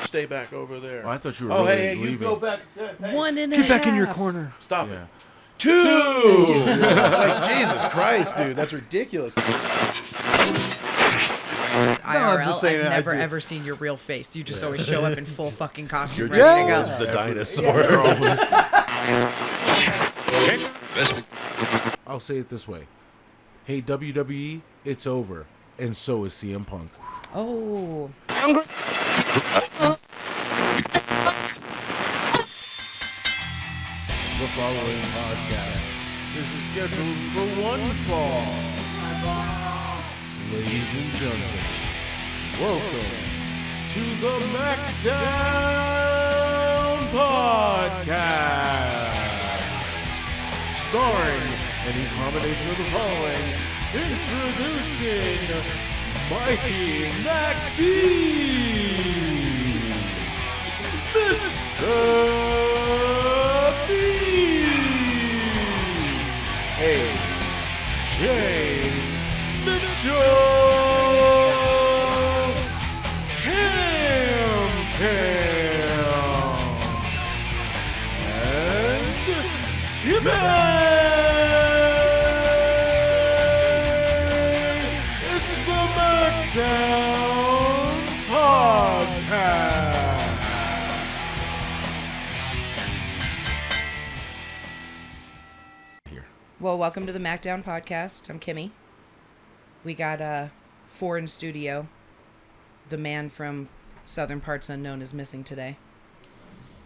Stay back over there. Oh, I thought you were really leaving. You go back. Hey. 1.5. Get back in your corner. Stop Yeah. it. 2! Like, Jesus Christ, dude. That's ridiculous. IRL, saying I've I never do. ever seen your real face. You just always show up in full fucking costume. You're ready to just go. the dinosaur. I'll say it this way. Hey, WWE, it's over. And so is CM Punk. Oh. The following podcast is scheduled for one fall. Ladies and gentlemen, welcome to the MACKDOWN Podcast. Starring any combination of the following. Introducing Mikey MacD, Mr. B, A.J. Mitchell, Cam, and Kimmy. It's the MACKDOWN Podcast. Here. Well, welcome to the MACKDOWN Podcast. I'm Kimmy. We got four in studio. The man from Southern Parts Unknown is missing today.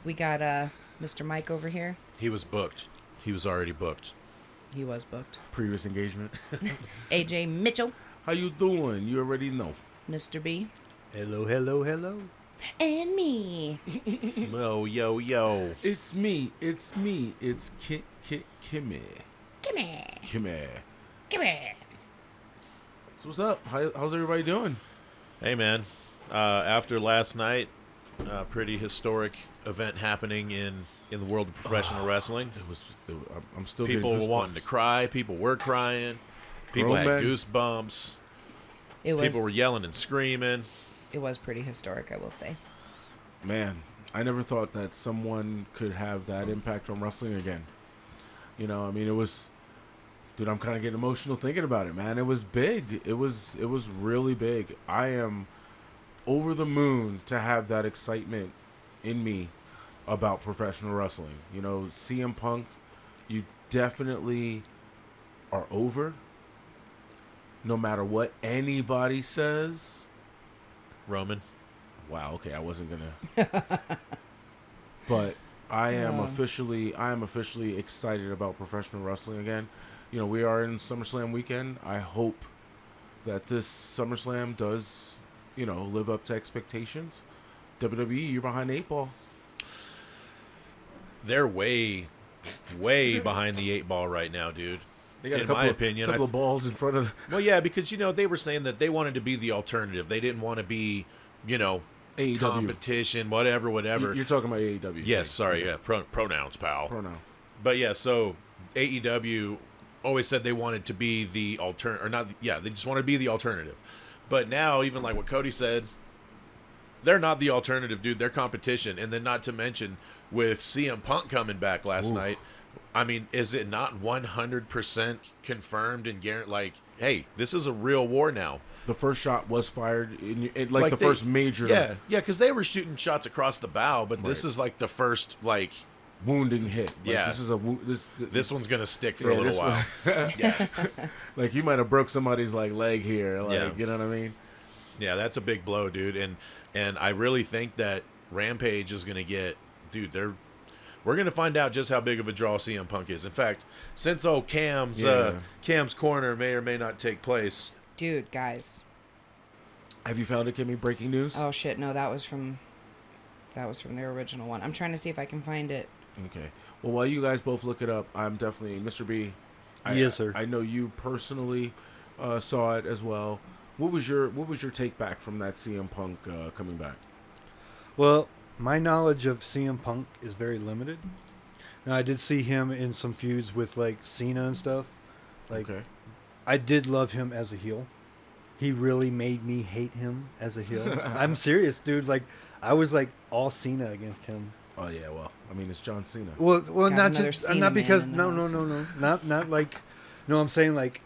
We got Mr. Mike over here. He was booked. He was already booked. He was booked. Previous engagement. AJ Mitchell. How you doing? You already know. Mr. B. Hello, hello, hello. And me. Yo, yo, yo. It's me. It's Kimmy. Kimmy. Kimmy. So what's up? How's everybody doing? Hey, man. After last night, pretty historic event happening in the world of professional wrestling. I'm still People getting were wanting to cry. People were crying. People Grown had men. goosebumps. It was People were yelling and screaming. it was pretty historic, I will say. Man, I never thought that someone could have that impact on wrestling again. You know, I mean, it was, dude, I'm kind of getting emotional thinking about it, man. It was big. It was really big. I am over the moon to have that excitement in me about professional wrestling. You know, CM Punk, you definitely are over. No matter what anybody says. Roman. Wow, okay, I wasn't gonna. But I am officially excited about professional wrestling again. You know, we are in SummerSlam weekend. I hope that this SummerSlam does, you know, live up to expectations. WWE, you're behind the 8 ball. They're way behind the 8 ball right now, dude. They got in a couple my of, opinion, couple of balls in front of Well, yeah, because, you know, they were saying that they wanted to be the alternative. They didn't want to be, you know, AEW. competition, whatever. You're talking about AEW. Yes, sorry, Okay. yeah, pronouns, pal. Pronouns. But yeah, so AEW always said they wanted to be the they just wanted to be the alternative. But now, even like what Cody said, they're not the alternative, dude. They're competition. And then not to mention, with CM Punk coming back last night, I mean, is it not 100% confirmed and guaranteed? Like, hey, this is a real war now. The first shot was fired in the first major Yeah, because they were shooting shots across the bow, but this is like the first, like, wounding hit. Like, Yeah. This is a this one's going to stick for a little this while. Yeah. like you might have broke somebody's like leg here, like Yeah. you know what I mean? Yeah, that's a big blow, dude. And I really think that Rampage is going to get, dude, we're going to find out just how big of a draw CM Punk is. In fact, since Cam's corner may or may not take place. Dude, guys. Have you found it, Kimmy? Breaking news? Oh shit, no, that was from their original one. I'm trying to see if I can find it. Okay. Well, while you guys both look it up, I'm definitely Mr. B. Yes, sir. I know you personally saw it as well. What was your take back from that CM Punk coming back? Well, my knowledge of CM Punk is very limited. Now, I did see him in some feuds with, like, Cena and stuff. Like, Okay. I did love him as a heel. he really made me hate him as a heel. I'm serious, dude. Like, I was like all Cena against him. Oh yeah, well, I mean, it's John Cena. Well, Got not another just Cena not because man in the no, house. not like, no. I'm saying like,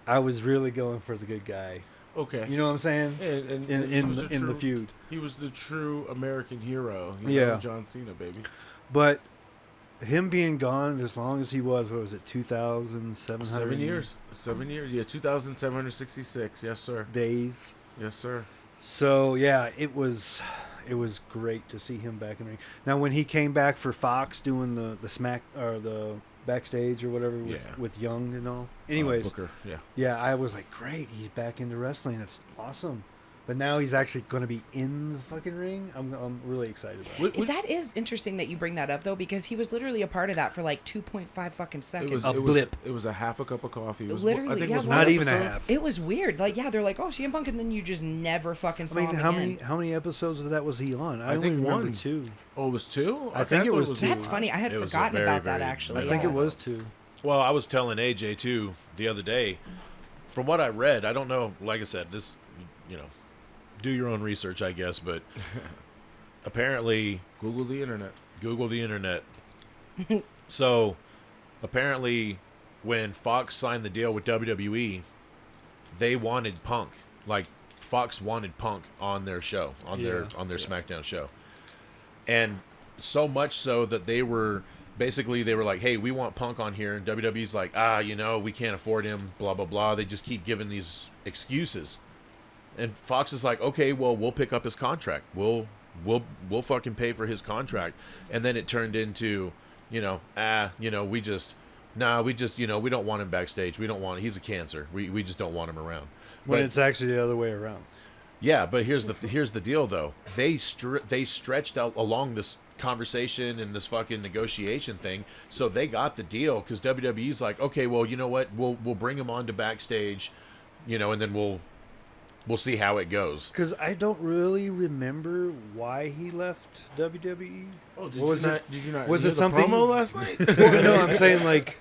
I was really going for the good guy. Okay. You know what I'm saying? And In the feud. He was the true American hero. Yeah. John Cena, baby. But him being gone as long as he was, what was it, 2,700 7 years. Yeah, 2,766. Yes, sir. days. Yes, sir. So yeah, it was great to see him back in the ring. Now when he came back for Fox doing the smack or the backstage or whatever with Young and all. Anyways, Booker, yeah. yeah, I was like, great, he's back into wrestling. That's awesome. But now he's actually going to be in the fucking ring. I'm really excited about it. That is interesting that you bring that up, though, because he was literally a part of that for like 2.5 fucking seconds. blip. It was a half a cup of coffee. It was, Literally, I think yeah, it was Not one even a episode. half. It was weird. Like, yeah, they're like, oh, CM Punk, and then you just never fucking saw him again. how many episodes of that was he on? I think only remember one. 2. Oh, it was 2? I think it thought was 2. That's funny. I had It was a forgotten very, about that, very actually. I think Yeah. it was 2. Well, I was telling AJ too the other day. From what I read, I don't know. Like I said, this, do your own research, I guess. But apparently, Google the internet. So apparently, when Fox signed the deal with WWE, they wanted Punk. Like Fox wanted Punk on their show, on their SmackDown show, and so much so that they were like, hey, we want Punk on here, and WWE's like, we can't afford him, blah blah blah. They just keep giving these excuses, and Fox is like, okay, well, we'll pick up his contract. We'll fucking pay for his contract, and then it turned into, we don't want him backstage. We don't want. He's a cancer. We just don't want him around. When But- it's actually the other way around. yeah, but here's the deal though. They stretched out along this conversation and this fucking negotiation thing, so they got the deal because WWE's like, okay, well, you know what, we'll bring him on to backstage, and then we'll see how it goes. Because I don't really remember why he left WWE. Oh, What was it? Did you not? Was hear it the something- promo last night? Well, no, I'm saying like,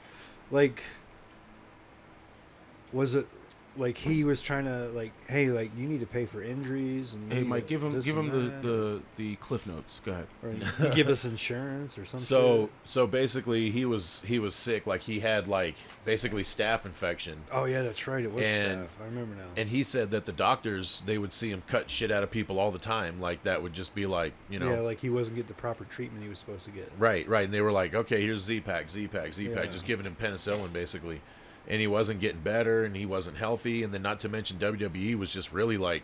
was it like he was trying to like, hey, like you need to pay for injuries and Hey, Mike, give him this and that, the cliff notes. Go ahead. or you give us insurance or something. So basically, he was sick. Like he had like basically staph infection. Oh yeah, that's right. It was And- staff. I remember now. And he said that the doctors, they would see him cut shit out of people all the time. Like that would just be like, yeah, like he wasn't getting the proper treatment he was supposed to get. Right. And they were like, okay, here's Z-Pack, Yeah. just giving him penicillin basically. And he wasn't getting better and he wasn't healthy. And then not to mention WWE was just really like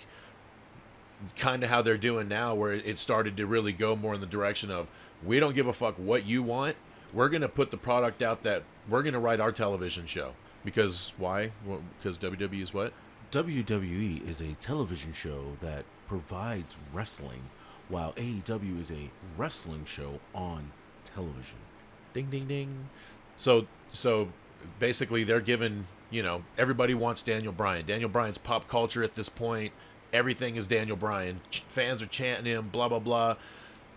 kind of how they're doing now, where it started to really go more in the direction of, we don't give a fuck what you want. We're going to put the product out that we're going to write our television show. Because why? Well, because WWE is what? WWE is a television show that provides wrestling, while AEW is a wrestling show on television. Ding, ding, ding. So basically they're given, everybody wants Daniel Bryan. Daniel Bryan's pop culture at this point. Everything is Daniel Bryan. Fans are chanting him, blah, blah, blah.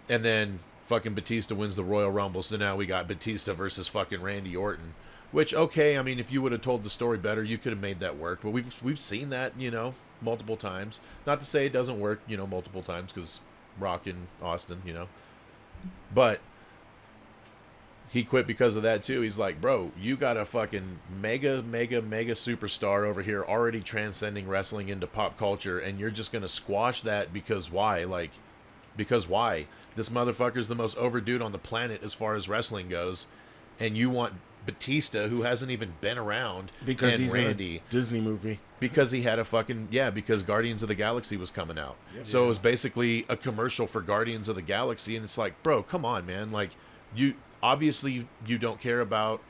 And then fucking Batista wins the Royal Rumble. So now we got Batista versus fucking Randy Orton. Which, okay, I mean, if you would have told the story better, you could have made that work. But we've seen that, multiple times. Not to say it doesn't work, multiple times, because Rock and Austin, But he quit because of that too. He's like, bro, you got a fucking mega superstar over here already transcending wrestling into pop culture, and you're just gonna squash that because why? Like, because why? This motherfucker's the most over dude on the planet as far as wrestling goes, and you want Batista, who hasn't even been around, Because and he's Randy in a Disney movie. because he had a fucking because Guardians of the Galaxy was coming out. So it was basically a commercial for Guardians of the Galaxy, and it's like, bro, come on, man. Like, you obviously you don't care about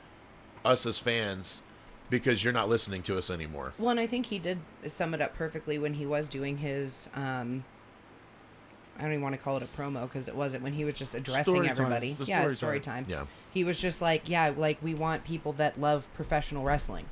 us as fans because you're not listening to us anymore. Well, and I think he did sum it up perfectly when he was doing his, I don't even want to call it a promo because it wasn't, when he was just addressing Story time. everybody. The Yeah, story story time. time. Yeah. He was just like, yeah, like we want people that love professional wrestling.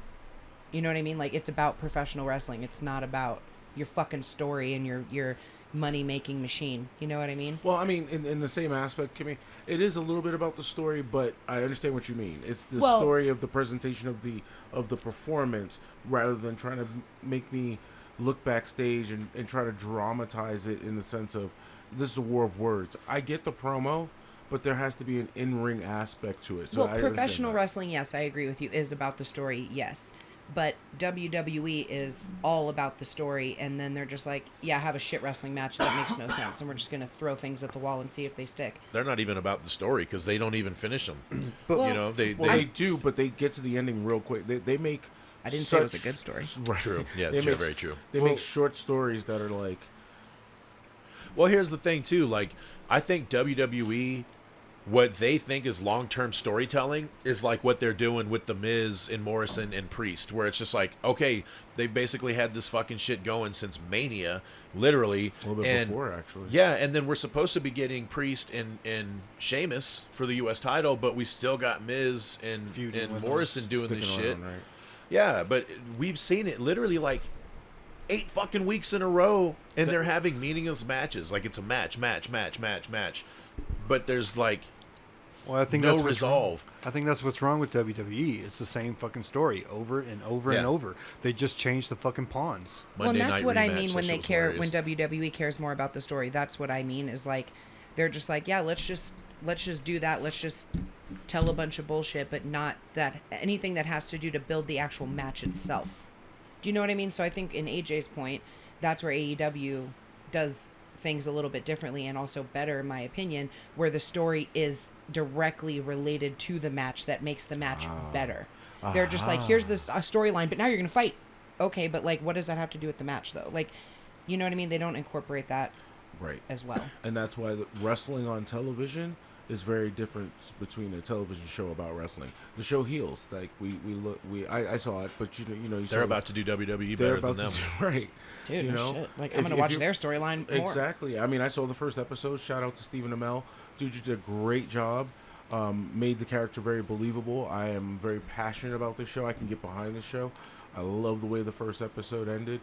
You know what I mean? Like, it's about professional wrestling. It's not about your fucking story and your money-making machine. You know what I mean? Well, I mean, in the same aspect, Kimmy, it is a little bit about the story, but I understand what you mean. It's the Well- story of the presentation of the performance, rather than trying to make me look backstage and try to dramatize it in the sense of this is a war of words. I get the promo, but there has to be an in-ring aspect to it. So well, professional wrestling, yes, I agree with you, is about the story, yes. But WWE is all about the story, and then they're just like, yeah, have a shit wrestling match that makes no sense, and we're just going to throw things at the wall and see if they stick. They're not even about the story because they don't even finish them. But, you know, they do, but they get to the ending real quick. They make. I didn't say it was a good story. Right. True. Yeah, very true. They make short stories that are like. Well, here's the thing too. Like, I think WWE, what they think is long-term storytelling is like what they're doing with The Miz and Morrison and Priest, where it's just like, okay, they've basically had this fucking shit going since Mania, literally. A little bit before, actually. Yeah, and then we're supposed to be getting Priest and Sheamus for the U.S. title, but we still got Miz and Morrison doing this shit. Right? Yeah, but we've seen it literally like 8 fucking weeks in a row, and they're having meaningless matches. Like, it's a match. But there's like... Well, I think no that's resolve. I think that's what's wrong with WWE. It's the same fucking story over and over and over. They just change the fucking pawns. Well, and that's what I mean when they care. When WWE cares more about the story, that's what I mean. Is like they're just like, yeah, let's just do that. Let's just tell a bunch of bullshit, but not that anything that has to do to build the actual match itself. Do you know what I mean? So I think in AJ's point, that's where AEW does things a little bit differently and also better, in my opinion, where the story is directly related to the match that makes the match better. They're just like, here's this storyline, but now you're going to fight. Okay, but like, what does that have to do with the match, though? Like, you know what I mean? They don't incorporate that as well. And that's why the wrestling on television is very different between a television show about wrestling. The show Heels, like I saw it, but you know they're about to do WWE better than them, right? Dude, you know, shit. Like, I'm gonna watch their storyline more. Exactly. I mean, I saw the first episode. Shout out to Stephen Amell. Dude, you did a great job. Made the character very believable. I am very passionate about this show. I can get behind this show. I love the way the first episode ended.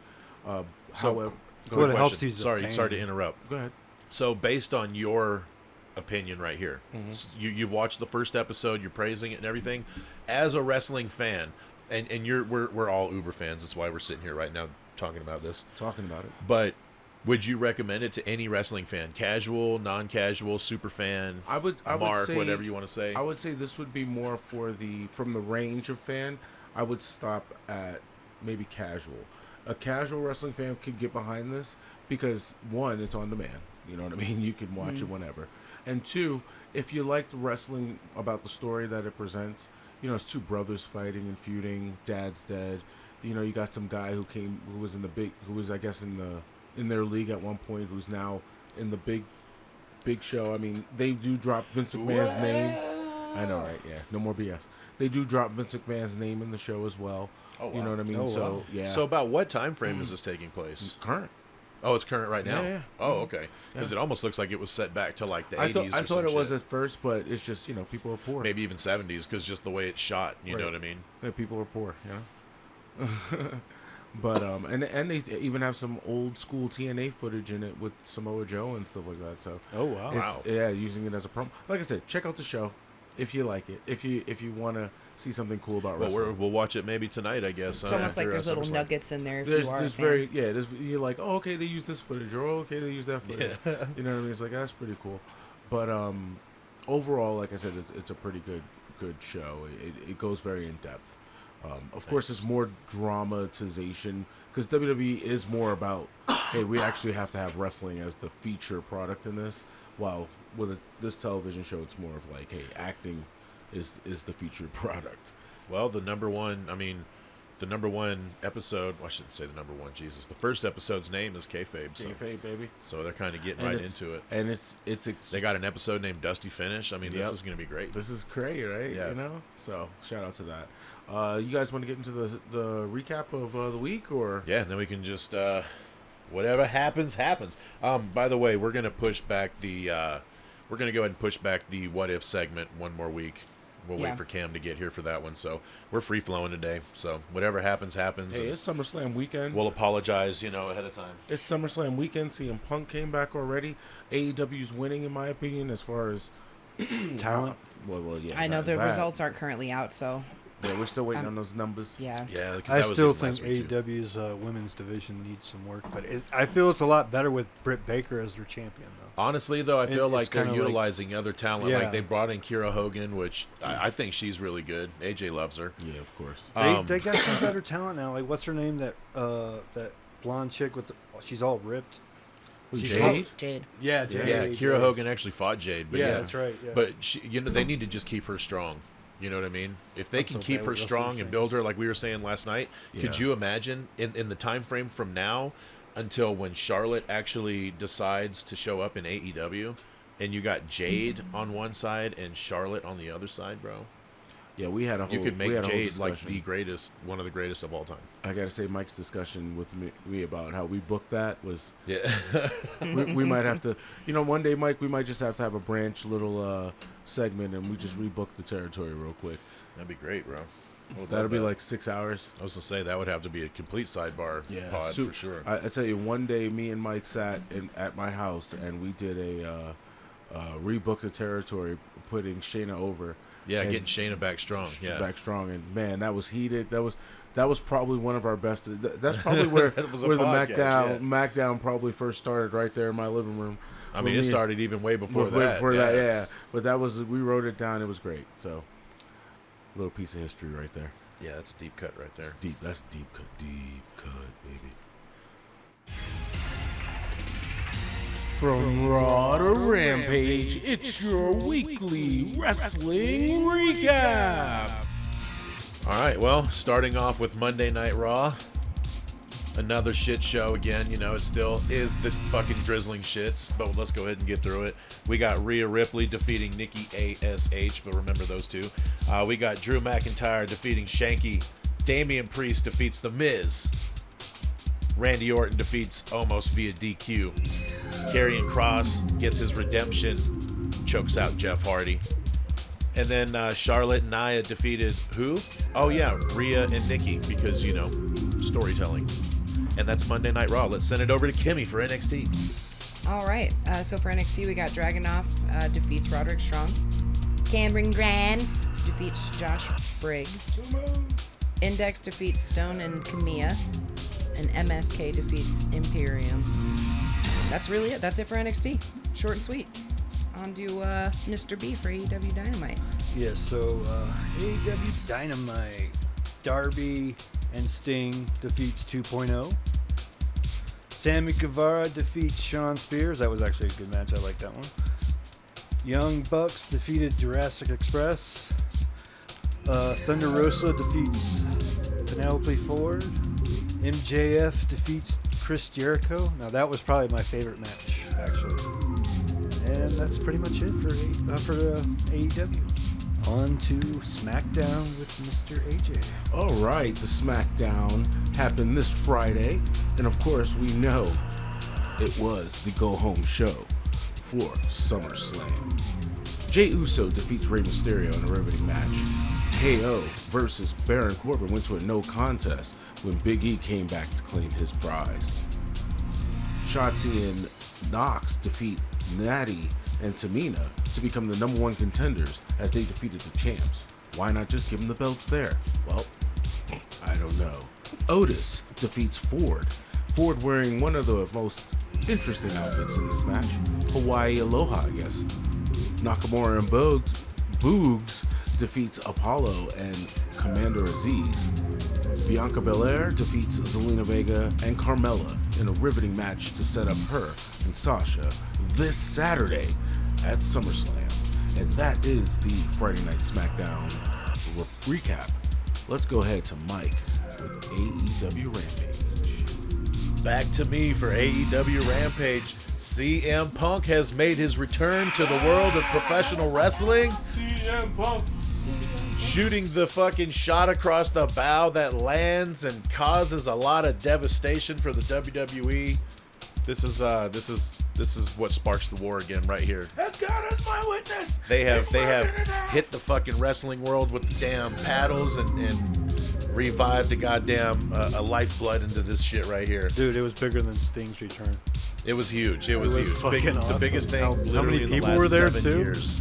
However, it helps he's sorry to interrupt. Go ahead. So, based on your opinion right here, you've watched the first episode, you're praising it and everything. As a wrestling fan, and we're all Uber fans. That's why we're sitting here right now talking about this. But would you recommend it to any wrestling fan? Casual, non-casual, super fan? I would say, whatever you want to say. I would say this would be more from the range of fan. I would stop at maybe casual. A casual wrestling fan could get behind this because, one, it's on demand. You know what I mean? You can watch it whenever. And two, if you like the wrestling about the story that it presents, you know, it's two brothers fighting and feuding. Dad's dead. You know, you got some guy who was I guess in their league at one point, who's now in the big show. I mean, they do drop Vince McMahon's name. I know, right? Yeah, no more BS. They do drop Vince McMahon's name in the show as well. Oh, wow. You know what I mean? So yeah. So about what time frame is this taking place? Current. Oh, it's current right now? Yeah. Oh, okay. Because it almost looks like it was set back to like the 80s I thought it was at first, but it's just, you know, people are poor. Maybe even 70s because just the way it's shot, you know what I mean? Yeah, people are poor, you know? But, and they even have some old school TNA footage in it with Samoa Joe and stuff like that. So oh, wow. Yeah, using it as a promo. Like I said, check out the show if you like it. If you want to see something cool about wrestling. We'll watch it maybe tonight, I guess. It's almost like there's little nuggets in there if you are a fan. You're like, oh, okay, they use this footage, or okay, they use that footage. Yeah. You know what I mean? It's like, that's pretty cool. But overall, like I said, it's a pretty good show. It goes very in depth. Of course, it's more dramatization because WWE is more about, hey, we actually have to have wrestling as the feature product in this. While with this television show, it's more of like, hey, acting is the featured product. Well, the number one episode. Well, I shouldn't say the number one. Jesus, the first episode's name is Kayfabe. Kayfabe, baby. So they're kind of getting right into it. And they got an episode named Dusty Finish. I mean, this is going to be great. This is great, right? Yeah. You know. So shout out to that. You guys want to get into the recap of the week, or? Yeah, and then we can just whatever happens. By the way, we're going to push back the. We're going to go ahead and push back the What If segment one more week. We'll wait for Cam to get here for that one. So we're free flowing today. So whatever happens. Hey, it's SummerSlam weekend. We'll apologize, ahead of time. It's SummerSlam weekend. CM Punk came back already. AEW's winning, in my opinion, as far as talent. Well, yeah. I know the results aren't currently out, so Yeah, we're still waiting on those numbers. Yeah. Yeah, because I that was still even last think week, too. AEW's women's division needs some work, but I feel it's a lot better with Britt Baker as their champion, though. Honestly, though, I feel It's like they're kinda like- utilizing other talent. Yeah. Like they brought in Kira Hogan, which I think she's really good. AJ loves her. Yeah, of course. They got some better talent now. Like, what's her name? That blonde chick with the... she's all ripped. She's Jade? Jade. Yeah, Jade. Yeah, Kira Hogan actually fought Jade. But Yeah, that's right. Yeah. But she, they need to just keep her strong. You know what I mean? If they I'm can so keep bad her with strong wrestling and build things. her like we were saying last night, could Yeah. you imagine in the time frame from now until when Charlotte actually decides to show up in AEW, and you got Jade on one side and Charlotte on the other side, bro? Yeah, we had a whole. You could we make had a whole Jade like discussion. the greatest, one of the greatest of all time. I gotta say, Mike's discussion with me about how we booked that was. Yeah. we might have to, one day, Mike, we might just have to have a branch little segment, and we just rebook the territory real quick. That'd be great, bro. I would That'll love be that. like 6 hours. I was gonna say that would have to be a complete sidebar pod for sure. I tell you, one day, me and Mike sat at my house, and we did a rebook the territory, putting Shayna over. Yeah, and getting Shayna back strong. Yeah, back strong, and man, that was heated. That was probably one of our best. That's probably where That was a where the podcast, MACKDOwn probably first started, right there in my living room. I mean, it started even way before that. Yeah. But we wrote it down. It was great. So, a little piece of history right there. Yeah, that's a deep cut right there. It's deep. That's deep cut, baby. From Raw to Rampage, it's your weekly wrestling recap. All right, well, starting off with Monday Night Raw. Another shit show again. It still is the fucking drizzling shits, but let's go ahead and get through it. We got Rhea Ripley defeating Nikki ASH, but remember those two. We got Drew McIntyre defeating Shanky. Damian Priest defeats The Miz. Randy Orton defeats Omos via DQ. Karrion Kross gets his redemption, chokes out Jeff Hardy. And then Charlotte and Nia defeated who? Oh, yeah, Rhea and Nikki, because, storytelling. And that's Monday Night Raw. Let's send it over to Kimmy for NXT. All right. So for NXT, we got Dragunov defeats Roderick Strong. Cameron Grimes defeats Josh Briggs. Index defeats Stone and Camilla. And MSK defeats Imperium. That's really it. That's it for NXT. Short and sweet. On to Mr. B for AEW Dynamite. Yeah, so AEW Dynamite. Darby and Sting defeats 2.0. Sammy Guevara defeats Shawn Spears. That was actually a good match. I like that one. Young Bucks defeated Jurassic Express. Thunder Rosa defeats Penelope Ford. MJF defeats Chris Jericho. Now that was probably my favorite match, actually. And that's pretty much it for AEW. On to SmackDown with Mr. AJ. All right, the SmackDown happened this Friday, and of course we know it was the go-home show for SummerSlam. Jey Uso defeats Rey Mysterio in a riveting match. KO versus Baron Corbin went to a no contest when Big E came back to claim his prize. Shotzi and Knox defeat Natty and Tamina to become the number one contenders as they defeated the champs. Why not just give them the belts there? Well, I don't know. Otis defeats Ford. Ford wearing one of the most interesting outfits in this match. Hawaii Aloha, I guess. Nakamura and Boogs defeats Apollo and Commander Aziz. Bianca Belair defeats Zelina Vega and Carmella in a riveting match to set up her and Sasha this Saturday at SummerSlam. And that is the Friday Night SmackDown recap. Let's go ahead to Mike with AEW Rampage. Back to me for AEW Rampage. CM Punk has made his return to the world of professional wrestling. CM Punk. Shooting the fucking shot across the bow that lands and causes a lot of devastation for the WWE. This is what sparks the war again right here. As God is my witness. They have hit the fucking wrestling world with the damn paddles and revived the goddamn a lifeblood into this shit right here. Dude, it was bigger than Sting's return. It was huge. It was huge. fucking awesome. The biggest thing How literally many in the people last were there, 7 too? years.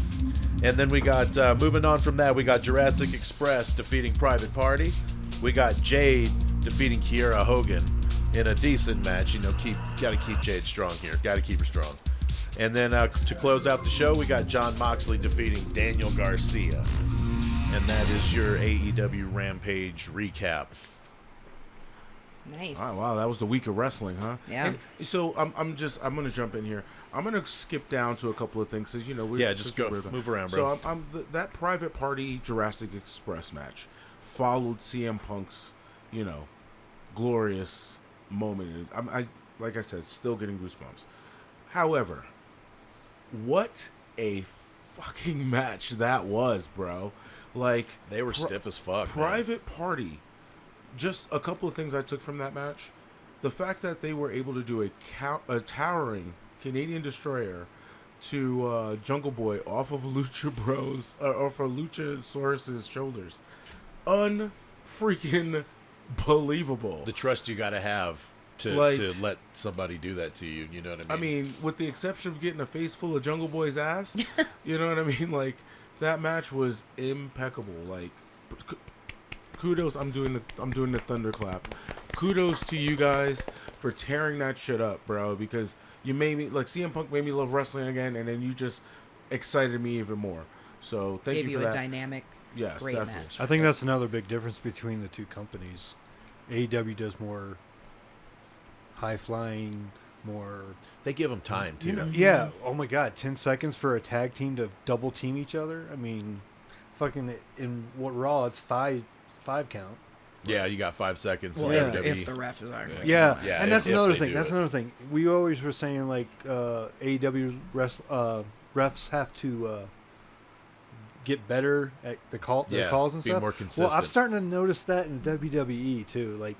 And then we got, moving on from that, we got Jurassic Express defeating Private Party. We got Jade defeating Kiera Hogan in a decent match. Got to keep Jade strong here. Got to keep her strong. And then to close out the show, we got Jon Moxley defeating Daniel Garcia. And that is your AEW Rampage recap. Nice. Oh, wow, that was the week of wrestling, huh? Yeah. And so I'm gonna jump in here. I'm gonna skip down to a couple of things because we're Just go move around, So bro. that Private Party Jurassic Express match followed CM Punk's glorious moment. I like I said, still getting goosebumps. However, what a fucking match that was, bro! Like They were stiff as fuck. Private Party. Just a couple of things I took from that match. The fact that they were able to do a towering Canadian Destroyer to Jungle Boy off of Lucha Bros, off of Luchasaurus's shoulders. Unfreaking believable. The trust you got to have to let somebody do that to you. You know what I mean? I mean, with the exception of getting a face full of Jungle Boy's ass, you know what I mean? Like, that match was impeccable. Like, kudos. I'm doing the thunderclap. Kudos to you guys for tearing that shit up, bro. Because you made me CM Punk made me love wrestling again, and then you just excited me even more. So thank Gave you you for a that. dynamic, Yes, great definitely. match. I think that's another big difference between the two companies. AEW does more high flying, more. they give them time too. Yeah. Oh my God, 10 seconds for a tag team to double team each other. I mean, fucking in what Raw it's five count. Yeah, you got 5 seconds. Well, in if WWE. the ref is arguing. Yeah, Yeah, and that's if another they thing. do That's it. another thing. We always were saying like AEW refs have to get better at their calls and be stuff. more Well, consistent. I'm starting to notice that in WWE too. Like,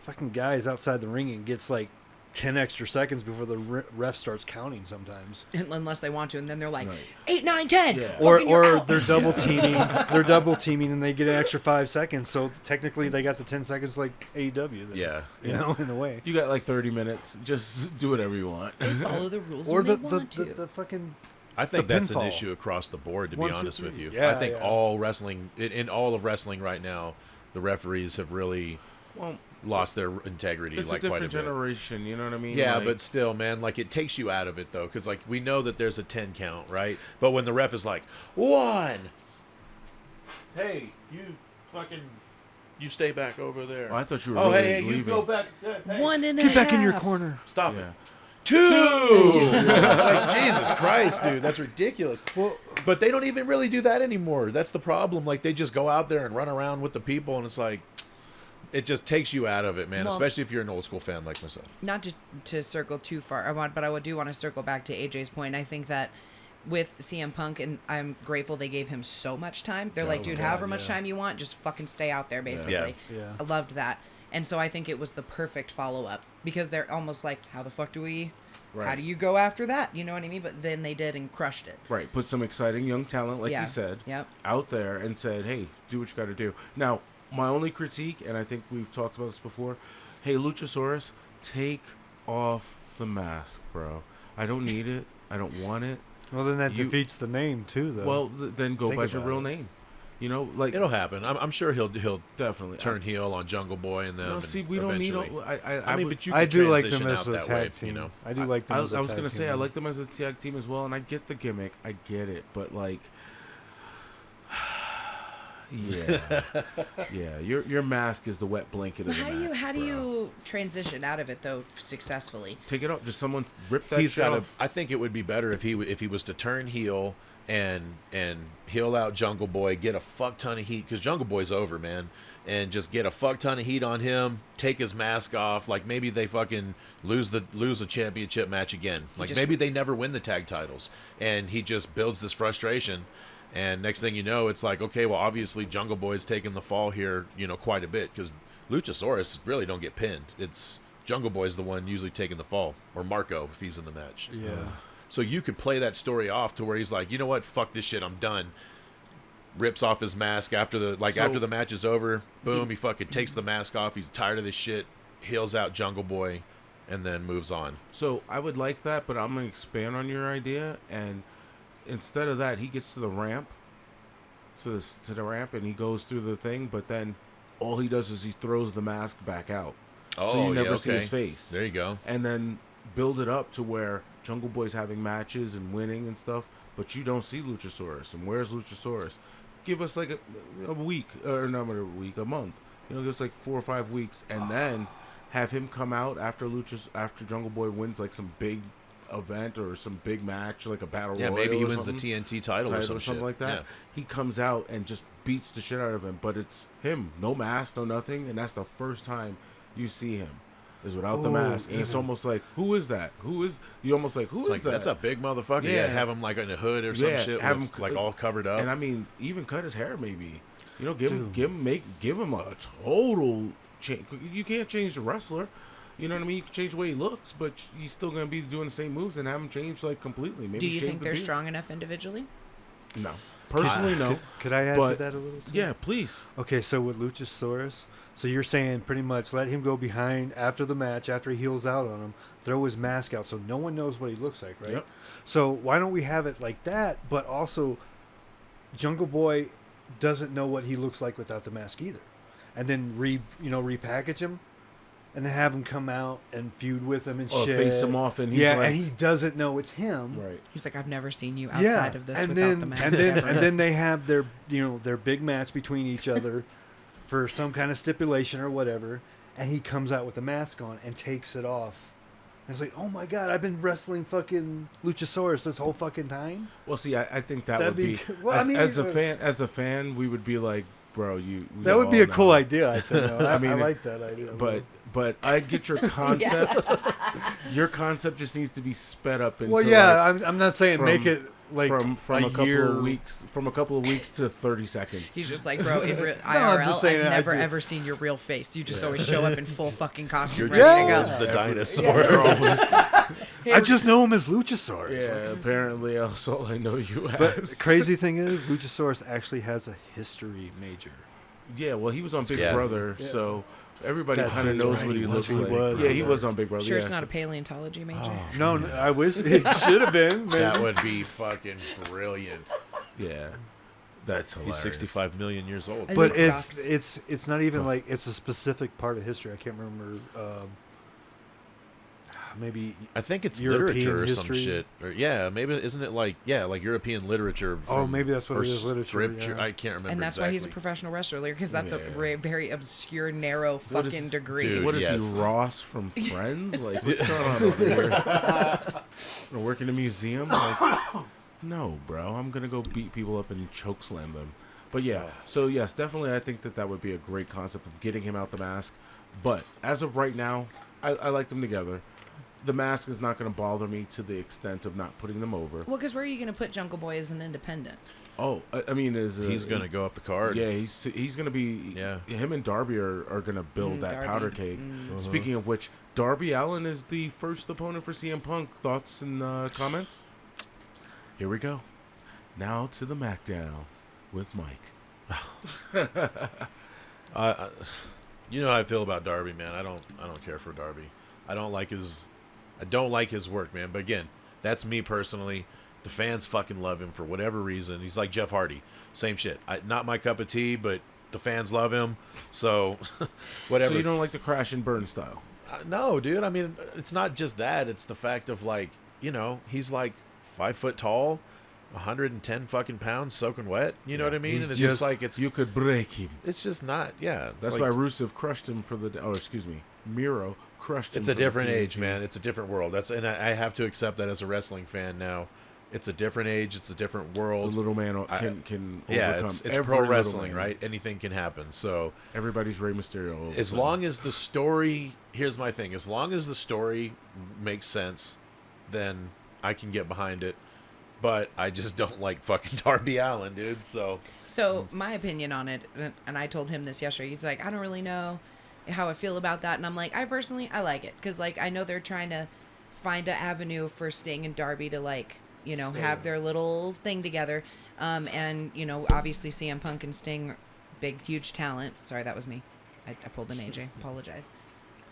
fucking guys outside the ring and gets like 10 extra seconds before the ref starts counting sometimes. Unless they want to, and then they're like, Right. 8, 9, 10. Yeah. fucking, you're Or out. they're double teaming. They're double teaming and they get an extra 5 seconds. So technically they got the 10 seconds like AEW. then, Yeah. You know, in a way. You got like 30 minutes. Just do whatever you want. They follow the rules Or when the, they want to. the fucking. I think the that's an pinfall. issue across the board, to be 1, 2, honest with 3. you. Yeah, I think yeah. all wrestling, in all of wrestling right now, the referees have really Well, lost their integrity it's like a quite a different bit. generation. You know what I mean? Yeah, Like, but still, man, like it takes you out of it though, because like we know that there's a 10 count, right? But when the ref is like 1, hey, you stay back over there. Oh, I thought you were Oh, really hey, leaving. you go back. Hey, 1 and a Get back in your half. corner. Stop Yeah. it. 2. Like, Jesus Christ, dude, that's ridiculous. Well, But they don't even really do that anymore. That's the problem. Like they just go out there and run around with the people, and it's like it just takes you out of it, man. Well- Especially if you're an old school fan like myself. Not to circle too far, but I do want to circle back to AJ's point. I think that with CM Punk, and I'm grateful they gave him so much time. They're like, dude, God, however much yeah. time you want, just fucking stay out there, basically. Yeah. I loved that. And so I think it was the perfect follow-up because they're almost like, how the fuck do we... How Right. do you go after that? You know what I mean? But then they did and crushed it. Right. Put some exciting young talent, like Yeah. you said, Yep. out there and said, hey, do what you got to do. Now, my only critique, and I think we've talked about this before, hey, Luchasaurus, take off the mask, bro. I don't need it. I don't want it. Well, then that You- defeats the name too, though. Well, then go Think by your about real it. name. You know, like It'll happen. I'm sure he'll definitely turn heel on Jungle Boy and them. No, and see, we don't need. eventually. I mean, would- but you I can do like them transition as out a that tag way, team. you know. I do like them. I as a was tag gonna say I team. like them as a tag team as well, and I get the gimmick. I get it, but like, yeah, yeah. Your mask is the wet blanket But of the match. how do bro. you transition out of it though successfully? take it off? Just someone rip that He's shit got. off. I think it would be better if he was to turn heel and heel out Jungle Boy, get a fuck ton of heat because Jungle Boy's over, man, and just get a fuck ton of heat on him. Take his mask off. Like maybe they fucking lose a championship match again. Like just- maybe they never win the tag titles, and he just builds this frustration. And next thing you know, it's like, okay, well, obviously Jungle Boy's taking the fall here, you know, quite a bit because Luchasaurus really don't get pinned. It's Jungle Boy's the one usually taking the fall, or Marco if he's in the match. Yeah. So you could play that story off to where he's like, you know what, fuck this shit, I'm done. Rips off his mask after the match is over. Boom, he fucking takes the mask off. He's tired of this shit. Heals out Jungle Boy, and then moves on. So I would like that, but I'm gonna expand on your idea and instead of that, he gets to the ramp, to the ramp, and he goes through the thing. But then all he does is he throws the mask back out, so you never see his face. There you go. And then build it up to where Jungle Boy's having matches and winning and stuff, but you don't see Luchasaurus. And where's Luchasaurus? Give us like a week, or not a week, a month. Give us like 4 or 5 weeks, and then have him come out after Jungle Boy wins like some big event or some big match, like a battle royal. Maybe he or wins the something. TNT title or something like that. Yeah. He comes out and just beats the shit out of him, but it's him, no mask, no nothing, and that's the first time you see him is without the mask, and it's almost like, who is that? Who is you? Almost like, who is that? That's a big motherfucker. Yeah, have him like in a hood or some shit, have him like all covered up, and I mean, even cut his hair, maybe. Give him a total change. You can't change the wrestler. You know what I mean? You can change the way he looks, but he's still going to be doing the same moves and have him change like completely. Maybe do you think they're strong enough individually? No. Personally, no. Could I add to that a little too? Yeah, please. Okay, so with Luchasaurus, so you're saying pretty much let him go behind after the match, after he heals out on him, throw his mask out so no one knows what he looks like, right? Yep. So why don't we have it like that, but also Jungle Boy doesn't know what he looks like without the mask either. And then repackage him and then have him come out and feud with him and shit. Face him off and he's like, and he doesn't know it's him. Right. He's like, I've never seen you outside of this and without then, the mask. and then they have their their big match between each other for some kind of stipulation or whatever, and he comes out with the mask on and takes it off. And it's like, oh my god, I've been wrestling fucking Luchasaurus this whole fucking time. Well, see, I think that'd would be well, as a fan, we would be like, bro, that would be a cool idea. I think. I like that idea. But I get your concept. Your concept just needs to be sped up. Into I'm not saying make it like from a couple of weeks to 30 seconds. He's just like, bro, in IRL, I've never ever seen your real face. You just always show up in full fucking costume. You're just the dinosaur. I just know him as Luchasaurus. Yeah, apparently that's all I know you as. But the crazy thing is, Luchasaurus actually has a history major. Yeah, well, he was on Big Brother, so everybody kind of knows what he looks like. He was on Big Brother. Sure, it's not a paleontology major. No, I wish it should have been. Man. That would be fucking brilliant. Yeah, that's hilarious. He's 65 million years old. But it's not even like it's a specific part of history. I can't remember. Maybe I think it's European literature or history. some shit. Or maybe isn't it like European literature? Maybe that's what it is. Literature. Scripture. I can't remember. And that's why he's a professional wrestler, because that's a very obscure, narrow fucking degree. Dude, what is he, Ross from Friends? Like, what's going on over here? Work in a museum? Like, no, bro. I'm gonna go beat people up and choke slam them. But yeah, so yes, definitely, I think that would be a great concept of getting him out the mask. But as of right now, I like them together. The mask is not going to bother me to the extent of not putting them over. Well, because where are you going to put Jungle Boy as an independent? Oh, I mean, he's going to go up the card. Yeah, he's going to be. Yeah. Him and Darby are going to build that Darby. Powder cake. Speaking of which, Darby Allin is the first opponent for CM Punk. Thoughts and comments? Here we go. Now to the MACKDOwn with Mike. You know how I feel about Darby, man. I don't care for Darby. I don't like his work, man. But again, that's me personally. The fans fucking love him for whatever reason. He's like Jeff Hardy. Same shit. Not my cup of tea, but the fans love him. So, whatever. So you don't like the crash and burn style? No, dude. I mean, it's not just that. It's the fact of like, he's like 5 foot tall, 110 fucking pounds soaking wet. You know what I mean? And it's just like you could break him. It's just not. Yeah. That's why Rusev crushed him for the. Oh, excuse me, Miro crushed him. It's a different age, man. It's a different world. And I have to accept that as a wrestling fan now. It's a different age. It's a different world. The little man can overcome. It's pro wrestling, right? Anything can happen. So everybody's Rey Mysterio. As long as the story, here's my thing. As long as the story makes sense, then I can get behind it. But I just don't like fucking Darby Allin, dude. So my opinion on it, and I told him this yesterday. He's like, I don't really know how I feel about that, and I'm like, I like it, because like I know they're trying to find an avenue for Sting and Darby to like have their little thing together, and obviously CM Punk and Sting, big huge talent. Sorry, that was me. I pulled an AJ. Apologize.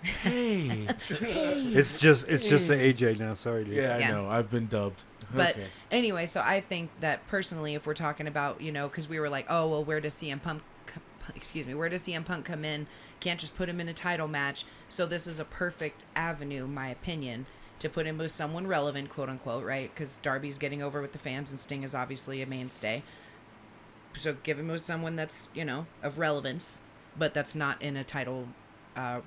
Hey. It's just the AJ now. Sorry, dude. Yeah, I Yeah. know. I've been dubbed. But Okay. anyway, so I think that personally, if we're talking about, you know, because we were like, oh, well, where does CM Punk, where does CM Punk come in? Can't just put him in a title match. So this is a perfect avenue, my opinion, to put him with someone relevant, quote unquote, right? Because Darby's getting over with the fans and Sting is obviously a mainstay. So give him with someone that's, you know, of relevance, but that's not in a title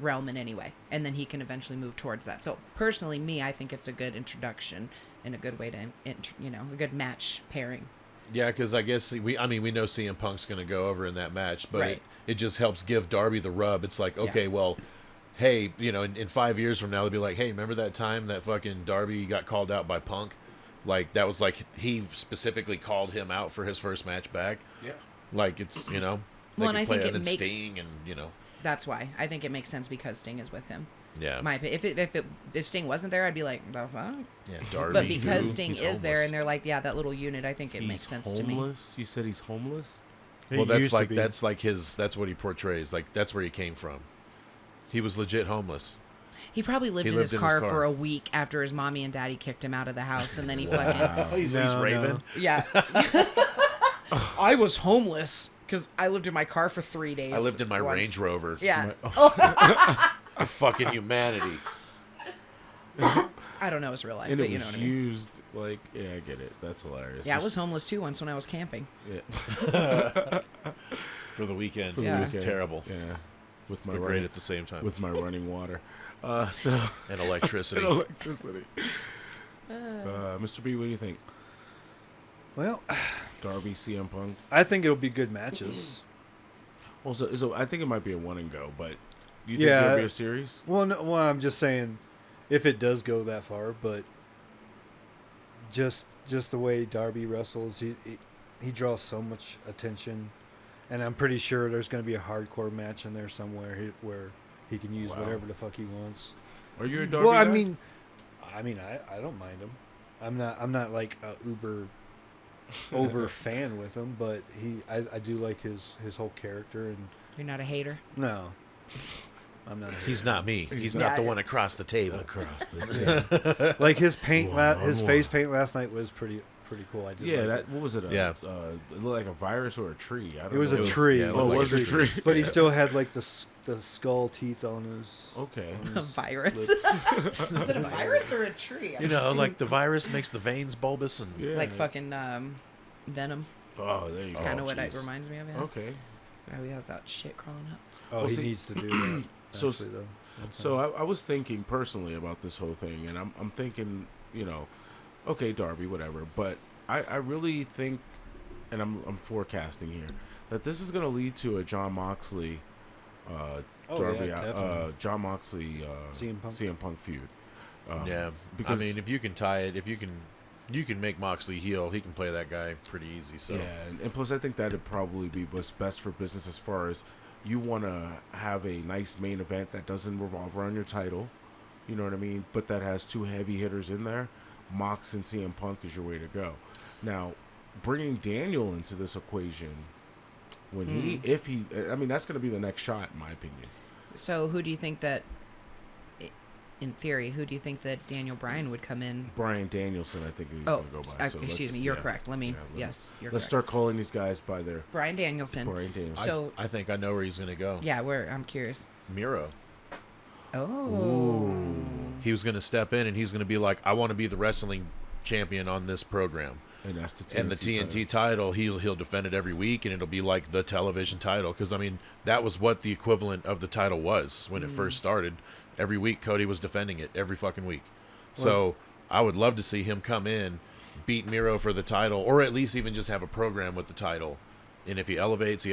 realm in any way. And then he can eventually move towards that. So personally, I think it's a good introduction and a good way to, you know, a good match pairing. Yeah, because I guess we know CM Punk's going to go over in that match, but Right. it just helps give Darby the rub. It's like, okay, well, hey, you know, in 5 years from now, they'll be like, hey, remember that time that fucking Darby got called out by Punk? Like, that was like, he specifically called him out for his first match back. Yeah. Like, it's, you know, they Well, and could I play think it it in makes- Sting and, you know. That's why I think it makes sense because Sting is with him. Yeah. My opinion. If Sting wasn't there, I'd be like, the fuck. Yeah, Darby. But because who? Sting He's is there homeless. and they're like, yeah, that little unit, I think it makes sense to me. Homeless? You said he's homeless? He Well, used to be. that's like that's what he portrays. Like, that's where he came from. He was legit homeless. He probably lived, in, his car for a week after his mommy and daddy kicked him out of the house, and then he fucking He's No, Raven. yeah. I was homeless because I lived in my car for 3 days. I lived in my once. Range Rover. Yeah, The fucking humanity. I don't know his real life, And but it you know was what I mean. used, like, yeah, I get it. That's hilarious. Yeah, I was homeless too once when I was camping. Yeah. For the weekend. For the Yeah. It was weekend. terrible. Yeah. With my But great running, at the same time. with my running water. So And electricity. and electricity. Mr. B, what do you think? Well, Darby, CM Punk. I think it'll be good matches. Also, so I think it might be a one and go, but do you think Yeah. it'll be a series? Well, no, well, I'm just saying, if it does go that far, but just the way Darby wrestles, he draws so much attention, and I'm pretty sure there's going to be a hardcore match in there somewhere where he can use Wow. whatever the fuck he wants. Are you a Darby Well, guy? I don't mind him. I'm not like a uber over fan with him, but I do like his whole character, and You're not a hater. no, I'm not. He's not me. He's not. not the one across the table. across the Like his paint, his One-on-one. face paint last night was pretty cool. I did. Yeah, like that it. what was it? Yeah. It looked like a virus or a tree. I don't It was know. a tree. yeah, Oh, like it was a tree. But he still had like the skull teeth on his. Okay. A virus. lips. Is it a virus or a tree? You know, like the virus makes the veins bulbous and Yeah. Like fucking Venom. Oh, there you It's go. kind of what it jeez. reminds me of. Yeah. Okay. Oh, he has that shit crawling up. Oh, Well, he see- needs to do that. So- actually, though. That's So I was thinking personally about this whole thing, and I'm thinking, you know, okay, Darby, whatever, but I really think, and I'm forecasting here, that this is going to lead to a John Moxley, Darby, yeah, definitely. John Moxley, CM Punk. feud. yeah. because I mean, if you can tie it, you can make Moxley heel. He can play that guy pretty easy. So yeah, and plus I think that'd probably be what's best for business as far as you want to have a nice main event that doesn't revolve around your title, you know what I mean, but that has two heavy hitters in there. Mox and CM Punk is your way to go. Now, bringing Daniel into this equation, when I mean, that's going to be the next shot, in my opinion. So who do you think that, in theory, who do you think that Daniel Bryan would come in? Brian Danielson, I think he's Oh, going to go by. So excuse let's- me. You're yeah. correct. Let me. Yeah, Yes, you're Let's correct. start calling these guys by their Brian Danielson. Brian Danielson. So I think I know where he's going to go. yeah, I'm curious. Miro. Oh. He was going to step in and he's going to be like, I want to be the wrestling champion on this program. And that's the TNT And the TNT title, he'll defend it every week, and it'll be like the television title. Because I mean, that was what the equivalent of the title was when it first started. Every week, Cody was defending it every fucking week. So I would love to see him come in, beat Miro for the title, or at least even just have a program with the title. And if he elevates,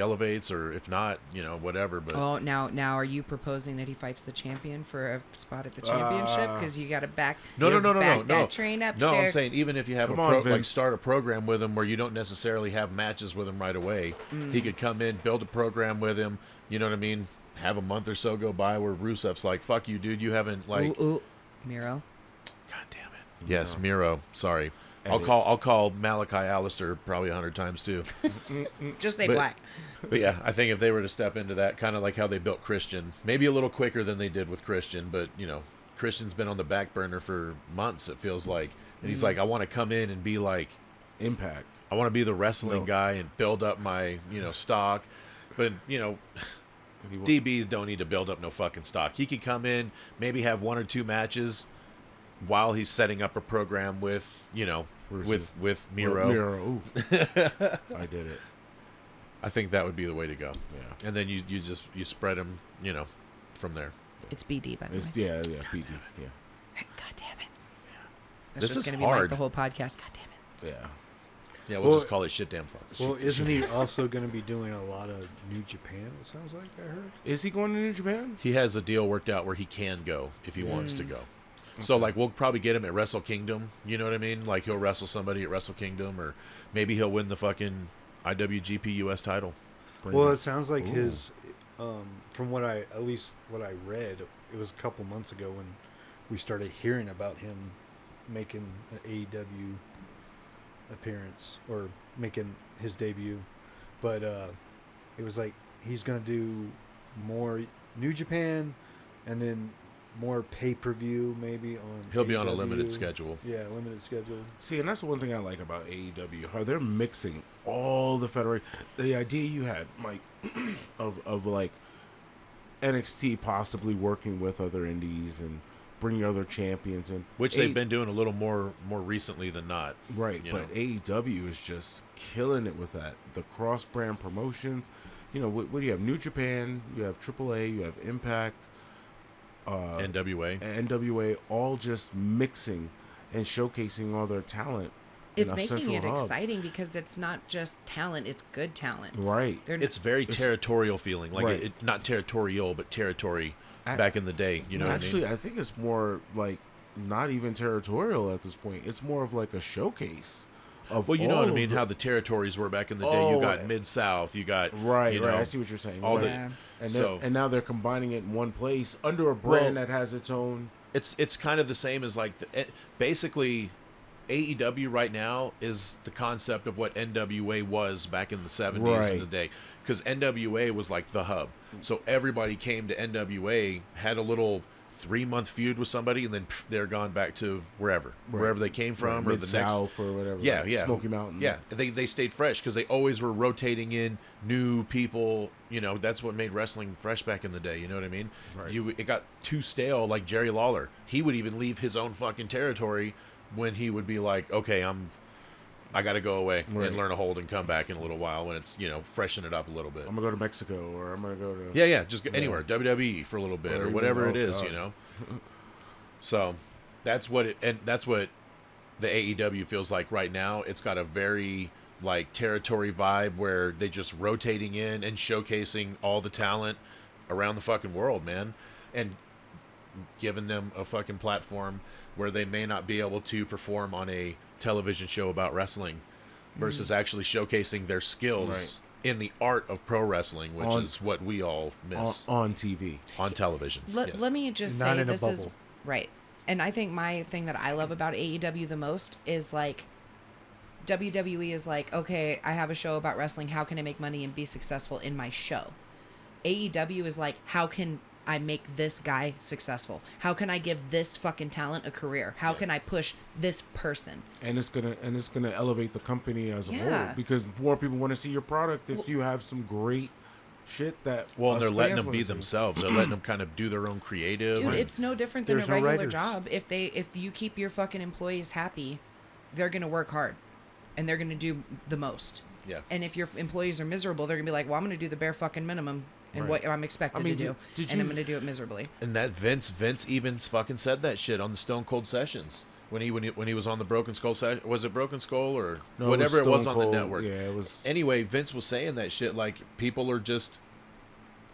or if not, you know, whatever. But Oh, now, are you proposing that he fights the champion for a spot at the championship? Because you got to back. No, back no. that train up, No, sir. I'm saying even if you have Come on, like Vince. start a program with him where you don't necessarily have matches with him right away, he could come in, build a program with him. You know what I mean? Have a month or so go by where Rusev's like, "Fuck you, dude. You haven't like." Ooh, Miro. God damn it. Yes, Miro. Sorry. I'll call Malachi Alistair probably 100 times too. Just say But- black. But yeah, I think if they were to step into that, kind of like how they built Christian, maybe a little quicker than they did with Christian, but Christian's been on the back burner for months, it feels like. And he's like, I want to come in and be like, Impact. I want to be the wrestling No. guy and build up my, stock. But, DBs don't need to build up no fucking stock. He could come in, maybe have 1 or 2 matches while he's setting up a program with, with Miro. Miro. Ooh. I did it. I think that would be the way to go. Yeah. And then you spread them, from there. It's BD, by the way. It's, yeah, PD. Yeah. God damn it. That's This just is going to be like hard. the whole podcast. God damn it. Yeah. Yeah, we'll Well- just call it shit damn fuck. Well, isn't he also going to be doing a lot of New Japan? It sounds like I heard. Is he going to New Japan? He has a deal worked out where he can go if he wants to go. So, like, we'll probably get him at Wrestle Kingdom. You know what I mean? Like, he'll wrestle somebody at Wrestle Kingdom, or maybe he'll win the fucking IWGP US title. Well, it sounds like Ooh. his, from what I read, it was a couple months ago when we started hearing about him making an AEW appearance or making his debut, but it was like he's gonna do more New Japan, and then more pay-per-view maybe on. He'll be on a AEW. limited schedule. Yeah, limited schedule. See, and that's the one thing I like about AEW, how they're mixing all the federation. The idea you had, Mike, of like NXT possibly working with other indies and bringing other champions in, Which they've been doing a little more recently than not. right. you But know. AEW is just killing it with that. The cross-brand promotions. What do you have? New Japan. You have AAA. You have Impact. NWA. NWA, all just mixing and showcasing all their talent. in It's a making central it hub. exciting because it's not just talent, it's good talent. Right. They're It's very territorial feeling. Like, Right. not territorial, but territory back in the day. You know Actually, what I mean? I think it's more like not even territorial at this point. It's more of like a showcase of Well, you know all what I of mean? the- How the territories were back in the day. You Oh, got Mid-South. You got, right, you right. know, I see what you're saying. all right. the- Yeah. and so- and now they're combining it in one place under a brand Well- that has its own. It's kind of the same as like basically AEW right now is the concept of what NWA was back in the 70s in Right. the day, because NWA was like the hub, so everybody came to NWA, had a little 3-month feud with somebody, and then they're gone back to wherever they came from, or the next Mid-South or whatever. Yeah, like yeah. Smoky Mountain. Yeah, they stayed fresh because they always were rotating in new people. That's what made wrestling fresh back in the day. You know what I mean? Right. It got too stale. Like Jerry Lawler, he would even leave his own fucking territory when he would be like, okay, I got to go away Right. and learn a hold and come back in a little while when it's freshen it up a little bit. I'm gonna go to Mexico or I'm gonna go to. Yeah, just go anywhere, WWE for a little bit Or or even- whatever oh, it is, God. So that's what that's what the AEW feels like right now. It's got a very like territory vibe where they just rotating in and showcasing all the talent around the fucking world, man, and giving them a fucking platform where they may not be able to perform on a television show about wrestling versus actually showcasing their skills in the art of pro wrestling, which On- is what we all miss on TV. on television. Let, yes. let me just Not say in a this is bubble. right. And I think my thing that I love about AEW the most is like WWE is like, okay, I have a show about wrestling. How can I make money and be successful in my show? AEW is like, how can I make this guy successful? How can I give this fucking talent a career? How can I push this person? And it's gonna elevate the company as a Yeah. whole because more people want to see your product if you have some great shit that. Well, us they're letting fans them wanna be see. they're letting them kind of do their own creative. Dude, and- it's no different than There's a no regular writers. job. If you keep your fucking employees happy, they're gonna work hard, and they're gonna do the most. yeah. And if your employees are miserable, they're gonna be like, "Well, I'm gonna do the bare fucking minimum and Right. what I'm expected I mean, to do, did and I'm you- gonna do it miserably." And that Vince even fucking said that shit on the Stone Cold Sessions when he was on the Broken Skull session. Was it Broken Skull or No, whatever it was Stone on the Cold. network? Yeah, it was. Anyway, Vince was saying that shit like people are just.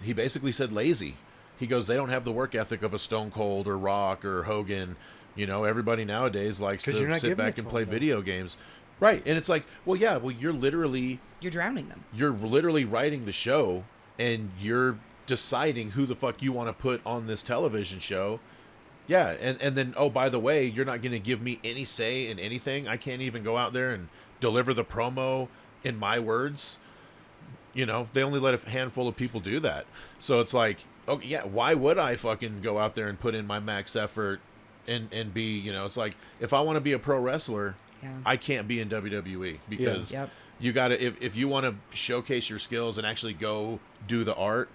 He basically said lazy. He goes, they don't have the work ethic of a Stone Cold or Rock or Hogan. Everybody nowadays likes 'Cause you're to not sit giving back it and to play them, though. video games. Right. And it's like, well, yeah, you're literally You're drowning them. writing the show and you're deciding who the fuck you want to put on this television show. Yeah, and then, oh, by the way, you're not going to give me any say in anything. I can't even go out there and deliver the promo in my words. You know, they only let a handful of people do that. So it's like, oh, yeah, why would I fucking go out there and put in my max effort and be, you know, it's like, if I want to be a pro wrestler, I can't be in WWE because you got to, if you want to showcase your skills and actually go do the art,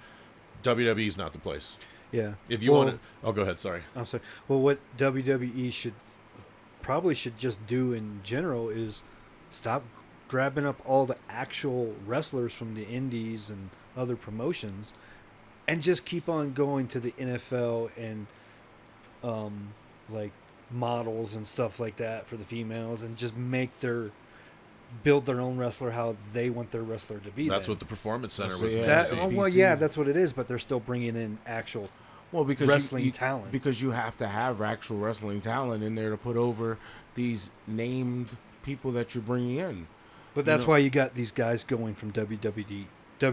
WWE is not the place. Yeah. If you want to, oh, go ahead. Sorry. I'm sorry. Well, what WWE should just do in general is stop grabbing up all the actual wrestlers from the indies and other promotions and just keep on going to the NFL and like models and stuff like that for the females and just build their own wrestler how they want their wrestler to be. That's what the Performance Center was. That's what it is, but they're still bringing in actual because wrestling talent. Because you have to have actual wrestling talent in there to put over these named people that you're bringing in. But that's why you got these guys going from WWE to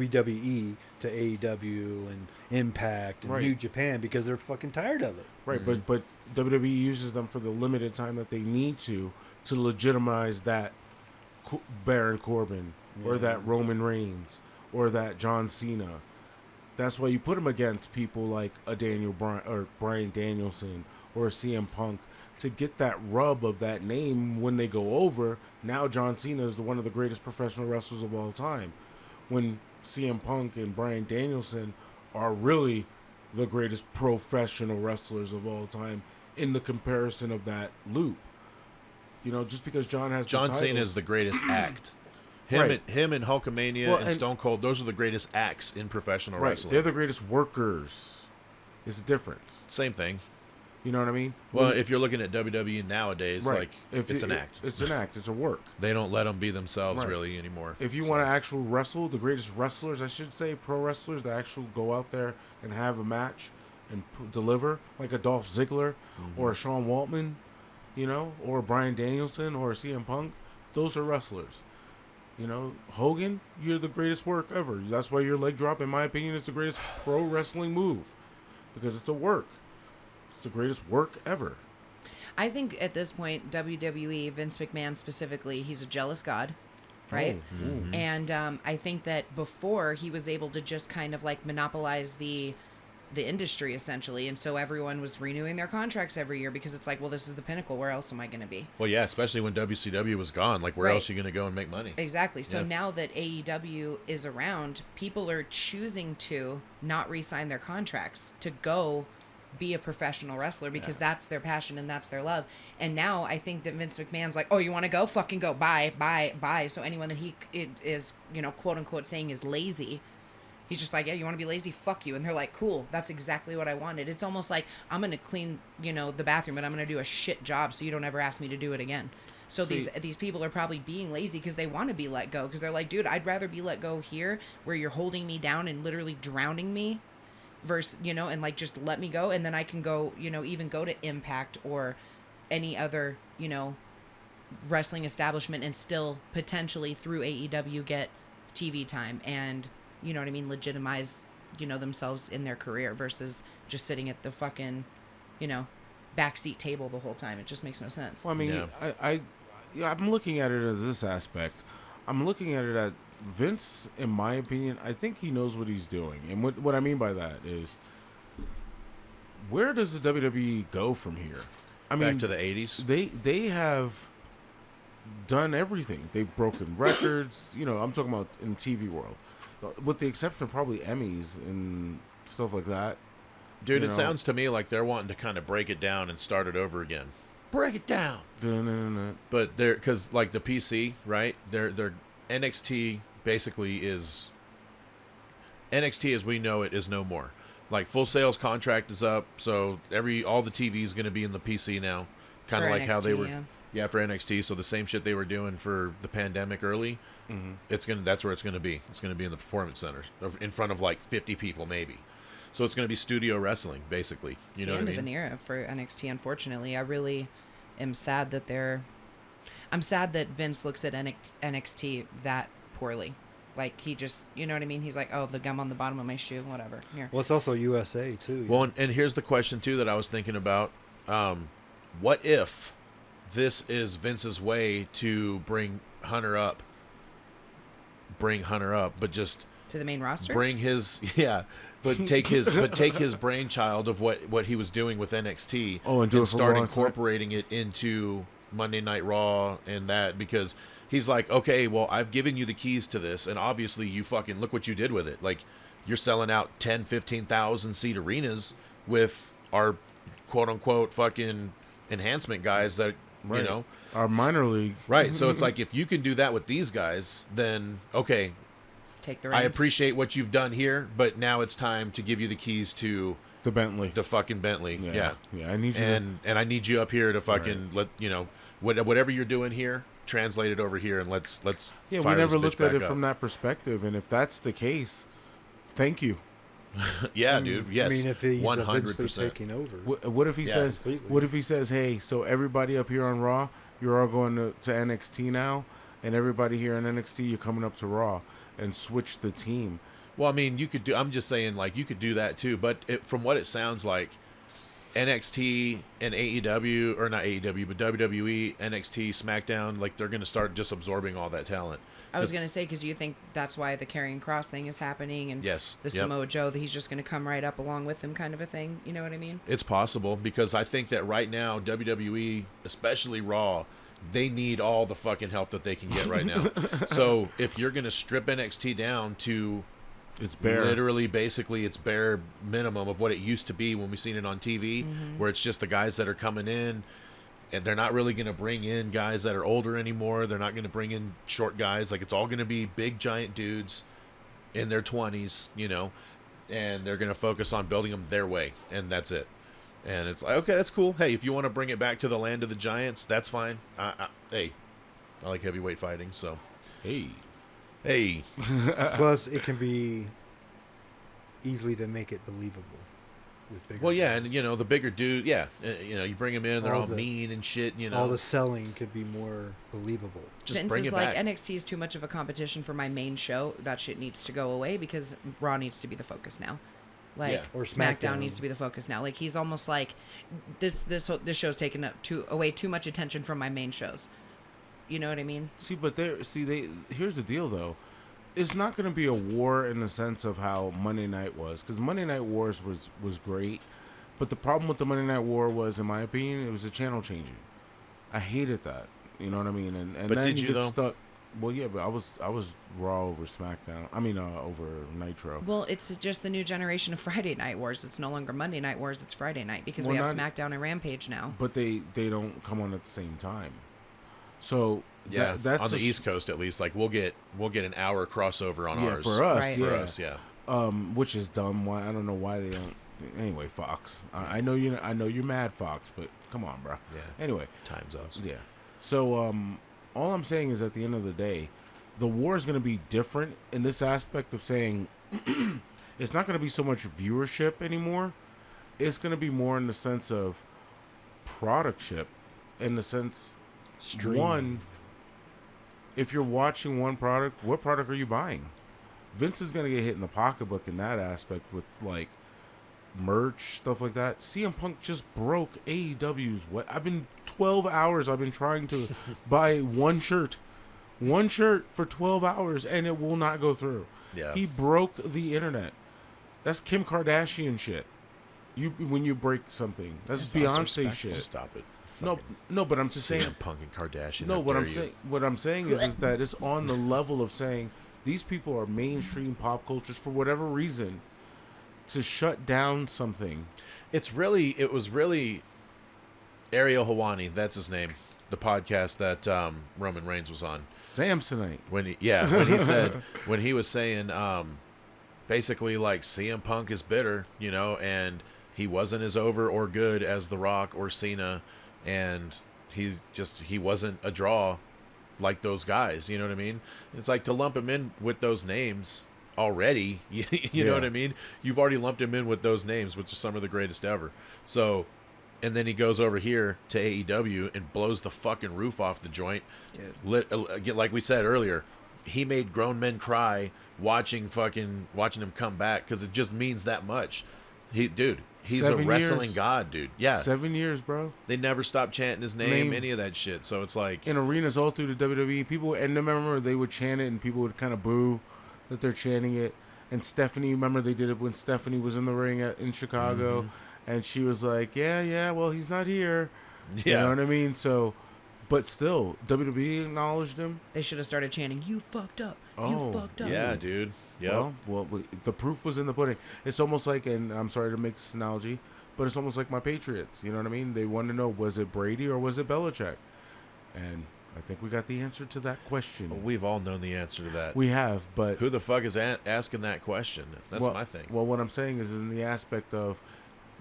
AEW and Impact and New Japan because they're fucking tired of it. Right, but WWE uses them for the limited time that they need to legitimize that Baron Corbin or that Roman Reigns or that John Cena. That's why you put them against people like a Daniel Bryan or Bryan Danielson or a CM Punk to get that rub of that name when they go over. Now John Cena is one of the greatest professional wrestlers of all time. When CM Punk and Bryan Danielson are really the greatest professional wrestlers of all time in the comparison of that loop. You know, just because John Cena is the greatest act. Him and Hulkamania and Stone Cold, those are the greatest acts in professional wrestling. They're the greatest workers. It's the difference. Same thing. You know what I mean? Well, if you're looking at WWE nowadays, like, it's an act. It's an act. It's a work. They don't let them be themselves really anymore. If you want to actually wrestle, the greatest wrestlers, I should say, pro wrestlers that actually go out there and have a match and deliver, like a Dolph Ziggler or a Sean Waltman, you know, or a Bryan Danielson or a CM Punk, those are wrestlers. You know, Hogan, you're the greatest work ever. That's why your leg drop, in my opinion, is the greatest pro wrestling move. Because it's a work. It's the greatest work ever. I think at this point, WWE, Vince McMahon specifically, he's a jealous god, right? Oh, mm-hmm. And I think that before, he was able to just kind of like monopolize the industry essentially, and so everyone was renewing their contracts every year because it's like, well, this is the pinnacle, where else am I going to be? Well, yeah, especially when WCW was gone, like, where else are you going to go and make money? Exactly. So now that AEW is around, people are choosing to not re-sign their contracts to go be a professional wrestler because that's their passion and that's their love. And now I think that Vince McMahon's like, oh, you want to go? Fucking go. Bye. So anyone that he is, you know, quote unquote saying is lazy, he's just like, yeah, you want to be lazy? Fuck you. And they're like, cool, that's exactly what I wanted. It's almost like, I'm going to clean, you know, the bathroom, but I'm going to do a shit job so you don't ever ask me to do it again. So these people are probably being lazy because they want to be let go. Because they're like, dude, I'd rather be let go here where you're holding me down and literally drowning me versus, you know, and like, just let me go. And then I can go, you know, even go to Impact or any other, you know, wrestling establishment and still potentially through AEW get TV time and, you know what I mean, legitimize, you know, themselves in their career versus just sitting at the fucking, you know, backseat table the whole time. It just makes no sense. Well, I mean, I'm looking at it as this aspect. I'm looking at it at Vince, in my opinion, I think he knows what he's doing. And what I mean by that is, where does the WWE go from here? I mean, back to the 80s? They have done everything. They've broken records. You know, I'm talking about in the TV world. With the exception of probably Emmys and stuff like that. Dude, it sounds to me like they're wanting to kind of break it down and start it over again. Break it down. But they're, because like the PC, right? They're NXT basically is, NXT as we know it is no more. Like, Full Sail's contract is up, so all the TV is going to be in the PC now. Kind of like NXT, how they were, for NXT. So the same shit they were doing for the pandemic early. Mm-hmm. That's where it's gonna be. It's gonna be in the Performance Centers in front of like 50 people maybe. So it's gonna be studio wrestling basically. You know what I mean? It's the end of an era for NXT. Unfortunately, I really am sad that I'm sad that Vince looks at NXT that poorly. Like, he just, you know what I mean? He's like, oh, the gum on the bottom of my shoe, whatever. Here. Well, it's also USA too. Well, and here's the question too that I was thinking about. What if this is Vince's way to bring Hunter up, but just To the main roster? bring his take his brainchild of what he was doing with NXT and do it for start Raw, incorporating it into Monday Night Raw and that, because he's like, okay, well, I've given you the keys to this, and obviously you fucking look what you did with it. Like, you're selling out 10, 15,000 seat arenas with our quote unquote fucking enhancement guys that Right. you know, Our minor league. right. So it's like, if you can do that with these guys, then okay, Take the reins. I appreciate what you've done here, but now it's time to give you the keys to The Bentley. the fucking Bentley. Yeah. I need you. And I need you up here to fucking let whatever you're doing here, translate it over here, and let's yeah, we fire never this bitch looked at back it up. from that perspective, and if that's the case, thank you. Yeah, dude. Yes, I mean, if he's 100%. eventually taking over. What if he Yeah, says? completely. What if he says, "Hey, so everybody up here on Raw, you're all going to NXT now, and everybody here in NXT, you're coming up to Raw, and switch the team." Well, I mean, you could do. I'm just saying, like, you could do that too. But from what it sounds like, NXT and AEW, or not AEW, but WWE, NXT, SmackDown, like, they're going to start just absorbing all that talent. I was going to say, because you think that's why the Karrion Kross thing is happening, and Yes, the yep. Samoa Joe, that he's just going to come right up along with him, kind of a thing. You know what I mean? It's possible, because I think that right now, WWE, especially Raw, they need all the fucking help that they can get right now. So if you're going to strip NXT down to It's bare. literally, basically, it's bare minimum of what it used to be when we seen it on TV, where it's just the guys that are coming in, and they're not really going to bring in guys that are older anymore. They're not going to bring in short guys. Like, it's all going to be big, giant dudes in their 20s, and they're going to focus on building them their way, and that's it. And it's like, okay, that's cool. Hey, if you want to bring it back to the land of the giants, that's fine. Hey, I like heavyweight fighting, so Hey, Plus, it can be easily to make it believable. With bigger well, yeah, guys. and the bigger dude, yeah, you bring them in, they're all All the- mean and shit, all the selling could be more believable. just Vince bring is it like, back. NXT is too much of a competition for my main show. That shit needs to go away, because Raw needs to be the focus now. Like, Yeah. Or SmackDown SmackDown. needs to be the focus now. Like, he's almost like, this show's taking up away too much attention from my main shows. You know what I mean? here's the deal though. It's not going to be a war in the sense of how Monday Night was, because Monday Night Wars was great, but the problem with the Monday Night War was, in my opinion, it was a channel changing. I hated that. You know what I mean? And But then did you you, get though? stuck. Well, yeah, but I was Raw over SmackDown. I mean, over Nitro. Well, it's just the new generation of Friday Night Wars. It's no longer Monday Night Wars. It's Friday night, because we Well, have not- SmackDown and Rampage now. But they don't come on at the same time. So Yeah, that's on the just- East Coast at least, like we'll get an hour crossover on Yeah, ours. for us, Right. yeah. For us, yeah. Which is dumb. Why I don't know why they don't. Anyway, Fox. I know you're mad, Fox, but come on, bro. Yeah. Anyway, Time zones. yeah. So all I'm saying is, at the end of the day, the war is going to be different in this aspect of saying it's not going to be so much viewership anymore. It's going to be more in the sense of productship, in the sense one. If you're watching one product, what product are you buying? Vince is going to get hit in the pocketbook in that aspect with, like, merch, stuff like that. CM Punk just broke AEW's. I've been 12 hours. I've been trying to buy one shirt for 12 hours, and it will not go through. Yeah. He broke the internet. That's Kim Kardashian shit. When you break something, that's Beyonce Disrespectful. shit. Stop it. No, but I'm just saying. CM Punk and Kardashian. No, how what I'm dare you. saying, what I'm saying is that it's on the level of saying these people are mainstream pop cultures for whatever reason. To shut down something, It was really Ariel Helwani, that's his name, the podcast that Roman Reigns was on. Samsonite. When he was saying basically, like, CM Punk is bitter, and he wasn't as over or good as The Rock or Cena, and he wasn't a draw like those guys, you know what I mean? It's like, to lump him in with those names already, you know what I mean? You've already lumped him in with those names, which are some of the greatest ever. So, and then he goes over here to AEW and blows the fucking roof off the joint. Like we said earlier, he made grown men cry watching him come back, because it just means that much. He's a 7 wrestling years. god, dude. Yeah. 7 years, bro. They never stopped chanting his name, any of that shit. So it's like In arenas all through the WWE, people, and remember they would chant it, and people would kind of boo that they're chanting it. And Stephanie, remember they did it when Stephanie was in the ring in Chicago, and she was like, "Yeah, well, he's not here." You know what I mean? So, but still, WWE acknowledged him. They should have started chanting, "You fucked up. Oh, You fucked up." Yeah, dude. Yep. Well, the proof was in the pudding. It's almost like, and I'm sorry to make this analogy, but it's almost like my Patriots. You know what I mean? They want to know, was it Brady or was it Belichick? And I think we got the answer to that question. We've all known the answer to that. We have, but Who the fuck is asking that question? That's my thing. Well, what I'm saying is in the aspect of,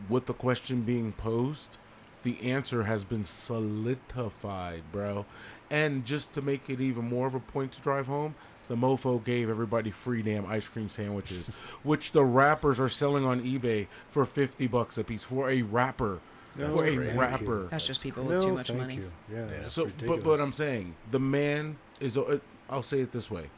with the question being posed, the answer has been solidified, bro. And just to make it even more of a point to drive home, the mofo gave everybody free damn ice cream sandwiches, which the rappers are selling on eBay for $50 a piece for a rapper. No, for a crazy. rapper. That's just people No, with too much thank money. you. Yeah, that's So, ridiculous. but I'm saying the man is. I'll say it this way: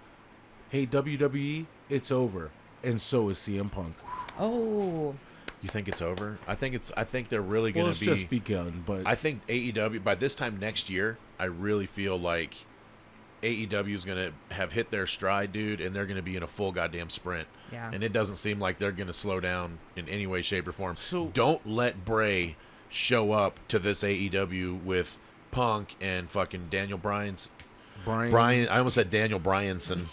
hey, WWE, it's over, and so is CM Punk. Oh, You think it's over? I think they're really Well, going it's to be. just begun, but I think AEW by this time next year, I really feel like AEW is going to have hit their stride, dude, and they're going to be in a full goddamn sprint. Yeah. And it doesn't seem like they're going to slow down in any way, shape, or form. So- don't let Bray show up to this AEW with Punk and fucking Daniel Bryan's. Brian. I almost said Daniel Bryanson.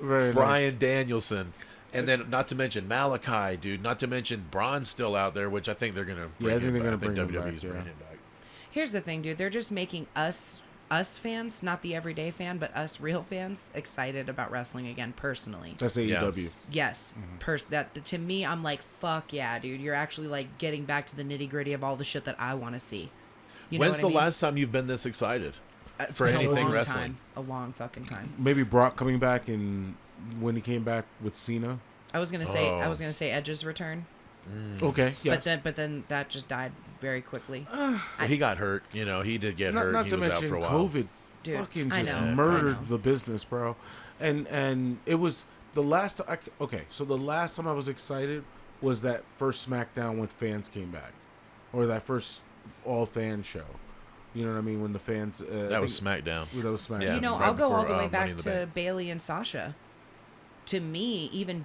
Very nice. Bryan Danielson. And then, not to mention Malachi, dude. Not to mention Braun's still out there, which I think they're gonna. Yeah, I think they're gonna bring bring him WWE's back, yeah. bringing him back. here's the thing, dude. They're just making us fans, not the everyday fan, but us real fans, excited about wrestling again. Personally, That's AEW. yes. To me, I'm like, fuck yeah, dude. You're actually like getting back to the nitty gritty of all the shit that I want to see. You know When's what the I mean? last time you've been this excited It's for been anything a long wrestling? Time, a long fucking time. Maybe Brock coming back and when he came back with Cena. I was gonna say Edge's return, Okay, yes. but then that just died very quickly. Well, he got hurt. You know, he did get hurt. Not He to was out mention for a while. COVID Dude, fucking I just know, I murdered know. the business, bro. And it was the last. Okay, so the last time I was excited was that first SmackDown when fans came back, or that first all fan show. You know what I mean? When the fans That was SmackDown. That was SmackDown. Yeah, You know, right I'll go all the before, way Money back in the to Bank. Bailey and Sasha. To me, even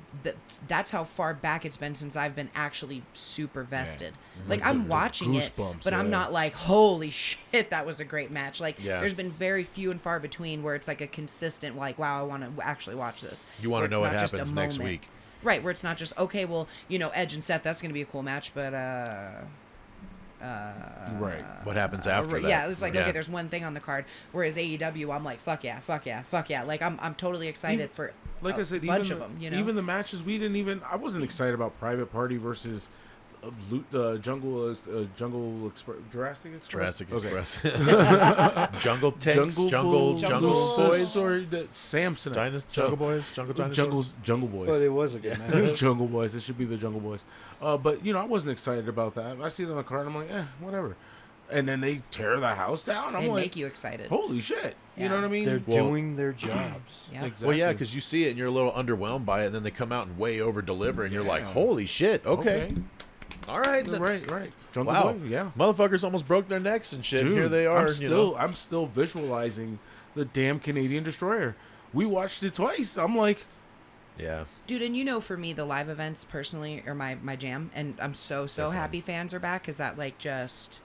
that's how far back it's been since I've been actually super vested. Like, I'm the watching it, goosebumps, but I'm yeah. not like, holy shit, that was a great match. Like, Yeah. there's been very few and far between where it's like a consistent, like, wow, I want to actually watch this. You want Where to know it's what not just a happens next moment. week. Right, where it's not just, okay, well, you know, Edge and Seth, that's going to be a cool match, but, right. What happens after that? yeah, it's like, okay, there's one thing on the card. Whereas AEW, I'm like, fuck yeah. Like, I'm totally excited for Like a I said, bunch even of them, you know? even the matches we didn't even. I wasn't excited about Private Party versus Jungle Express, Jurassic Express. Jurassic Okay. Express. Jungle Tanks. Jungle Boys. Or the Samson. Jungle Boys. Jungle Dinosaurs. Jungle Boys. Well, it was a good match. Jungle Boys. It should be the Jungle Boys. But you know, I wasn't excited about that. I see it on the card. I'm like, whatever. And then they tear the house down. I'm They like, make you excited. holy shit. You Yeah. know what I mean? They're Well- doing their jobs. Yeah. Exactly. Well, yeah, because you see it and you're a little underwhelmed by it, and then they come out and way over deliver, and you're like, Yeah. holy shit, okay. All right. Right. Jungle Wow. Boy, yeah. Motherfuckers almost broke their necks and shit. Dude, Here they are. I'm still visualizing the damn Canadian Destroyer. We watched it twice. I'm like, Yeah. Dude, and you know, for me, the live events personally are my jam, and I'm so happy fans are back, because that like just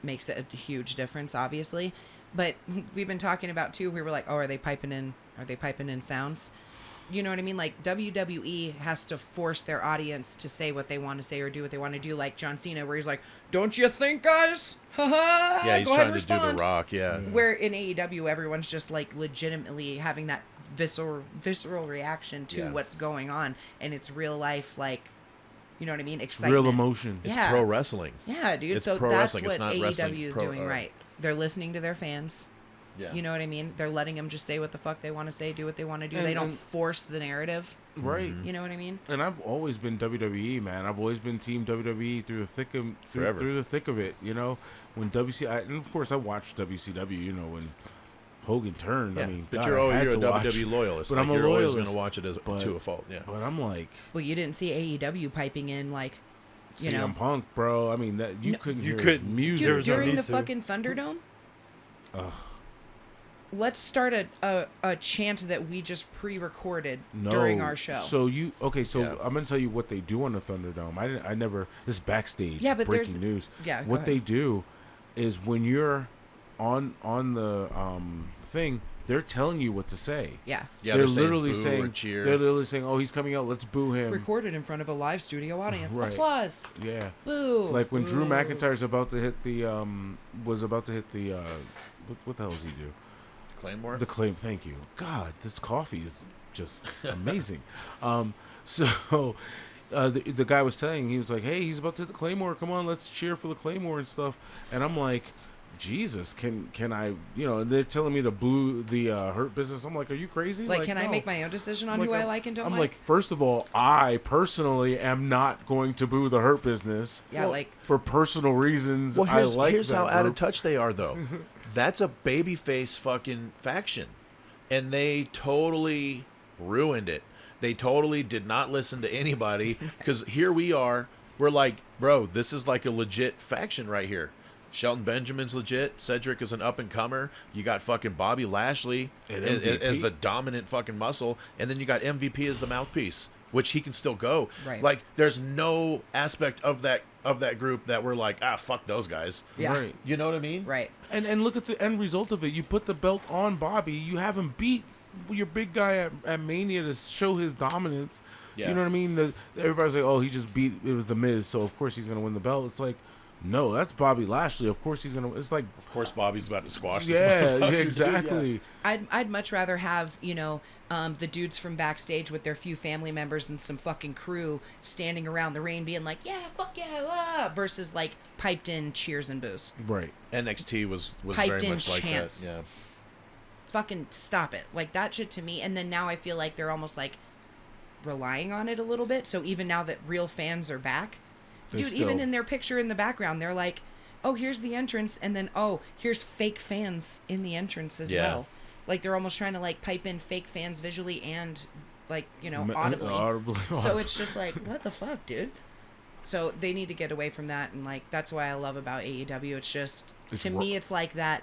makes it a huge difference, obviously. But we've been talking about too. We were like, oh, are they piping in sounds? You know what I mean? Like, WWE has to force their audience to say what they want to say or do what they want to do. Like John Cena, where he's like, "Don't you think, guys? Yeah, he's Go ahead trying and to respond." do the Rock. Yeah. Where in AEW, everyone's just like legitimately having that visceral reaction to Yeah. what's going on, and it's real life, like, you know what I mean? Excitement. real emotion. It's Yeah. pro wrestling. Yeah, dude. It's So pro that's wrestling. It's what not wrestling AEW is pro- doing right. They're listening to their fans. Yeah. You know what I mean? They're letting them just say what the fuck they want to say, do what they want to do. And- They don't and- force the narrative. Right. You know what I mean? And I've always been WWE, man. I've always been Team WWE through the thick of Forever. through the thick of it. You know, when and of course I watched WCW. You know, when Hogan turned. Yeah, I mean, but God, you're I had a to watch. WWE loyalist. But Like, I'm a you're always loyalist, going to watch it to a fault. Yeah. But I'm like, Well, you didn't see AEW piping in like, you CM know, Punk, bro. I mean, that you No, couldn't you hear his couldn't. music. dude, was no during need the to. fucking Thunderdome. Ugh. Let's start a chant that we just pre-recorded No. during our show. So you okay? So Yeah. I'm gonna tell you what they do on the Thunderdome. I never. This is backstage. Yeah, but breaking there's- news. yeah, go What ahead. they do is when you're on the thing, they're telling you what to say. yeah, Yeah, they're saying literally boo or saying cheer. They're literally saying, "Oh, he's coming out. Let's boo him." recorded in front of a live studio audience. Right. Applause. Yeah. Boo. Like when Drew Boo. McIntyre's about to hit the what the hell does he do? Claymore? The claim. Thank you. God, this coffee is just amazing. So the guy was saying, he was like, "Hey, he's about to hit the Claymore. Come on, let's cheer for the Claymore and stuff." And I'm like, Jesus, can I? You know, and they're telling me to boo the Hurt Business. I'm like, are you crazy? Like, can I no. make my own decision on Like, who I like and don't I'm like? like, first of all, I personally am not going to boo the Hurt Business. Yeah, Well, like For personal reasons, Well, I here's, like here's that how out of group. touch they are, though. That's a babyface fucking faction. And they totally ruined it. They totally did not listen to anybody. Because here we are. We're like, bro, this is like a legit faction right here. Shelton Benjamin's legit. Cedric is an up-and-comer. You got fucking Bobby Lashley And as MVP. the dominant fucking muscle. And then you got MVP as the mouthpiece, which he can still go. Right. Like, there's no aspect of that group that we're like, fuck those guys. yeah, Right. You know what I mean? right. And look at the end result of it. You put the belt on Bobby. You have him beat your big guy at Mania to show his dominance. Yeah. You know what I mean? Everybody's like, oh, he just beat, it was The Miz, so of course he's going to win the belt. It's like, no, that's Bobby Lashley. Of course he's going to, it's like, Of course, Bobby's about to squash this yeah, motherfucker, dude. exactly. I'd much rather have, you know, the dudes from backstage with their few family members and some fucking crew standing around the ring being like, yeah, fuck yeah, versus like piped in cheers and boos. Right. NXT was Piped very in much like chants. that. Yeah. Fucking stop it. Like that shit to me. And then now I feel like they're almost like relying on it a little bit. So even now that real fans are back, They dude, still- even in their picture in the background, they're like, oh, here's the entrance. And then, oh, here's fake fans in the entrance as Yeah. well. Like they're almost trying to like pipe in fake fans visually and like, you know, Ma- audibly. So it's just like, what the fuck, dude? So they need to get away from that. And like, that's why I love about AEW. It's just, It's to ro- me, it's like that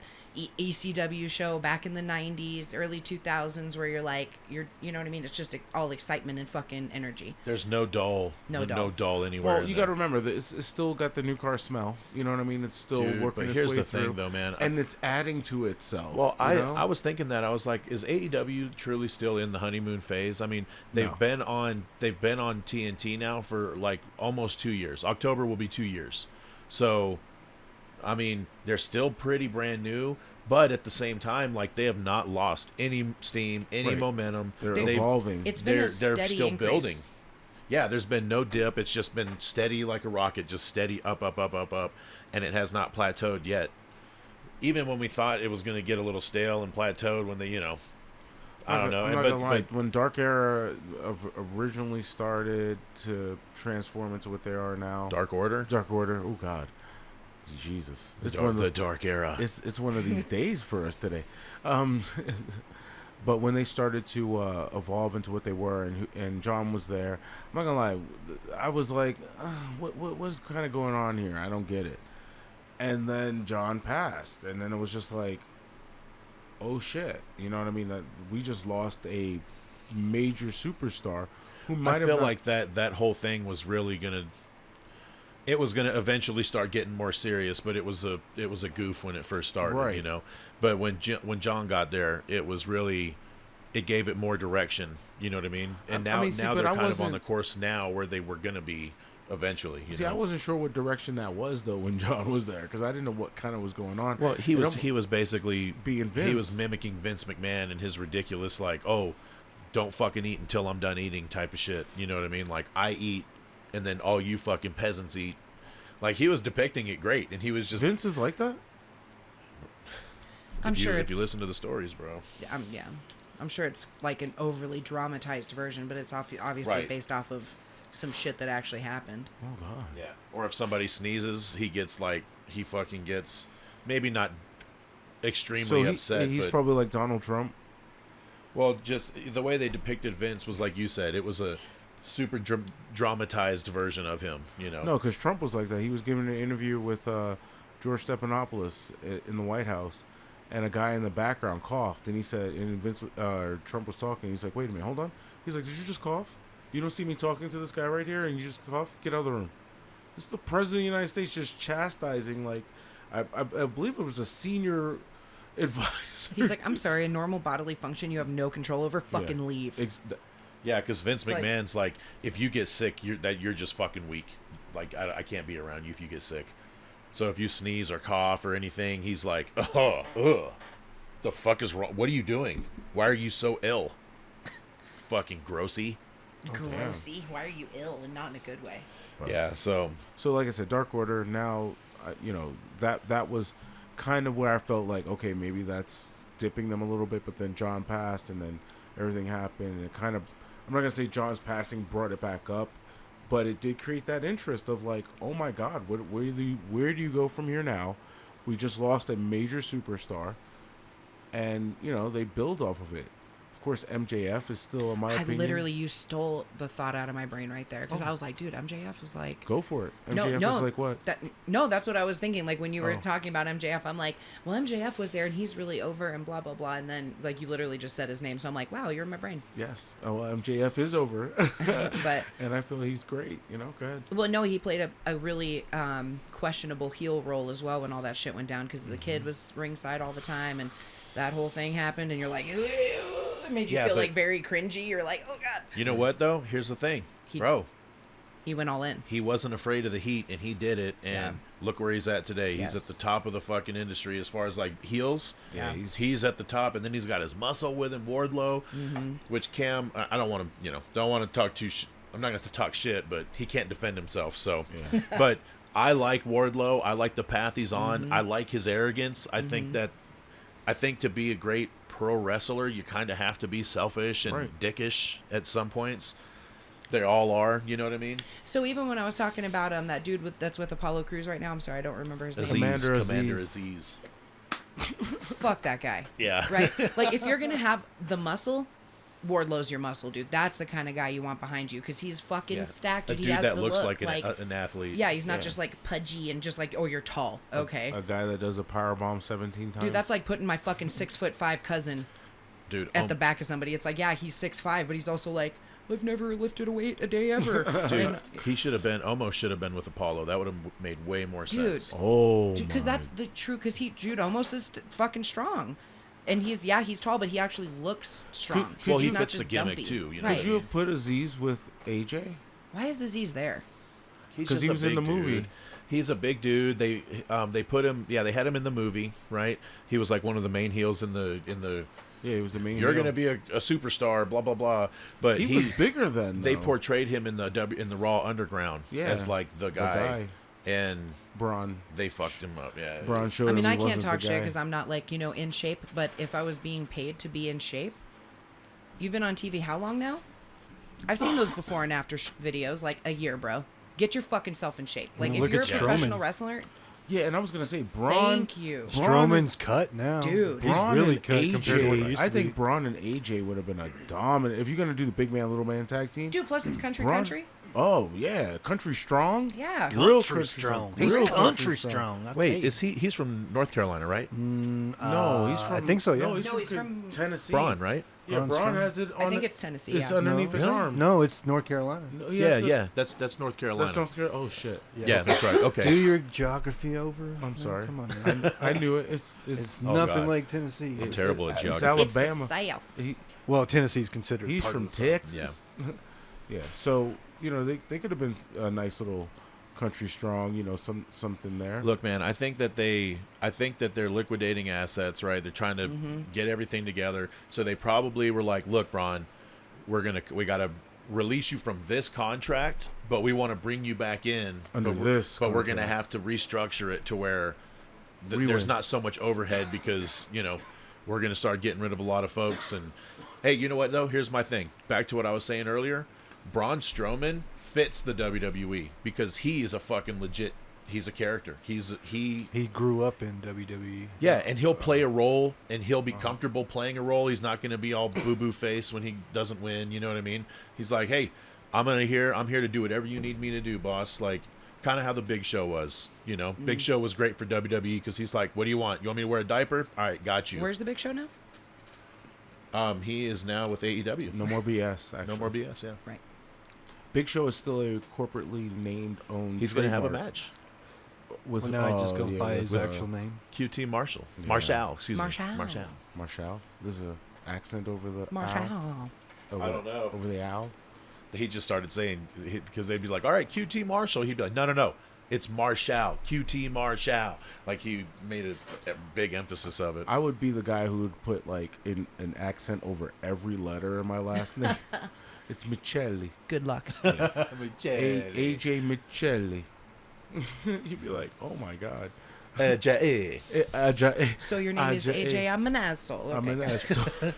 ECW show back in the 90s, early 2000s, where you're like, you know what I mean? It's just all excitement and fucking energy. There's no dull. No dull. No dull anywhere. Well, you got to remember that it's still got the new car smell. You know what I mean? It's still Dude, working but its here's way the through. thing, though, man. And it's adding to itself. Well, you know? I was thinking that. I was like, is AEW truly still in the honeymoon phase? I mean, they've No. been on TNT now for like almost 2 years. October will be 2 years. So, I mean, they're still pretty brand new, but at the same time, like they have not lost any steam, any Right. momentum. They're They've- evolving. It's been a steady they're still increase. building. Yeah, there's been no dip. It's just been steady like a rocket, just steady up, and it has not plateaued yet. Even when we thought it was going to get a little stale and plateaued, when they, you know, I don't know. I'm not But, gonna lie. but When Dark Era originally started to transform into what they are now, Dark Order, Dark Order. Oh God, Jesus! It's Dark- one of the Dark Era. it's one of these days for us today. But when they started to evolve into what they were, and John was there, I'm not gonna lie, I was like, what's kind of going on here? I don't get it. And then John passed, and then it was just like, oh shit, you know what I mean? That we just lost a major superstar who might I have feel not- like that whole thing was really gonna. It was gonna eventually start getting more serious, but it was a goof when it first started, Right. you know. But when John got there, it was really, it gave it more direction, you know what I mean. And now see, now but they're I kind of on wasn't- the course now where they were gonna be eventually. You See, know? I wasn't sure what direction that was though when John was there, because I didn't know what kind of was going on. Well, he You was know, he was basically being He was Vince. mimicking Vince McMahon and his ridiculous like, oh, don't fucking eat until I'm done eating type of shit. You know what I mean? Like I eat, and then all you fucking peasants eat. Like he was depicting it great, and he was just. Vince is like that. I'm sure if you it's listen to the stories, bro. yeah. I'm sure it's like an overly dramatized version, but it's obviously Right. based off of some shit that actually happened. Oh God. Yeah. Or if somebody sneezes, he gets like he fucking gets maybe not extremely upset. He's but, probably like Donald Trump. well, just the way they depicted Vince was like you said. It was a super dramatized version of him. You know. No, because Trump was like that. He was giving an interview with George Stephanopoulos in the White House, and a guy in the background coughed, and he said, and Trump was talking. He's like, "Wait a minute, hold on." He's like, "Did you just cough? You don't see me talking to this guy right here, and you just cough? Get out of the room." This is the president of the United States just chastising, like, I believe it was a senior advisor. He's like, I'm sorry, a normal bodily function you have no control over, fucking leave. Yeah, because Vince It's like- McMahon's like, if you get sick, you're just fucking weak. Like, I can't be around you if you get sick. So if you sneeze or cough or anything, he's like, the fuck is wrong? What are you doing? Why are you so ill? Fucking grossy. Grossy. Why are you ill and not in a good way? Yeah, so like I said, Dark Order. Now, that was kind of where I felt like, okay, maybe that's dipping them a little bit. But then John passed, and then everything happened, and it kind of, I'm not gonna say John's passing brought it back up, but it did create that interest of like, oh my God, where do you go from here now? We just lost a major superstar, and they build off of it. Of course, MJF is still, in my opinion. You stole the thought out of my brain right there, because I was like, dude, MJF is like. Go for it. No, MJF is like what? That's what I was thinking. Like when you were talking about MJF, I'm like, well, MJF was there and he's really over and blah blah blah, and then like you literally just said his name, so I'm like, wow, you're in my brain. Yes. Oh, well, MJF is over. But and I feel he's great. Go ahead. well, no, he played a really questionable heel role as well when all that shit went down, because the kid was ringside all the time and that whole thing happened, and you're like, ew, it made you feel like very cringy. You're like, oh God. you know what though? Here's the thing, bro. He went all in. He wasn't afraid of the heat, and he did it. And look where he's at today. He's at the top of the fucking industry as far as like heels. Yeah, he's at the top, and then he's got his muscle with him, Wardlow, which Cam. I don't want to, don't want to talk too. I'm not going to talk shit, but he can't defend himself. So, but I like Wardlow. I like the path he's on. I like his arrogance. I think to be a great pro wrestler, you kind of have to be selfish and dickish at some points. They all are, you know what I mean? So even when I was talking about that dude that's with Apollo Crews right now, I'm sorry, I don't remember his name. Commander Aziz. Fuck that guy. Yeah. Right? Like, if you're going to have the muscle, Wardlow's your muscle, dude. That's the kind of guy you want behind you, because he's fucking stacked, dude. A dude he has that the looks look, like an athlete. Yeah, he's not just like pudgy and just like, oh, you're tall. Okay. A guy that does a powerbomb 17 times. Dude, that's like putting my fucking 6'5" cousin at the back of somebody. It's like, yeah, he's 6'5", but he's also like, I've never lifted a weight a day ever. Dude, he almost should have been with Apollo. That would have made way more sense. Oh, because that's the true. Because dude almost is fucking strong, and he's tall, but he actually looks strong. Well, he he's not fits the just gimmick dumpy. too. You know, Right. Could you have put Aziz with AJ? Why is Aziz there? Because he was in the movie. He's a big dude. They put him. Yeah, they had him in the movie. Right. He was like one of the main heels in the. Yeah, he was the main. You're gonna be a superstar. Blah blah blah. But he was bigger than. They portrayed him in the Raw Underground. Yeah, as like the guy. And Braun. They fucked him up. Yeah. Braun showed. I mean, I can't talk shit because I'm not like in shape. But if I was being paid to be in shape, you've been on TV how long now? I've seen those before and after videos, like a year, bro. Get your fucking self in shape. Like, if you're a professional wrestler. Yeah, and I was gonna say Braun. Thank you. Strowman's cut now, dude. He's Braun really and cut AJ, compared to what he used to I think be. Braun and AJ would have been a dominant. If you're gonna do the big man, little man tag team, Dude, plus it's country. Oh yeah, country strong. Yeah. Real country strong. He's Real country strong. Wait, he's from North Carolina, right? No, he's from. I think so. Yeah. No, he's No, from Tennessee. Braun, right? Yeah, Braun has it. I think it's Tennessee. It's Yeah. underneath his Really? arm. No, it's North Carolina. No, Yeah. That's North Carolina. That's North Carolina. Oh shit. Yeah, that's right. Okay. Do your geography over. I'm sorry. Come on, man. I knew it. It's Oh, nothing God. like Tennessee. I'm terrible at It's geography. It's the Alabama. South. Well, Tennessee's considered. He's part from of the South. Texas. Yeah. Yeah. So they could have been a nice little country strong. Something there. Look, man, I think that they're liquidating assets, right? They're trying to get everything together. So they probably were like, "Look, Braun, we got to release you from this contract, but we want to bring you back in Under but this But we're contract. going to have to restructure it to where there's not so much overhead because, we're going to start getting rid of a lot of folks. And hey, you know what though? Here's my thing. Back to what I was saying earlier. Braun Strowman fits the WWE because he is a fucking legit He's a character. He grew up in WWE. Yeah, and he'll play a role, and he'll be comfortable playing a role. He's not going to be all boo-boo face when he doesn't win. You know what I mean? He's like, hey, I'm here to do whatever you need me to do, boss. Like, kind of how the Big Show was. You know, Big Show was great for WWE because he's like, what do you want? You want me to wear a diaper? All right, got you. Where's the Big Show now? He is now with AEW. No more BS. Actually. No more BS. Yeah, Right. Big Show is still a corporately named owned. he's going to have a trademark. match. With, Well, now he just goes yeah, by with, his actual name. QT Marshall. Yeah. Marshall, excuse Marshall. me. Marshall. Marshall. There's a accent over the Marshall. ow. Over, I don't know. Over the owl. He just started saying, because they'd be like, all right, QT Marshall. He'd be like, no. It's Marshall. QT Marshall. Like, he made a big emphasis of it. I would be the guy who would put like an accent over every letter in my last name. It's Michelli. Good luck. AJ Michelli. You'd be like, oh my god. So your name is AJ. I'm an asshole. Okay. I'm an asshole.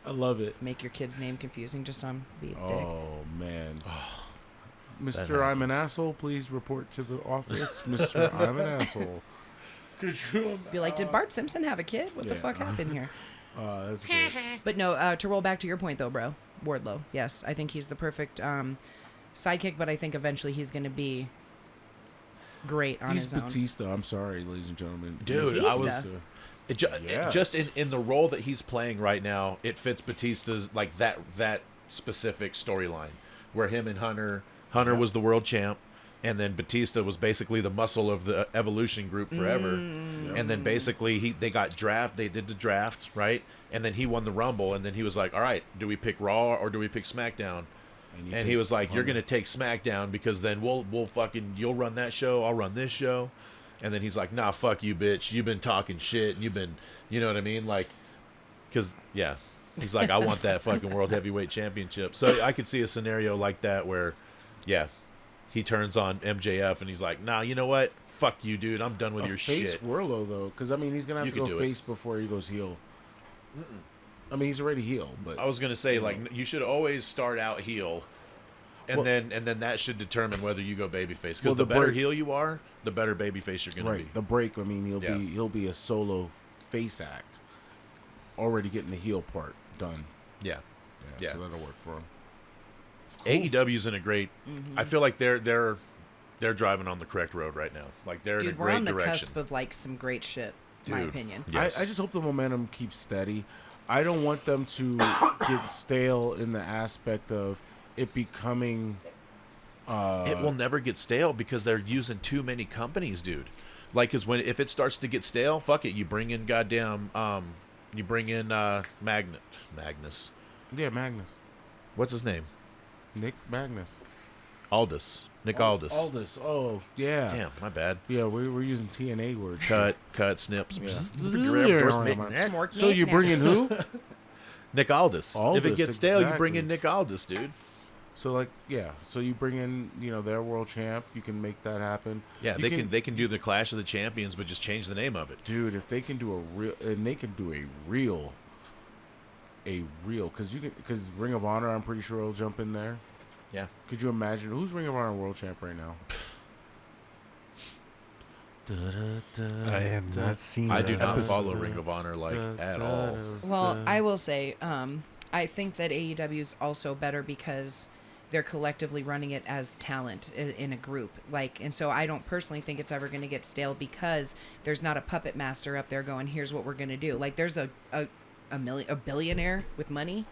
I love it. Make your kid's name confusing just on be a dick. Oh man. that Mr. I'm an happens. asshole, please report to the office. Mr. I'm an asshole. Could you Be like, did Bart Simpson have a kid? What the Yeah. fuck happened here? that's great. But no, to roll back to your point though, bro, Wardlow. Yes, I think he's the perfect sidekick, but I think eventually he's going to be great on He's his own. Batista. I'm sorry, ladies and gentlemen. Dude, I was- Batista. Yes. Just in the role that he's playing right now, it fits Batista's, like, that specific storyline where him and Hunter was the world champ, and then Batista was basically the muscle of the Evolution group forever. And then basically they did the draft, right? And then he won the Rumble, and then he was like, all right, do we pick Raw or do we pick SmackDown? And he was like, you're going to take SmackDown because then you'll run that show, I'll run this show. And then he's like, nah, fuck you, bitch. You've been talking shit, and you've been, you know what I mean? Like, because, yeah. He's like, I want that fucking World Heavyweight Championship. So I could see a scenario like that where, yeah, he turns on MJF, and he's like, nah, you know what? Fuck you, dude. I'm done with your face shit. Warlow though, because I mean he's gonna have You to could go do it. face before he goes heel. I mean he's already heel, but I was going to say, like, you should always start out heel. And then that should determine whether you go babyface. Because Well, the the better break- heel you are, the better babyface you're going to right be. the break. I mean Yeah. he'll be a solo face act, already getting the heel part done. Yeah. Yeah. So that'll work for him. AEW's in a great. I feel like they're driving on the correct road right now. Like they're in Dude, a we're great on the direction. cusp of like some great shit, in my Dude. opinion. Yes. I just hope the momentum keeps steady. I don't want them to get stale in the aspect of it becoming. It will never get stale because they're using too many companies, dude. Like, cause if it starts to get stale, fuck it. You bring in Magnus. Yeah, Magnus. What's his name? Nick Magnus. Aldis. Nick Aldis. Aldis. Oh, yeah. Damn, my bad. Yeah, we're using TNA words. Cut, snips. Yeah. More So you're bringing who? Nick Aldis. If Aldis, it gets stale, you bring in exactly. Nick Aldis, dude. So like, yeah. So you bring in, their world champ. You can make that happen. Yeah, You they can do the Clash of the Champions, but just change the name of it. Dude, if they can do a real, because Ring of Honor, I'm pretty sure will jump in there. Yeah. Could you imagine who's Ring of Honor world champ right now? I have not seen I that do not episode. follow Ring of Honor at all. Well, I will say, I think that AEW is also better because they're collectively running it as talent in a group. And so I don't personally think it's ever going to get stale because there's not a puppet master up there going, here's what we're going to do. Like, there's a billionaire with money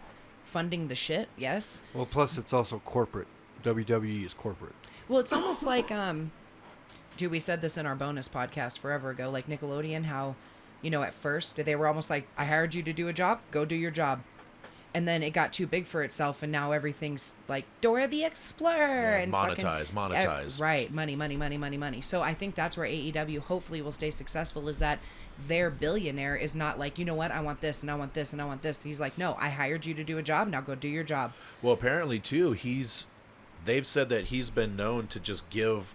funding the shit, yes. Well, plus it's also corporate. WWE is corporate. Well, it's almost like, dude, we said this in our bonus podcast forever ago, like Nickelodeon, how, at first they were almost like, I hired you to do a job, go do your job. And then it got too big for itself, and now everything's like Dora the Explorer and monetize. Right, money. So I think that's where AEW hopefully will stay successful. Is that their billionaire is not like, you know what, I want this and I want this and I want this. He's like, no, I hired you to do a job. Now go do your job. Well, apparently too, they've said that he's been known to just give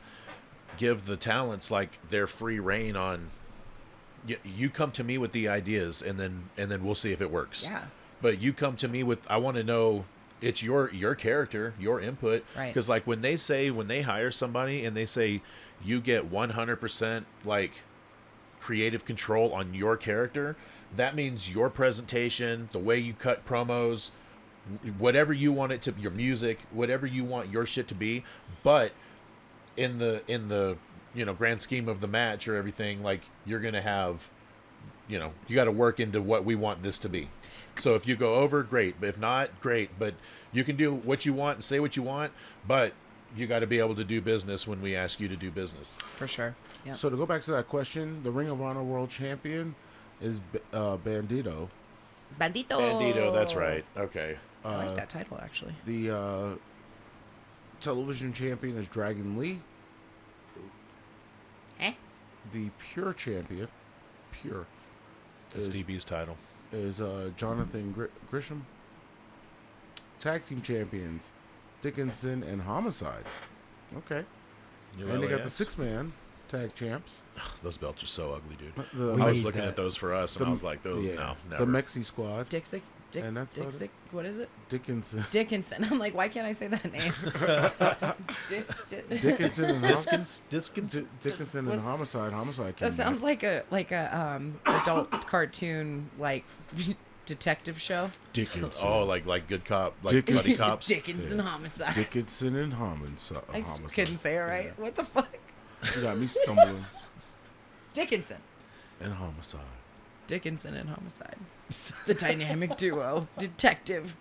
the talents like their free reign on. You come to me with the ideas, and then we'll see if it works. Yeah. But you come to me with, I want to know It's your character, your input. Right. Because like when they hire somebody and they say you get 100% like creative control on your character, that means your presentation, the way you cut promos, whatever you want it to, your music, whatever you want your shit to be. But in the grand scheme of the match or everything, like you're gonna have, you got to work into what we want this to be. So if you go over, great. But if not, great. But you can do what you want and say what you want, but you got to be able to do business when we ask you to do business. For sure. Yeah. So to go back to that question, the Ring of Honor World Champion is Bandito. Bandito, that's right. Okay. I like that title, actually. The television champion is Dragon Lee. The Pure champion, That's DB's title. is Jonathan Grisham. Tag team champions, Dickinson and Homicide. Okay. And they got the 6-man tag champs. Those belts are so ugly, dude. The, I was looking at those for us, and I was like, those, no, never. The Mexi squad. And that's what is it? Dickinson. Dickinson. I'm like, why can't I say that name? Dickinson and Dickinson and Homicide. Homicide. That sounds like a adult cartoon like detective show. Dickinson. Oh, like good cop, like buddy cops. Dickinson Homicide. Dickinson and Homicide. I couldn't say it right. Yeah. What the fuck? You got me stumbling. Dickinson. And Homicide. Dickinson and Homicide. The dynamic duo. Detective.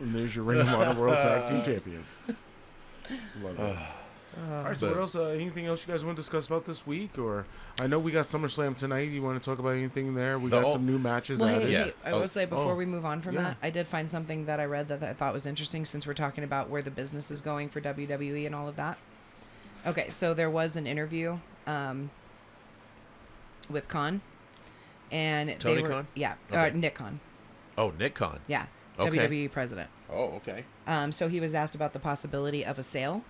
And there's your Ring of Honor World Tag Team Champions. Love it. All right, so what else? Anything else you guys want to discuss about this week? Or I know we got SummerSlam tonight. You want to talk about anything there? We got some new matches added. Hey, I will say before we move on from that, I did find something that I read that I thought was interesting since we're talking about where the business is going for WWE and all of that. Okay, so there was an interview with Khan. And Tony they were, Khan? Yeah. Okay. Nick Khan. Oh, Nick Khan. Yeah. Okay. WWE president. Oh, okay. So he was asked about the possibility of a sale.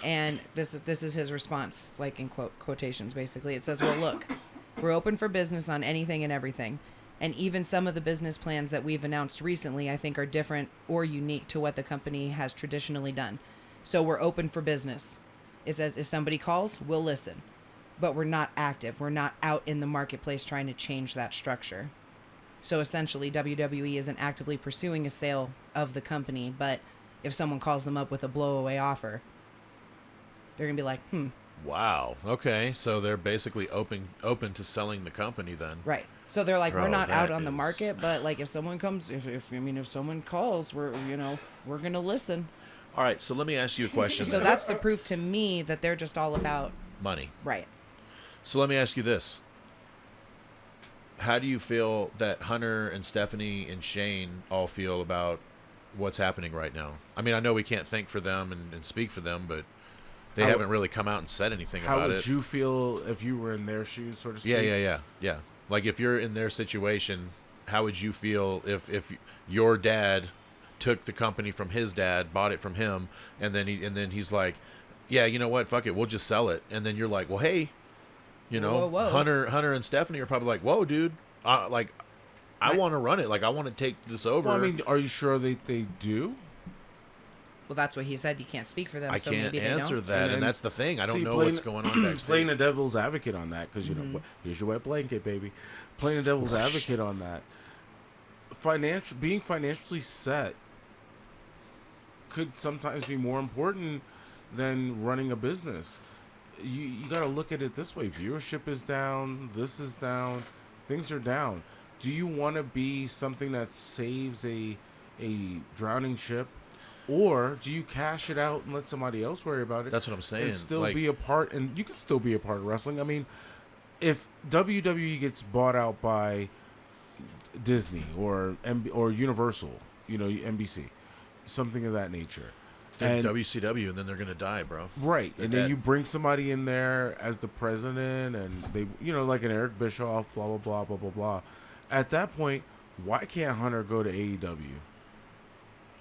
And this is his response, like in quotations, basically. It says, well, look, we're open for business on anything and everything. And even some of the business plans that we've announced recently, I think, are different or unique to what the company has traditionally done. So we're open for business. It says if somebody calls, we'll listen. But we're not active. We're not out in the marketplace trying to change that structure. So essentially, WWE isn't actively pursuing a sale of the company, but if someone calls them up with a blowaway offer, they're going to be like, Wow. Okay. So they're basically open to selling the company then. Right. So they're like, we're not out on the is- market, but like if someone comes, if someone calls, we're going to listen. All right. So let me ask you a question. So then. that's the proof to me that they're just all about Money. right. So let me ask you this. How do you feel that Hunter and Stephanie and Shane all feel about what's happening right now? I mean, I know we can't think for them and speak for them, but they haven't really come out and said anything about it. How would you feel if you were in their shoes, so to speak? Yeah. Like if you're in their situation, how would you feel if your dad took the company from his dad, bought it from him, and then he's like, yeah, you know what, fuck it, we'll just sell it, and then you're like, well, hey. Whoa. Hunter and Stephanie are probably like, whoa, dude. I want to run it. Like, I want to take this over. Well, I mean, are you sure they do? Well, that's what he said. You can't speak for them. I so can't maybe answer they know. that, and that's the thing. I don't know what's going on backstage. Playing the devil's advocate on that, because, here's your wet blanket, baby. Playing the devil's advocate on that. Being financially set could sometimes be more important than running a business. You got to look at it this way. Viewership is down. This is down. Things are down. Do you want to be something that saves a drowning ship? Or do you cash it out and let somebody else worry about it? That's what I'm saying. And still be a part, and you can still be a part of wrestling. I mean, if WWE gets bought out by Disney or Universal, NBC, something of that nature. And WCW, and then they're gonna die, bro. Right, They're and dead. then you bring somebody in there as the president, and they, like an Eric Bischoff, blah blah blah blah blah blah. At that point, why can't Hunter go to AEW?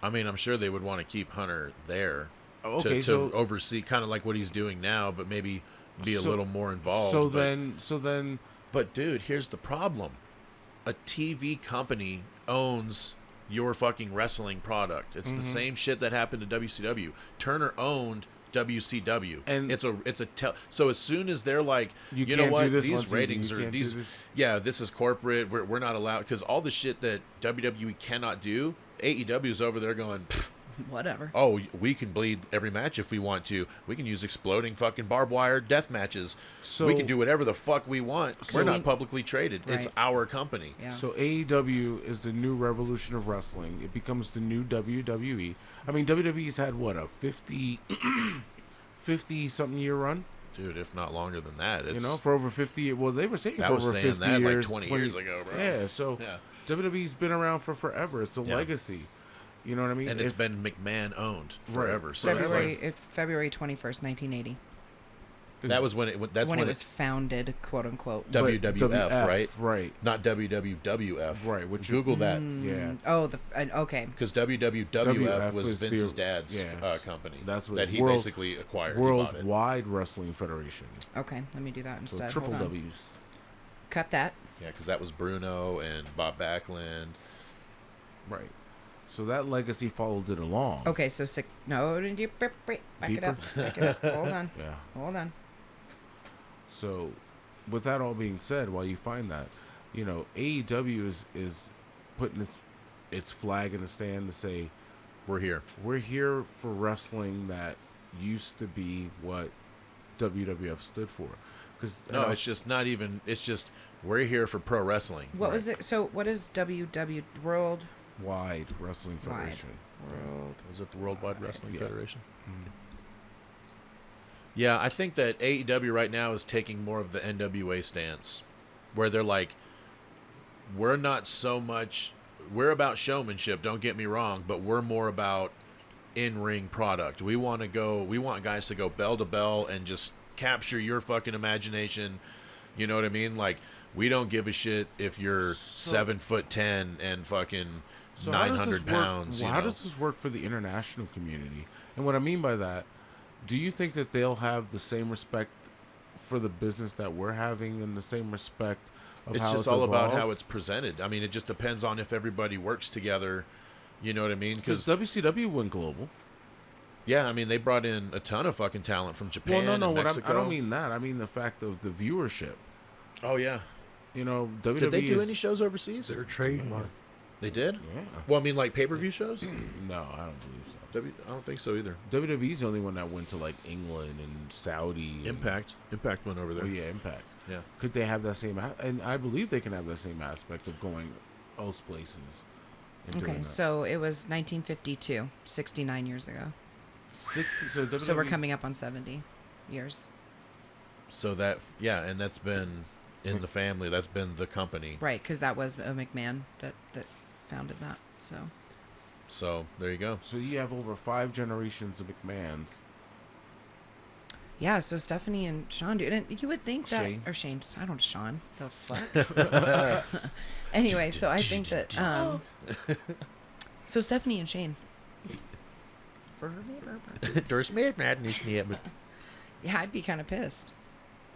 I mean, I'm sure they would want to keep Hunter there to oversee, kind of like what he's doing now, but maybe be a little more involved. So then, but dude, here's the problem: a TV company owns your fucking wrestling product. It's the same shit that happened to WCW. Turner owned WCW, And so as soon as they're like, you know can't what, do this these on TV, ratings you are can't do these, this. yeah, this is corporate. We're not allowed, because all the shit that WWE cannot do, AEW's over there going, Whatever. oh, we can bleed every match if we want to. We can use exploding fucking barbed wire death matches. So- we can do whatever the fuck we want. So We're we- not publicly traded. It's Right. our company. Yeah. So AEW is the new revolution of wrestling. It becomes the new WWE. I mean, WWE's had what, a 50 something year run, Dude, if not longer than that. It's, for over 50. Well, they were saying I for was over saying 50 that years, like 20 years ago, bro. Yeah, so Yeah. WWE's been around for forever. It's a Yeah. legacy. You know what I mean? And it's If- been McMahon owned Right. forever. So it's like, February 21st, 1980. that was when it. That's when when it was founded, quote unquote. but WWF, right? Right. Not WWWF. Right, which- Google that. Yeah. Oh, okay. Because WWF was was the- Vince's dad's yes. company. That's what that he World- basically acquired. He bought it. Worldwide Wrestling Federation. Okay, let me do that So instead. triple Hold on. W's. Cut that. Yeah, because that was Bruno and Bob Backlund. Right. So that legacy followed it along. Okay, so back it up. Back it up. Hold on. Yeah. Hold on. So, with that all being said, while you find that, AEW is putting its flag in the stand to say, We're here. we're here for wrestling that used to be what WWF stood for. Because No, it's just not even. It's just we're here for pro wrestling. What was it? So, what is WW World? Wide Wrestling Wide. Federation. World. Was it the Worldwide Wrestling Yeah. Federation? Mhm. Yeah, I think that AEW right now is taking more of the NWA stance, where they're like, we're not so much. We're about showmanship. Don't get me wrong, but we're more about in-ring product. We want guys to go bell to bell and just capture your fucking imagination. You know what I mean? Like, we don't give a shit if you're 7'10" and fucking So how does 900 this work- pounds. Well, You how know? does this work for the international community? And what I mean by that, do you think that they'll have the same respect for the business that we're having and the same respect of It's how just all about how evolved? it's presented. I mean, it just depends on if everybody works together. You know what I mean? Because Because WCW went global. yeah, I mean, they brought in a ton of fucking talent from Japan Well, no, and Mexico. I don't mean that. I mean the fact of the viewership. Oh yeah, WWE did they do is, any shows overseas? Their trademark. They did. Yeah. Well, I mean, like pay-per-view shows. No, I don't believe so. I don't think so either. WWE's the only one that went to like England and Saudi. And, Impact went over there. Oh yeah, Impact. Yeah. Could they have that same? And I believe they can have that same aspect of going else places. And doing Okay, that. so it was 1952, 69 years ago. 60. So WWE, So we're coming up on 70 years. So and that's been in the family. That's been the company. Right, because that was a McMahon that founded that. So there you go. So you have over 5 generations of McMahons. Yeah, so Stephanie and Sean do. And you would think that. Shane. Or Shane. I don't Sean. The fuck? Anyway, so I think that. So Stephanie and Shane. Yeah, I'd be kind of pissed.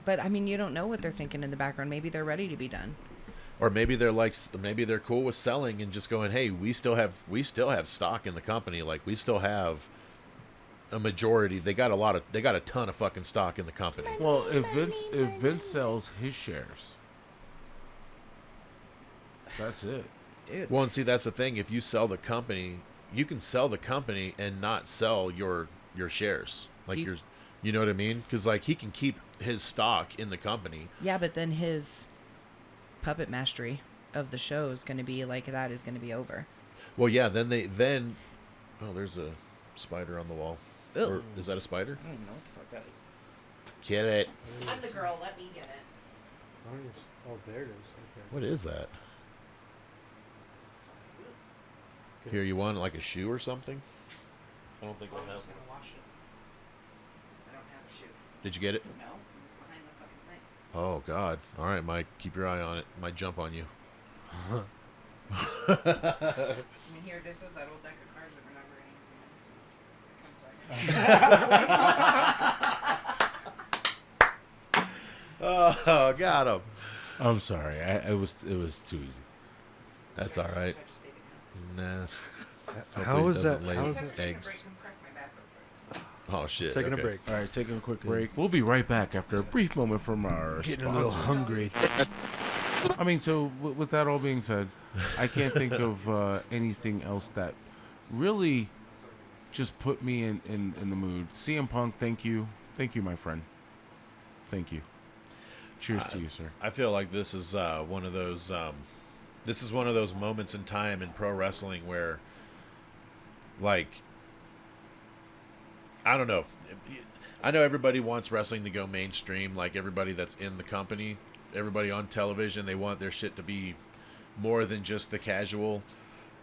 But I mean, you don't know what they're thinking in the background. Maybe they're ready to be done. Or maybe they're cool with selling and just going, hey, we still have stock in the company. Like, we still have a majority. They got a ton of fucking stock in the company. Well, if Vince sells his shares, that's it. Dude. Well, and see, that's the thing. If you sell the company, you can sell the company and not sell your shares. Like, you know what I mean? Because, like, he can keep his stock in the company. Yeah, but then his puppet mastery of the show is going to be like that is going to be over. Well, yeah. Then oh, there's a spider on the wall. Ew. Or is that a spider? I don't even know what the fuck that is. Get it. I'm the girl. Let me get it. Oh, there it is. Okay. What is that? Here, you want like a shoe or something? I don't think I I'm have. just going to wash it. I don't have a shoe. Did you get it? No, 'cause it's behind the fucking thing. Oh God! All right, Mike, keep your eye on it. Might jump on you. I mean, here, this is that old deck of cards that we're never going to use again. So it comes back. Oh, got him. I'm sorry. It was too easy. That's all right. Should I just take it Nah. How Hopefully it is that? doesn't lay How is it? eggs. Oh shit. Taking okay. a break. All right, taking a quick break. We'll be right back after a brief moment from our Getting a little sponsors. hungry. I mean, so with that all being said, I can't think of anything else that really just put me in the mood. CM Punk, thank you, my friend. Thank you. Cheers to you, sir. I feel like this is one of those. This is one of those moments in time in pro wrestling where, like, I don't know. I know everybody wants wrestling to go mainstream, like everybody that's in the company, everybody on television, they want their shit to be more than just the casual,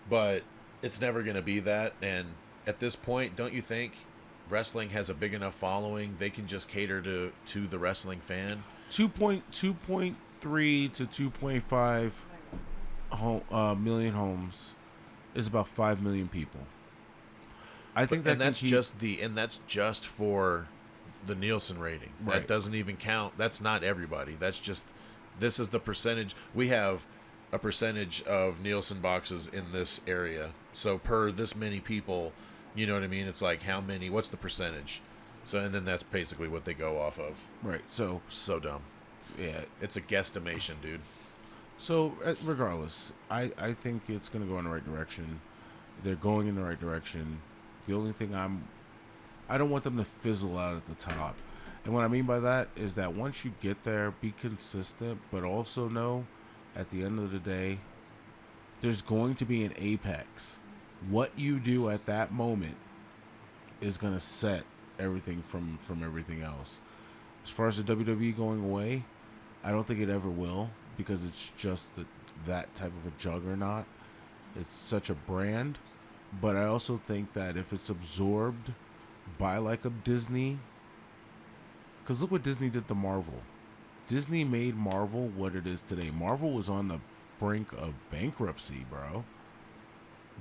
but it's never going to be that. And at this point, don't you think wrestling has a big enough following? They can just cater to the wrestling fan. 2.3 to 2.5 million homes is about 5 million people. I think that that's just for the Nielsen rating. Right. That doesn't even count. That's not everybody. That's just, this is the percentage. We have a percentage of Nielsen boxes in this area. So per this many people, you know what I mean? It's like how many, what's the percentage? So, and then that's basically what they go off of. Right. So dumb. yeah, It's a guesstimation, dude. So regardless, I think it's going to go in the right direction. They're going in the right direction. The only thing I don't want them to fizzle out at the top. And what I mean by that is that once you get there, be consistent, but also know at the end of the day, there's going to be an apex. What you do at that moment is going to set everything from everything else. As far as the WWE going away, I don't think it ever will, because it's just that type of a juggernaut. It's such a brand. But I also think that if it's absorbed by like a Disney, because look what Disney did to Marvel. Disney made Marvel what it is today. Marvel was on the brink of bankruptcy, bro.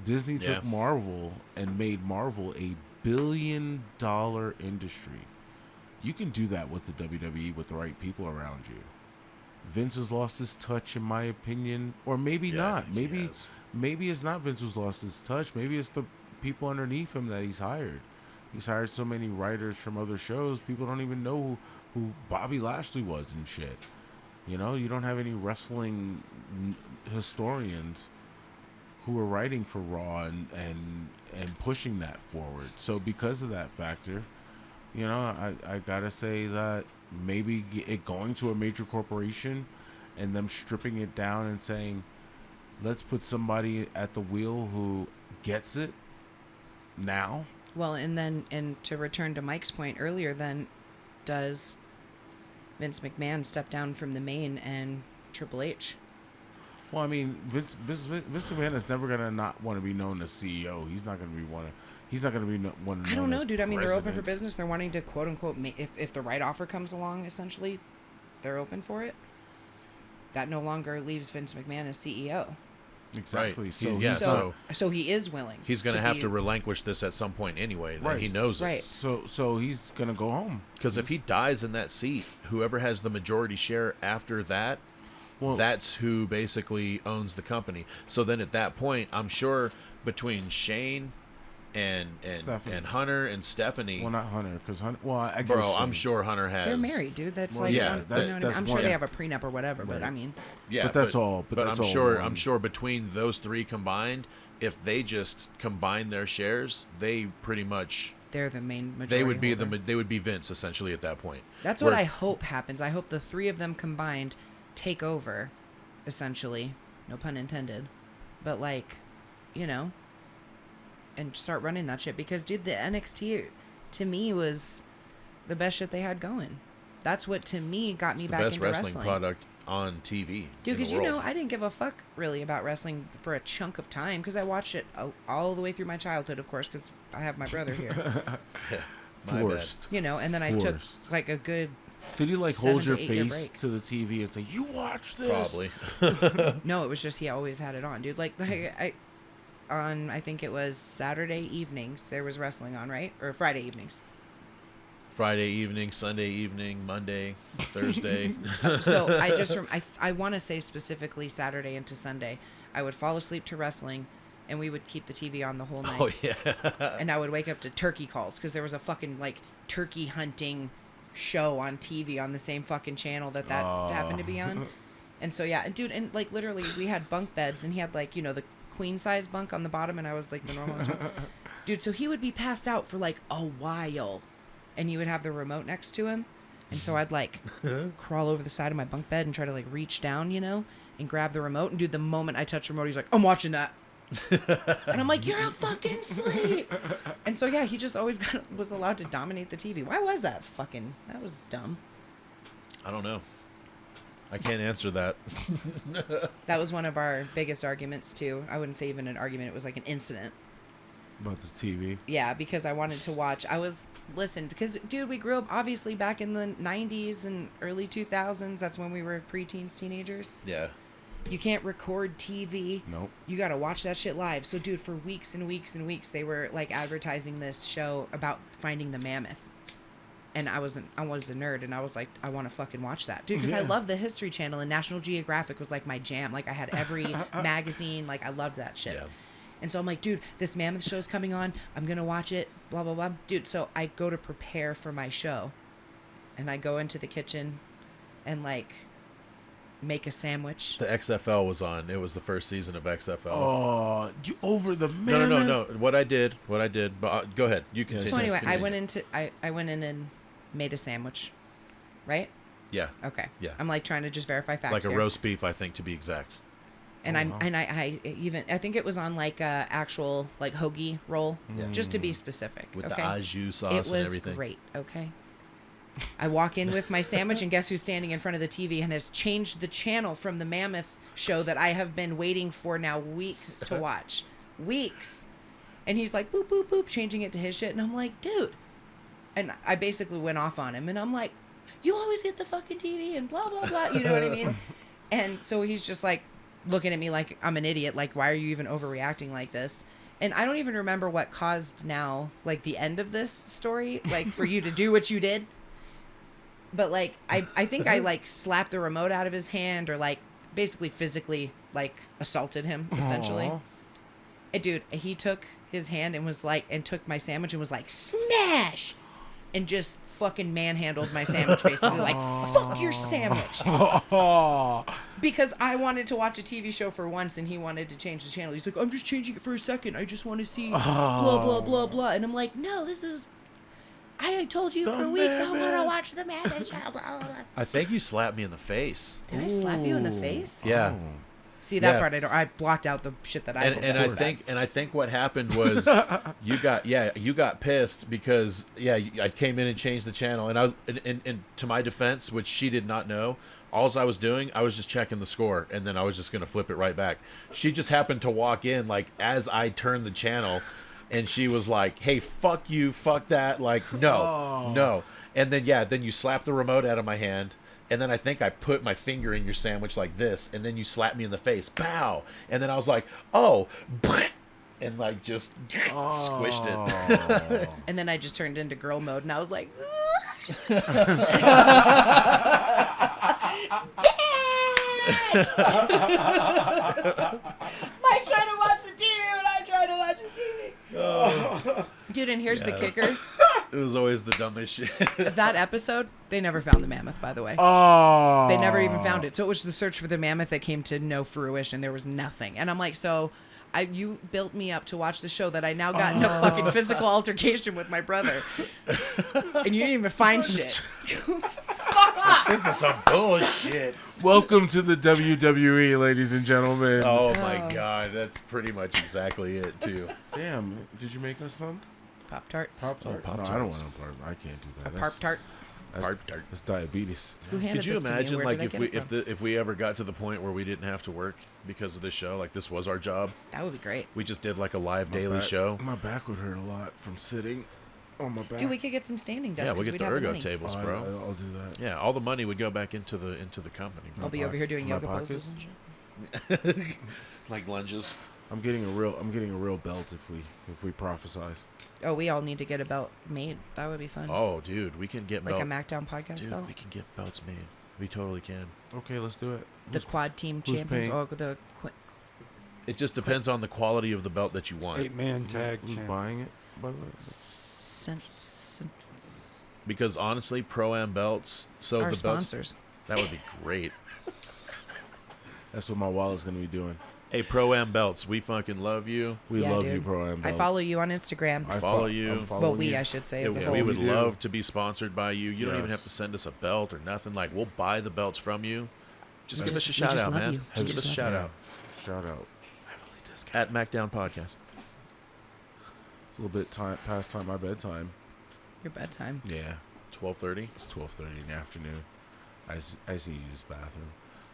Disney took Marvel and made Marvel a billion-dollar industry. You can do that with the WWE with the right people around you. Vince has lost his touch, in my opinion, or maybe not. Maybe it's not Vince who's lost his touch. Maybe it's the people underneath him that he's hired. He's hired so many writers from other shows, people don't even know who Bobby Lashley was and shit. You know, you don't have any wrestling historians who are writing for Raw and pushing that forward. So because of that factor, you know, I gotta say that maybe it going to a major corporation and them stripping it down and saying, let's put somebody at the wheel who gets it now. Well, and to return to Mike's point earlier, then does Vince McMahon step down from the main and Triple H? Well, I mean, Vince McMahon is never gonna not want to be known as CEO. He's not gonna be one. He's not gonna be one. I don't know, dude. I mean, they're open for president. business. They're wanting to quote unquote, if the right offer comes along, essentially, they're open for it. That no longer leaves Vince McMahon as CEO. Exactly. Right. So he is willing. He's going to have to relinquish this at some point anyway. Right. He knows right. it. So he's going to go home. Because if he dies in that seat, whoever has the majority share after that, that's who basically owns the company. So then at that point, I'm sure between Shane and Hunter and Stephanie. Well, not Hunter, because Hunter. Well, I get bro, I'm sure Hunter has. They're married, dude. That's well, like, yeah, I'm sure they have a prenup or whatever. Right. But I mean, yeah, but that's all. But that's I'm sure between those three combined, if they just combine their shares, they pretty much. They're the main majority. They would be Vince essentially at that point. That's what I hope happens. I hope the three of them combined take over, essentially. No pun intended, but like, you know. And start running that shit, because dude, the NXT to me was the best shit they had going. That's what to me got me back into wrestling. It's the best wrestling product on TV. Dude, because you know I didn't give a fuck really about wrestling for a chunk of time, because I watched it all the way through my childhood, of course, because I have my brother here. Forced. You know, and then I took like a good. Did you like hold your face break to the TV and say, "You watch this"? Probably. No, it was just he always had it on, dude. Like I think it was Saturday evenings there was wrestling on, right? Or Friday evenings. Friday evening, Sunday evening, Monday, Thursday. So I just I want to say specifically Saturday into Sunday. I would fall asleep to wrestling, and we would keep the TV on the whole night. Oh yeah. And I would wake up to turkey calls because there was a fucking like turkey hunting show on TV on the same fucking channel that happened to be on. And so yeah, and dude, and like literally we had bunk beds, and he had like, you know, the queen size bunk on the bottom, and I was like the normal on top. Dude, so he would be passed out for like a while, and you would have the remote next to him, and so I'd like crawl over the side of my bunk bed and try to like reach down, you know, and grab the remote. And dude, the moment I touch the remote, he's like, I'm watching that. And I'm like, you're fucking asleep. And so yeah, he just always was allowed to dominate the TV. Why was that? That was dumb. I don't know. I can't answer that. That was one of our biggest arguments too. I wouldn't say even an argument, it was like an incident. About the TV. Yeah, because I wanted to watch. Listen, because dude, we grew up obviously back in the 90s and early 2000s. That's when we were preteens, teenagers. Yeah. You can't record TV. Nope. You got to watch that shit live. So, dude, for weeks and weeks and weeks, they were like advertising this show about finding the mammoth. And I was a nerd, and I was like, I want to fucking watch that, dude, because I love the History Channel, and National Geographic was like my jam. Like I had every magazine. Like I loved that shit. Yeah. And so I'm like, dude, this mammoth show's coming on. I'm gonna watch it. Blah blah blah, dude. So I go to prepare for my show, and I go into the kitchen, and like make a sandwich. The XFL was on. It was the first season of XFL. Oh, you over the mammoth? No. What I did. But go ahead. You can. So anyway, I went in and made a sandwich, right? Yeah. Okay. Yeah. I'm like trying to just verify facts. Like a here. roast beef, I think, to be exact. And I think it was on like a actual like hoagie roll, just to be specific. With okay? the au jus sauce it was and everything. Great. Okay. I walk in with my sandwich, and guess who's standing in front of the TV and has changed the channel from the mammoth show that I have been waiting for now weeks to watch. Weeks. And he's like, boop, boop, boop, changing it to his shit. And I'm like, dude. And I basically went off on him. And I'm like, you always get the fucking TV and blah, blah, blah. You know what I mean? And so he's just like looking at me like I'm an idiot. Like, why are you even overreacting like this? And I don't even remember what caused now, like, the end of this story, like, for you to do what you did. But, like, I think I, like, slapped the remote out of his hand or, like, basically physically, like, assaulted him, essentially. Aww. And, dude, he took his hand and was like, and took my sandwich and was like, smash! And just fucking manhandled my sandwich, basically. Like, fuck your sandwich. Because I wanted to watch a TV show for once, and he wanted to change the channel. He's like, I'm just changing it for a second. I just want to see blah, blah, blah, blah. And I'm like, no, this is... I told you for weeks I want to watch the Mammoth show. Blah, blah, blah. I think you slapped me in the face. Did I slap you in the face? Yeah. Oh. See, that Yeah. part I blocked out the shit that I And I think what happened was you got pissed because I came in and changed the channel, and to my defense, which she did not know, all I was doing, I was just checking the score, and then I was just gonna flip it right back. She just happened to walk in like as I turned the channel, and she was like, "Hey, fuck you, fuck that!" Like, no. And then you slap the remote out of my hand. And then I think I put my finger in your sandwich like this, and then you slapped me in the face. Pow! And then I was like, oh, and like just squished it. And then I just turned into girl mode, and I was like, Dad! Mike's trying to watch the TV when I'm trying to watch the TV. Oh. Dude, and here's the kicker. It was always the dumbest shit. That episode, they never found the mammoth, by the way. Oh. They never even found it. So it was the search for the mammoth that came to no fruition. There was nothing. And I'm like, so you built me up to watch the show that I now got in a fucking physical altercation with my brother. And you didn't even find shit. Fuck off. This is some bullshit. Welcome to the WWE, ladies and gentlemen. Oh my god, that's pretty much exactly it too. Damn, did you make us some? Pop-Tart. Pop-Tart? Oh, No, Pop-Tarts. I don't want a part. I can't do that. A Pop-Tart. That's diabetes. Who handed Could you this to me? imagine, Where like, did I get it from? if we ever got to the point where we didn't have to work because of this show, like this was our job, That would be great. we just did like a live My daily back- show. My back would hurt a lot from sitting on my back. Dude, we could get some standing desks. Yeah, we'll 'cause get we'd the have ergo money. tables, Oh, bro. I'll do that. Yeah, all the money would go back into the company. I'll be over here doing My yoga pockets? poses and shit. Like lunges. I'm getting a real belt if we prophesize. Oh, we all need to get a belt made. That would be fun. Oh, dude, we can get like a belt. MACKDOwn podcast Dude, belt. we can get belts made. We totally can. Okay, let's do it. The quad team who's champions. paying? Or the It just depends on the quality of the belt that you want. 8-man tag Who's champ. buying it, by the way? Because honestly, Pro-Am belts, so Our the belts, sponsors. that would be great. That's what my wallet's going to be doing. Hey, Pro-Am belts, we fucking love you. We Yeah, love dude. you, Pro-Am I belts. follow you on Instagram. I follow fo- you. I'm Well, following we, you. I should say, as a whole. We would we do. love to be sponsored by you. You don't even Yes. have to send us a belt or nothing. Like, we'll buy the belts from you. Just We give us a just- we shout just out, love man. you. Just We give us a just shout Yeah. out. Shout out. Heavily discounted. At MACKDOWN Podcast. It's a little bit past time my bedtime. Your bedtime. Yeah. 12:30. It's 12:30 in the afternoon. I see you use the bathroom.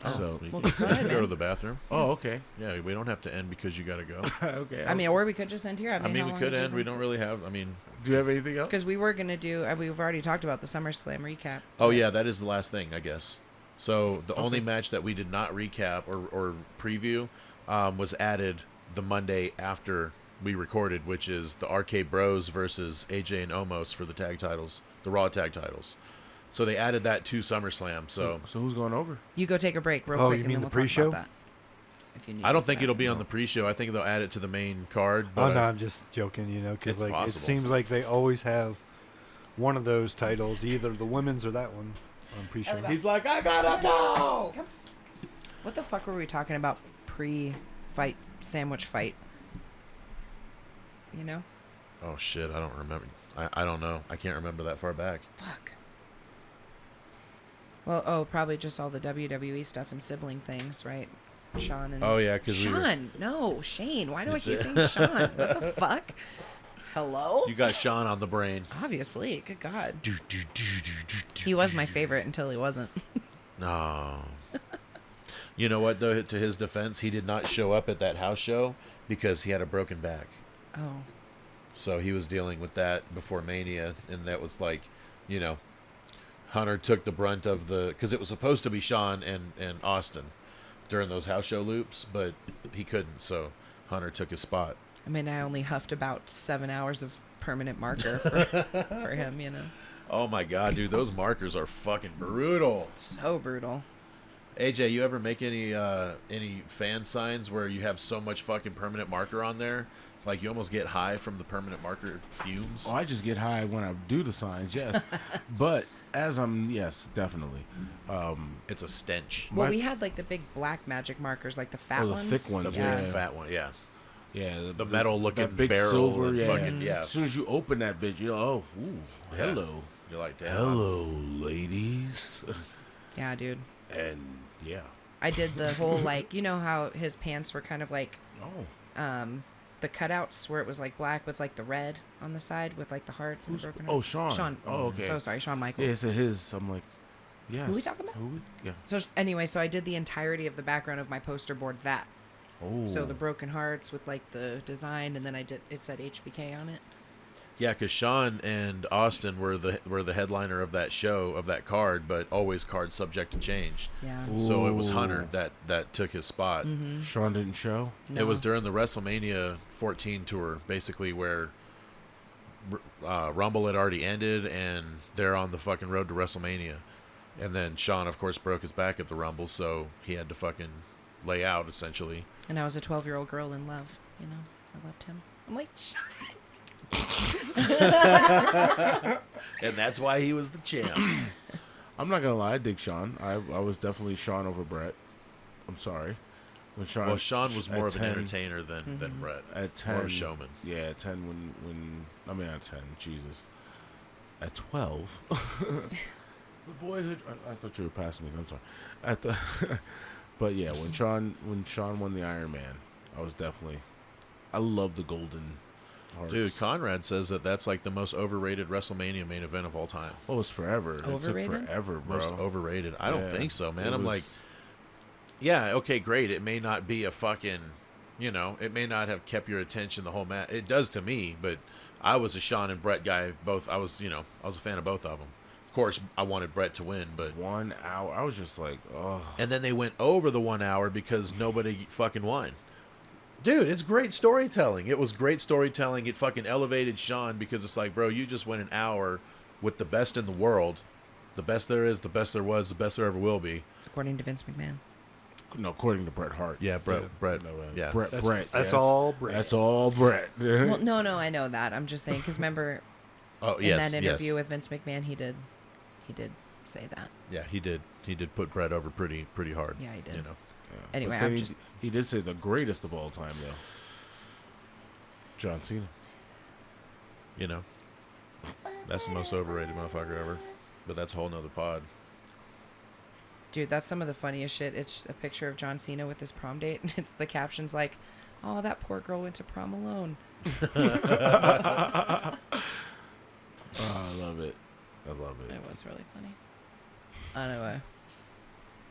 Oh, So, we Well, can go ahead, go to man. the bathroom. oh, okay. Yeah, we don't have to end because you got to go. Okay. I mean, or we could just end here. I mean, we could end. We don't really have. I mean, do you have anything else? Because we were going to do, we've already talked about the SummerSlam recap. oh yeah, that is the last thing, I guess. So the only Okay. match that we did not recap or preview was added the Monday after we recorded, which is the RK Bros versus AJ and Omos for the tag titles, the Raw tag titles. So they added that to SummerSlam. So So who's going over? You go take a break real Oh, quick you and mean then the we'll talk pre-show? about that. If you need I don't us think back. it'll be on the pre-show. I think they'll add it to the main card. But Oh no, I'm just joking. You know, because It's like possible. it seems like they always have one of those titles, either the women's or that one on pre-show. Ellie, he's like, I gotta go. What the fuck were we talking about pre-fight sandwich fight? You know? Oh shit, I don't remember. I don't know. I can't remember that far back. Fuck. Well, probably just all the WWE stuff and sibling things, right? Sean and... Oh yeah, because Sean! No, Shane. Why do I keep saying Sean? What the fuck? Hello? you got Sean on the brain. Obviously. Good God. Do, do, do, do, do, do, He was do, my do. favorite until he wasn't. No. You know what, though? To his defense, he did not show up at that house show because he had a broken back. Oh. So he was dealing with that before Mania, and that was like, you know, Hunter took the brunt of the... Because it was supposed to be Sean and Austin during those house show loops, but he couldn't, so Hunter took his spot. I mean, I only huffed about 7 hours of permanent marker for him, you know. Oh my god, dude, those markers are fucking brutal. So brutal. AJ, you ever make any fan signs where you have so much fucking permanent marker on there, like you almost get high from the permanent marker fumes? Oh, I just get high when I do the signs, yes. But yes, definitely. It's a stench. Well, My- we had like the big black magic markers, like the fat Oh, the ones. thick ones, The yeah. big fat one, yeah. Yeah, The metal looking that big barrel silver, and yeah. fucking yeah. As soon as you open that bitch, you're oh, ooh, Yeah. hello, You're like, damn. hello, ladies, Yeah, dude. and yeah, I did the whole like, you know how his pants were kind of like oh, the cutouts where it was like black with like the red on the side with like the hearts and the broken oh, hearts? Sean. Sean. Oh, okay. So sorry, Shawn yeah, Michaels. it's his. I'm like, yes. Who we talking about? Yeah. So anyway, so I did the entirety of the background of my poster board that. Oh. So the broken hearts with like the design, and then it said HBK on it. Yeah, because Sean and Austin were the headliner of that show, of that card, but always card subject to change. Yeah. So it was Ooh. Hunter that took his spot. Sean didn't show. It was No. during the WrestleMania 14 tour, basically, where Rumble had already ended, and they're on the fucking road to WrestleMania. And then Sean, of course, broke his back at the Rumble, so he had to fucking lay out, essentially. And I was a 12-year-old girl in love. You know, I loved him. I'm like, Sean. And that's why he was the champ. I'm not gonna lie, I dig Sean. I was definitely Sean over Brett. I'm sorry. When Sean, Well, Sean was at more of an 10 entertainer than Brett. At 10, More of a showman. Yeah, at 10 when I mean at 10, Jesus. At 12, the boyhood. I thought you were passing me. I'm sorry. At the, but yeah, when Sean won the Iron Man, I was definitely. I love the golden hearts. Dude, Conrad says that that's like the most overrated WrestleMania main event of all time. Oh, it was forever. It Overrated? took forever, bro. Most overrated. I don't Yeah, think so, man. it I'm was- like, yeah, okay, great. It may not be a fucking, it may not have kept your attention the whole match. It does to me, but I was a Sean and Brett guy. Both, I was a fan of both of them. Of course, I wanted Brett to win, but 1 hour. I was just like, oh. and then they went over the 1 hour because nobody fucking won. Dude, it's great storytelling. It was great storytelling. It fucking elevated Sean because it's like, bro, you just went an hour with the best in the world. The best there is, the best there was, the best there ever will be. According to Vince McMahon. No, according to Bret Hart. Yeah, Brett. No, Yeah. Brett. That's all Brett. That's all Brett. Well, no, I know that. I'm just saying because remember Oh, in yes, that interview yes. with Vince McMahon, he did say that. Yeah, he did. He did put Brett over pretty hard. Yeah, he did. You know. Yeah. Anyway, But then I'm just. he did say the greatest of all time, though. John Cena. You know. That's the most overrated motherfucker ever. But that's a whole nother pod. Dude, that's some of the funniest shit. It's a picture of John Cena with his prom date, and it's the captions like, "Oh, that poor girl went to prom alone." Oh, I love it. It was really funny. Anyway.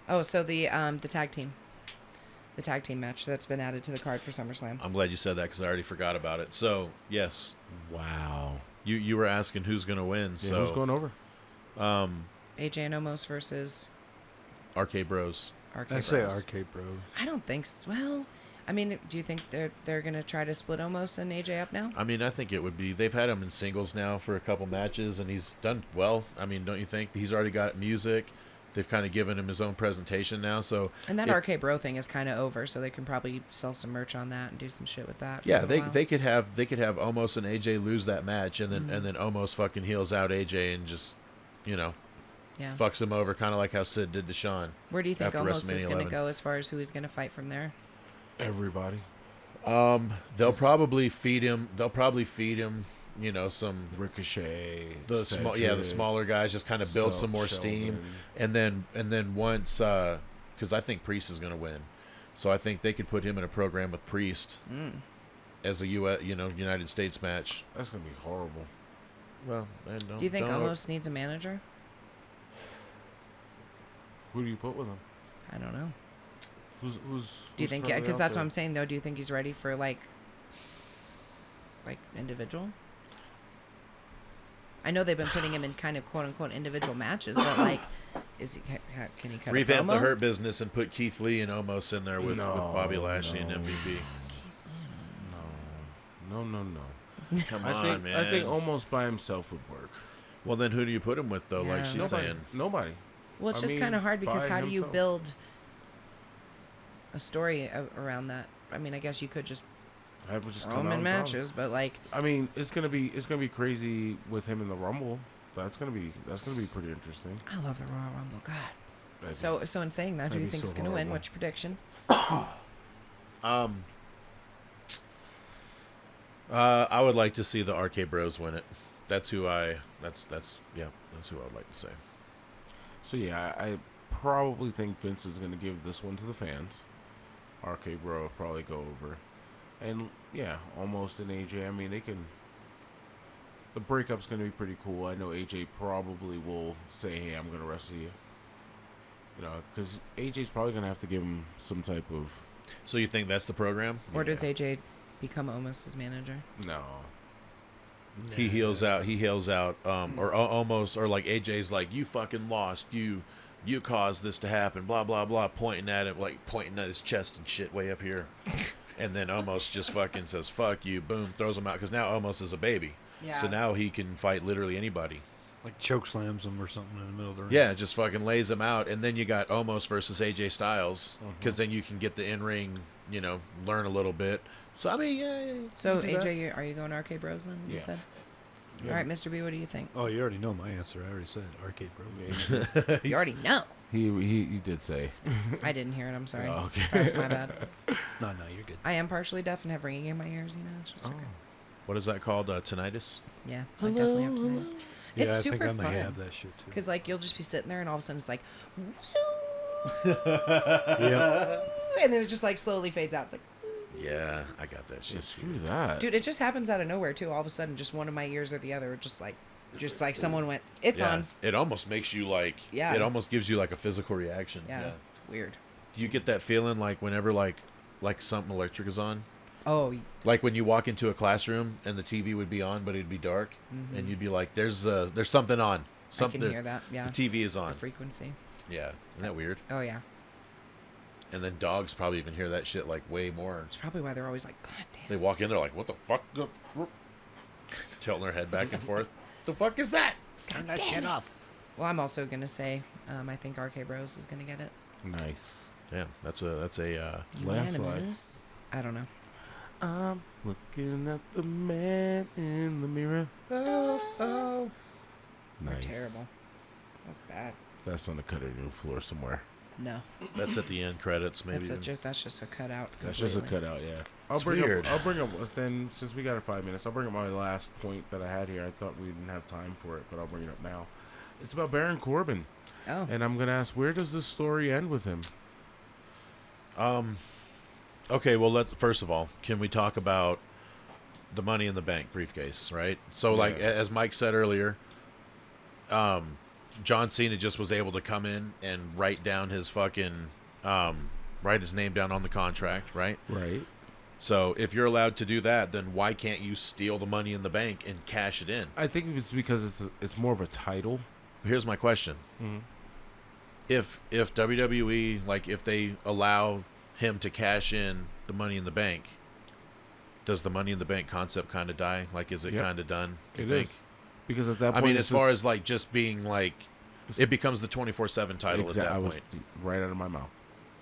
Oh, so the tag team match that's been added to the card for SummerSlam. I'm glad you said that because I already forgot about it. So yes, Wow. you were asking who's gonna win. Yeah, So who's going over? AJ and Omos versus RK Bros. RK I Bros. say Arcade Bros. I don't think so. Well, I mean, do you think they're gonna try to split Omos and AJ up now? I mean, I think it would be. They've had him in singles now for a couple matches, and he's done well. I mean, don't you think? He's already got music. They've kind of given him his own presentation now. So And that if- RK Bro thing is kind of over, so they can probably sell some merch on that and do some shit with that. for yeah, a they while. they could have Omos and AJ lose that match, and then Mm-hmm. and then Omos fucking heals out AJ and just, you know, Yeah. fucks him over, kind of like how Sid did to Shawn. Where do you think after Omos is WrestleMania going to 11. go as far as who he's going to fight from there? Everybody. They'll probably feed him. You know, some Ricochet. the smaller guys, just kind of build some more steam, and then once because I think Priest is going to win, so I think they could put him in a program with Priest as a United States match. That's going to be horrible. Well, I don't, Do you think don't- Omos needs a manager? Who do you put with him? I don't know. Who's Do you think? Yeah, because that's what I'm saying though. Do you think he's ready for like individual? I know they've been putting him in kind of quote unquote individual matches, but like, can he cut revamp a promo? the Hurt Business and put Keith Lee and Omos in there with Bobby Lashley and no. MVP? No. Come I on, think man. I think almost by himself would work. Well, then who do you put him with though? Yeah. Like she's Nobody. saying. Nobody. Well, it's I just mean, kind of hard because by how do you himself. build a story around that? I mean, I guess you could just That would just throw come him out in and matches, but like, I mean, it's gonna be crazy with him in the Rumble. That's gonna be pretty interesting. I love the Royal Rumble. God. That'd So in saying that, who that'd do you be think is so going to win? horrible. What's your prediction? I would like to see the RK Bros win it. That's who I would like to say. So yeah, I probably think Vince is gonna give this one to the fans. RK Bro will probably go over, and yeah, almost an AJ. I mean, they can. The breakup's gonna be pretty cool. I know AJ probably will say, "Hey, I'm gonna wrestle you." You know, because AJ's probably gonna have to give him some type of. So you think that's the program? Or does Yeah. AJ become Omos' manager? No. He heals out, or almost, or like AJ's like, you fucking lost, you caused this to happen, blah blah blah, pointing at him, like pointing at his chest and shit way up here, and then almost just fucking says fuck you, boom, throws him out because now almost is a baby, so now he can fight literally anybody. Like choke slams him or something in the middle of the ring. Yeah, just fucking lays him out, and then you got Omos versus AJ Styles, because then you can get the in ring, learn a little bit. So I mean, yeah. So you can do AJ, are you going RK Bros then? You Yeah. said. Yeah. All right, Mr. B, what do you think? Oh, you already know my answer. I already said Arcade Bro. that. You already know. He did say. I didn't hear it. I'm sorry. Oh, okay. That's my bad. No, you're good. I am partially deaf and have ringing in my ears. It's just okay. What is that called? Tinnitus? Yeah, I definitely have tinnitus. Yeah, It's I super think I might fun. have that shit too. Because like you'll just be sitting there and all of a sudden it's like, Yeah. and then it just like slowly fades out. It's like, Yeah, I got that shit. Screw that. dude, it just happens out of nowhere too. All of a sudden, just one of my ears or the other, just like someone went, it's on. It almost makes you like. Yeah. It almost gives you like a physical reaction. Yeah, it's weird. Do you get that feeling like whenever like something electric is on? Oh, Like when you walk into a classroom and the TV would be on, but it'd be dark, and you'd be like, "There's something on. Something." I can hear that. Yeah, The TV is on. the frequency. Yeah, isn't that weird? Oh yeah, And then dogs probably even hear that shit like way more. it's probably why they're always like, God damn. They walk in, they're like, "What the fuck?" Tilting their head back and forth. The fuck is that? Turn that shit off. Well, I'm also gonna say, I think RK Bros is gonna get it. Nice. Damn, that's a Landslide. Unanimous? I don't know. I'm looking at the man in the mirror. Oh. They're Nice. terrible. That's bad. That's on the cutting room floor somewhere. No. that's at the end credits maybe. That's just a cutout. That's just a completely. cutout, yeah. It's weird. I'll bring up. Then, since we got 5 minutes, I'll bring up my last point that I had here. I thought we didn't have time for it, but I'll bring it up now. It's about Baron Corbin, Oh. and I'm gonna ask, where does this story end with him? Okay, well, first of all, can we talk about the Money in the Bank briefcase, right? So, like, Yeah. as Mike said earlier, John Cena just was able to come in and write down his fucking, write his name down on the contract, right? Right. So, if you're allowed to do that, then why can't you steal the Money in the Bank and cash it in? I think it's because it's more of a title. Here's my question. Mm-hmm. If WWE, like, if they allow him to cash in the Money in the Bank, does the Money in the Bank concept kind of die? Like, is it Yep. kind of done? You It think? is. Because at that I point, mean, it's as far as like just being like, it's- it becomes the 24/7 title at I that was point. right out of my mouth.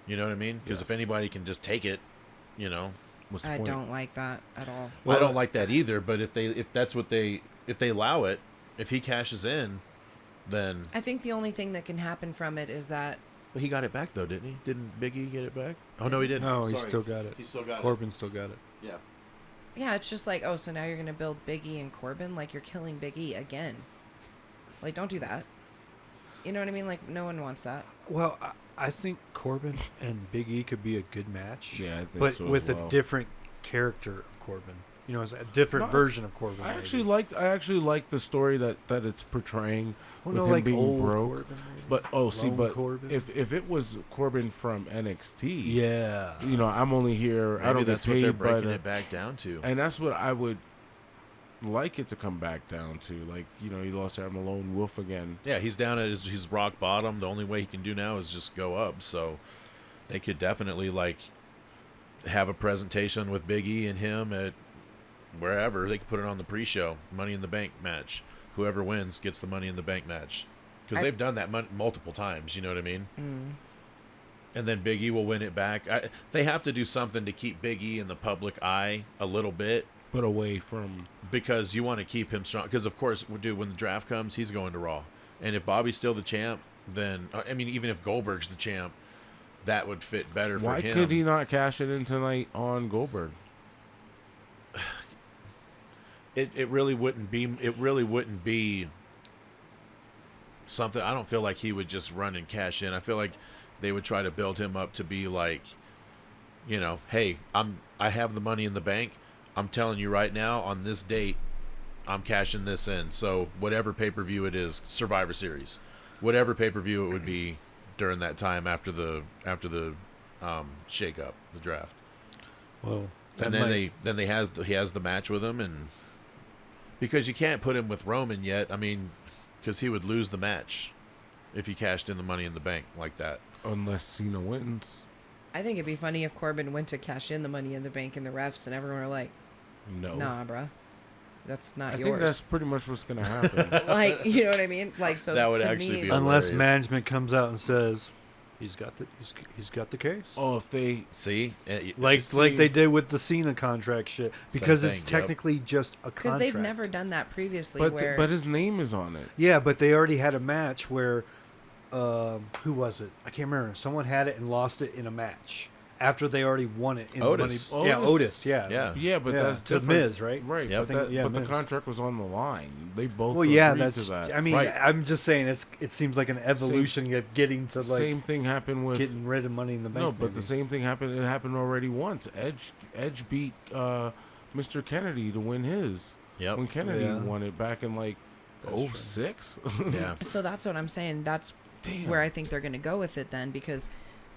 You know what I mean? Because if Yes. anybody can just take it, you know, What's the I point? don't like that at all. I don't like that either. But if they allow it, if he cashes in, then I think the only thing that can happen from it is that but he got it back though, didn't he? Didn't Big E get it back? Oh no, he didn't. No, he Sorry. still got it. He still got Corbin still got it. it. Yeah. yeah, it's just like, oh, so now you're gonna build Big E and Corbin, like you're killing Big E again. Like, don't do that. You know what I mean? Like, no one wants that. Well, I think Corbin and Big E could be a good match. Yeah, I think but so as with well. a different character of Corbin. You know, it's a different No, version of Corbin. I maybe. actually liked the story that it's portraying Well, with no, him like being old broke. Corbin, maybe. But Lone but Corbin. if it was Corbin from NXT, Yeah. you know, I'm only here. I Maybe don't that's get what they're paid, breaking but it back down to. and that's what I would like it to come back down to. Like, you know, he lost out Malone Wolf again. Yeah, he's down at his rock bottom. The only way he can do now is just go up. So they could definitely like have a presentation with Big E and him at wherever. They could put it on the pre-show Money in the Bank match. Whoever wins gets the Money in the Bank match because they've done that multiple times. You know what I mean? Mm. And then Big E will win it back. They have to do something to keep Big E in the public eye a little bit. But away from Because you want to keep him strong. Because, of course, dude, when the draft comes, he's going to Raw. And if Bobby's still the champ, then, I mean, even if Goldberg's the champ, that would fit better for why him. could he not cash it in tonight on Goldberg? It really wouldn't be something. I don't feel like he would just run and cash in. I feel like they would try to build him up to be like, you know, hey, I have the Money in the Bank. I'm telling you right now, on this date, I'm cashing this in. So whatever pay-per-view it is, Survivor Series, whatever pay-per-view it would be during that time after the shake-up, the draft. Well, And then he has the match with him, and because you can't put him with Roman yet. I mean, because he would lose the match if he cashed in the Money in the Bank like that. Unless Cena wins. I think it'd be funny if Corbin went to cash in the Money in the Bank and the refs and everyone were like, No. nah, bruh. That's not I yours. think that's pretty much what's going to happen. like, you know what I mean? Like, so That would to actually me, be unless hilarious. management comes out and says he's got the case. Oh, if they... See, Like See- they did with the Cena contract shit, because Same it's thing, yep. technically just a because contract. they've never done that previously. But, where but his name is on it. Yeah, but they already had a match where, who was it? I can't remember. Someone had it and lost it in a match after they already won it. In Otis. Money. Yeah, Otis. Otis. Yeah. Yeah. Yeah, but Yeah, that's to different. Miz, right? Right, Yep. but, that, Yeah, but the Miz. contract was on the line. They both Well, yeah, agreed that's. to that. I mean, Right. I'm just saying it seems like an evolution of getting to like same thing happened with... getting rid of Money in the Bank. No, but maybe. the same thing happened. It happened already once. Edge beat Mr. Kennedy to win his. Yep. When Kennedy Yeah. won it back in like That's true. 06. Yeah. So that's what I'm saying. That's Damn. where I think they're going to go with it then, because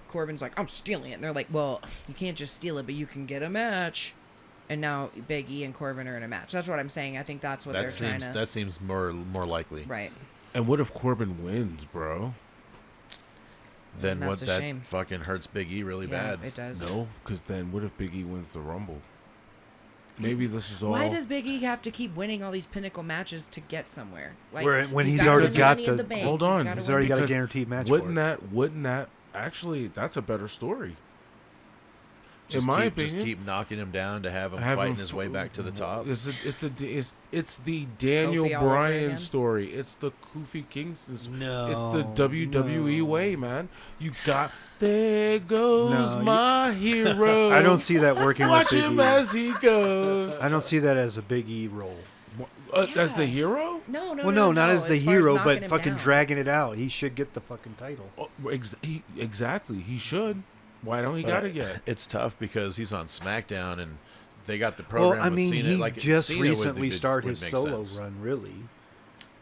Corbin's like, I'm stealing it. And they're like, well, you can't just steal it, but you can get a match. And now Big E and Corbin are in a match. That's what I'm saying. I think that's what they're trying to... That seems more likely. Right. And what if Corbin wins, bro? Then That's what a that shame. fucking hurts Big E really Yeah, bad. it does. No, because then what if Big E wins the Rumble? Maybe this is all... Why does Big E have to keep winning all these pinnacle matches to get somewhere? Like, When he's got already the got Money in the- bank. Hold He's on. gotta He's win. already got a Because guaranteed match. Wouldn't that Actually, that's a better story. Just in my keep, opinion, just keep knocking him down to have him have fighting him his way back to the top. It's the Daniel Kofi all over Bryan again? story. It's the Kofi Kingston story. No, It's the WWE no. way, man. You got there goes No, my hero. I don't see that working with Watch Big him E. as he goes. I don't see that as a Big E role. As the Yeah. hero? No, Well, no, not as the far hero, knocking but him fucking down. dragging it out. He should get the fucking title. Oh, exactly. He should. Why don't he got it yet? It's tough because he's on SmackDown and they got the Well, program I with mean, Cena. he Like just Cena would- recently would started make his solo sense. run, really.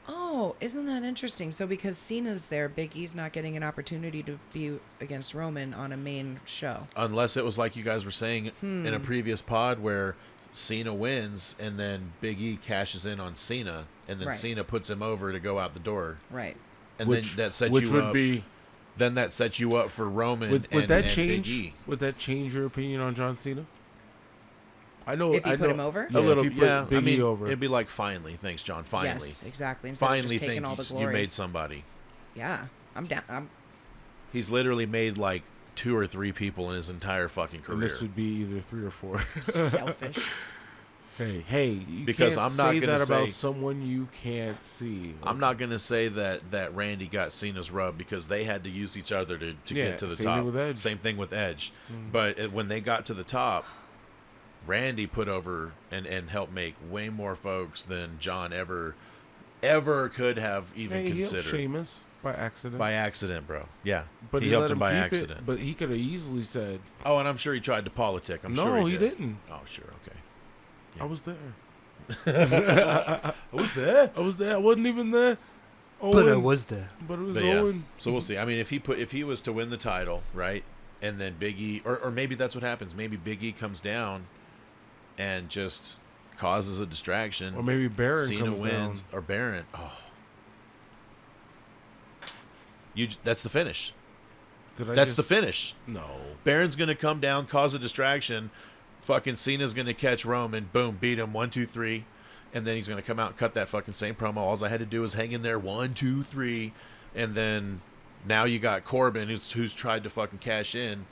Oh, isn't that interesting? So because Cena's there, Big E's not getting an opportunity to be against Roman on a main show. Unless it was like you guys were saying in a Hmm. previous pod where Cena wins and then Big E cashes in on Cena and then Right. Cena puts him over to go out the door. Right. And then that sets which you would up. be Then that sets you up for Roman would and, that and change? Big E. Would that change your opinion on John Cena? I know. If he I put know, him over? Yeah, A little, if he put yeah. Big I mean, E over. it'd be like finally, thanks, John. Finally, Yes, exactly. Instead of finally, just taking all the think glory. you made somebody. Yeah, I'm down. He's literally made like 2 or 3 people in his entire fucking and career. this would be either 3 or 4. I'm selfish. Hey, you Because can't I'm not say gonna that about say- someone you can't see. I'm not gonna say that Randy got Cena's rub because they had to use each other to Yeah, get to the same top. thing with Edge. Same thing with Edge. But when they got to the top, Randy put over and helped make way more folks than John ever could have even Hey, he helped considered. Sheamus by accident. By accident, bro. Yeah, but he let helped him by keep accident. It, but he could have easily said, Oh, and I'm sure he tried to politic. I'm "No, sure he did. didn't. Oh, sure, okay. I was there. I was there. I was there. I wasn't even there. But I Owen- was there. But it was But yeah, Owen. so we'll see. I mean, if he was to win the title, right, and then Big E, or maybe that's what happens. Maybe Big E comes down and just causes a distraction. Or maybe Baron Cena comes wins, down. or Baron. Oh, that's the finish. Did I That's the just- finish. No. Baron's gonna come down, cause a distraction. Fucking Cena's gonna catch Roman. Boom, beat him. 1, 2, 3. And then he's gonna come out and cut that fucking same promo. All I had to do was hang in there. 1, 2, 3. And then now you got Corbin who's tried to fucking cash in.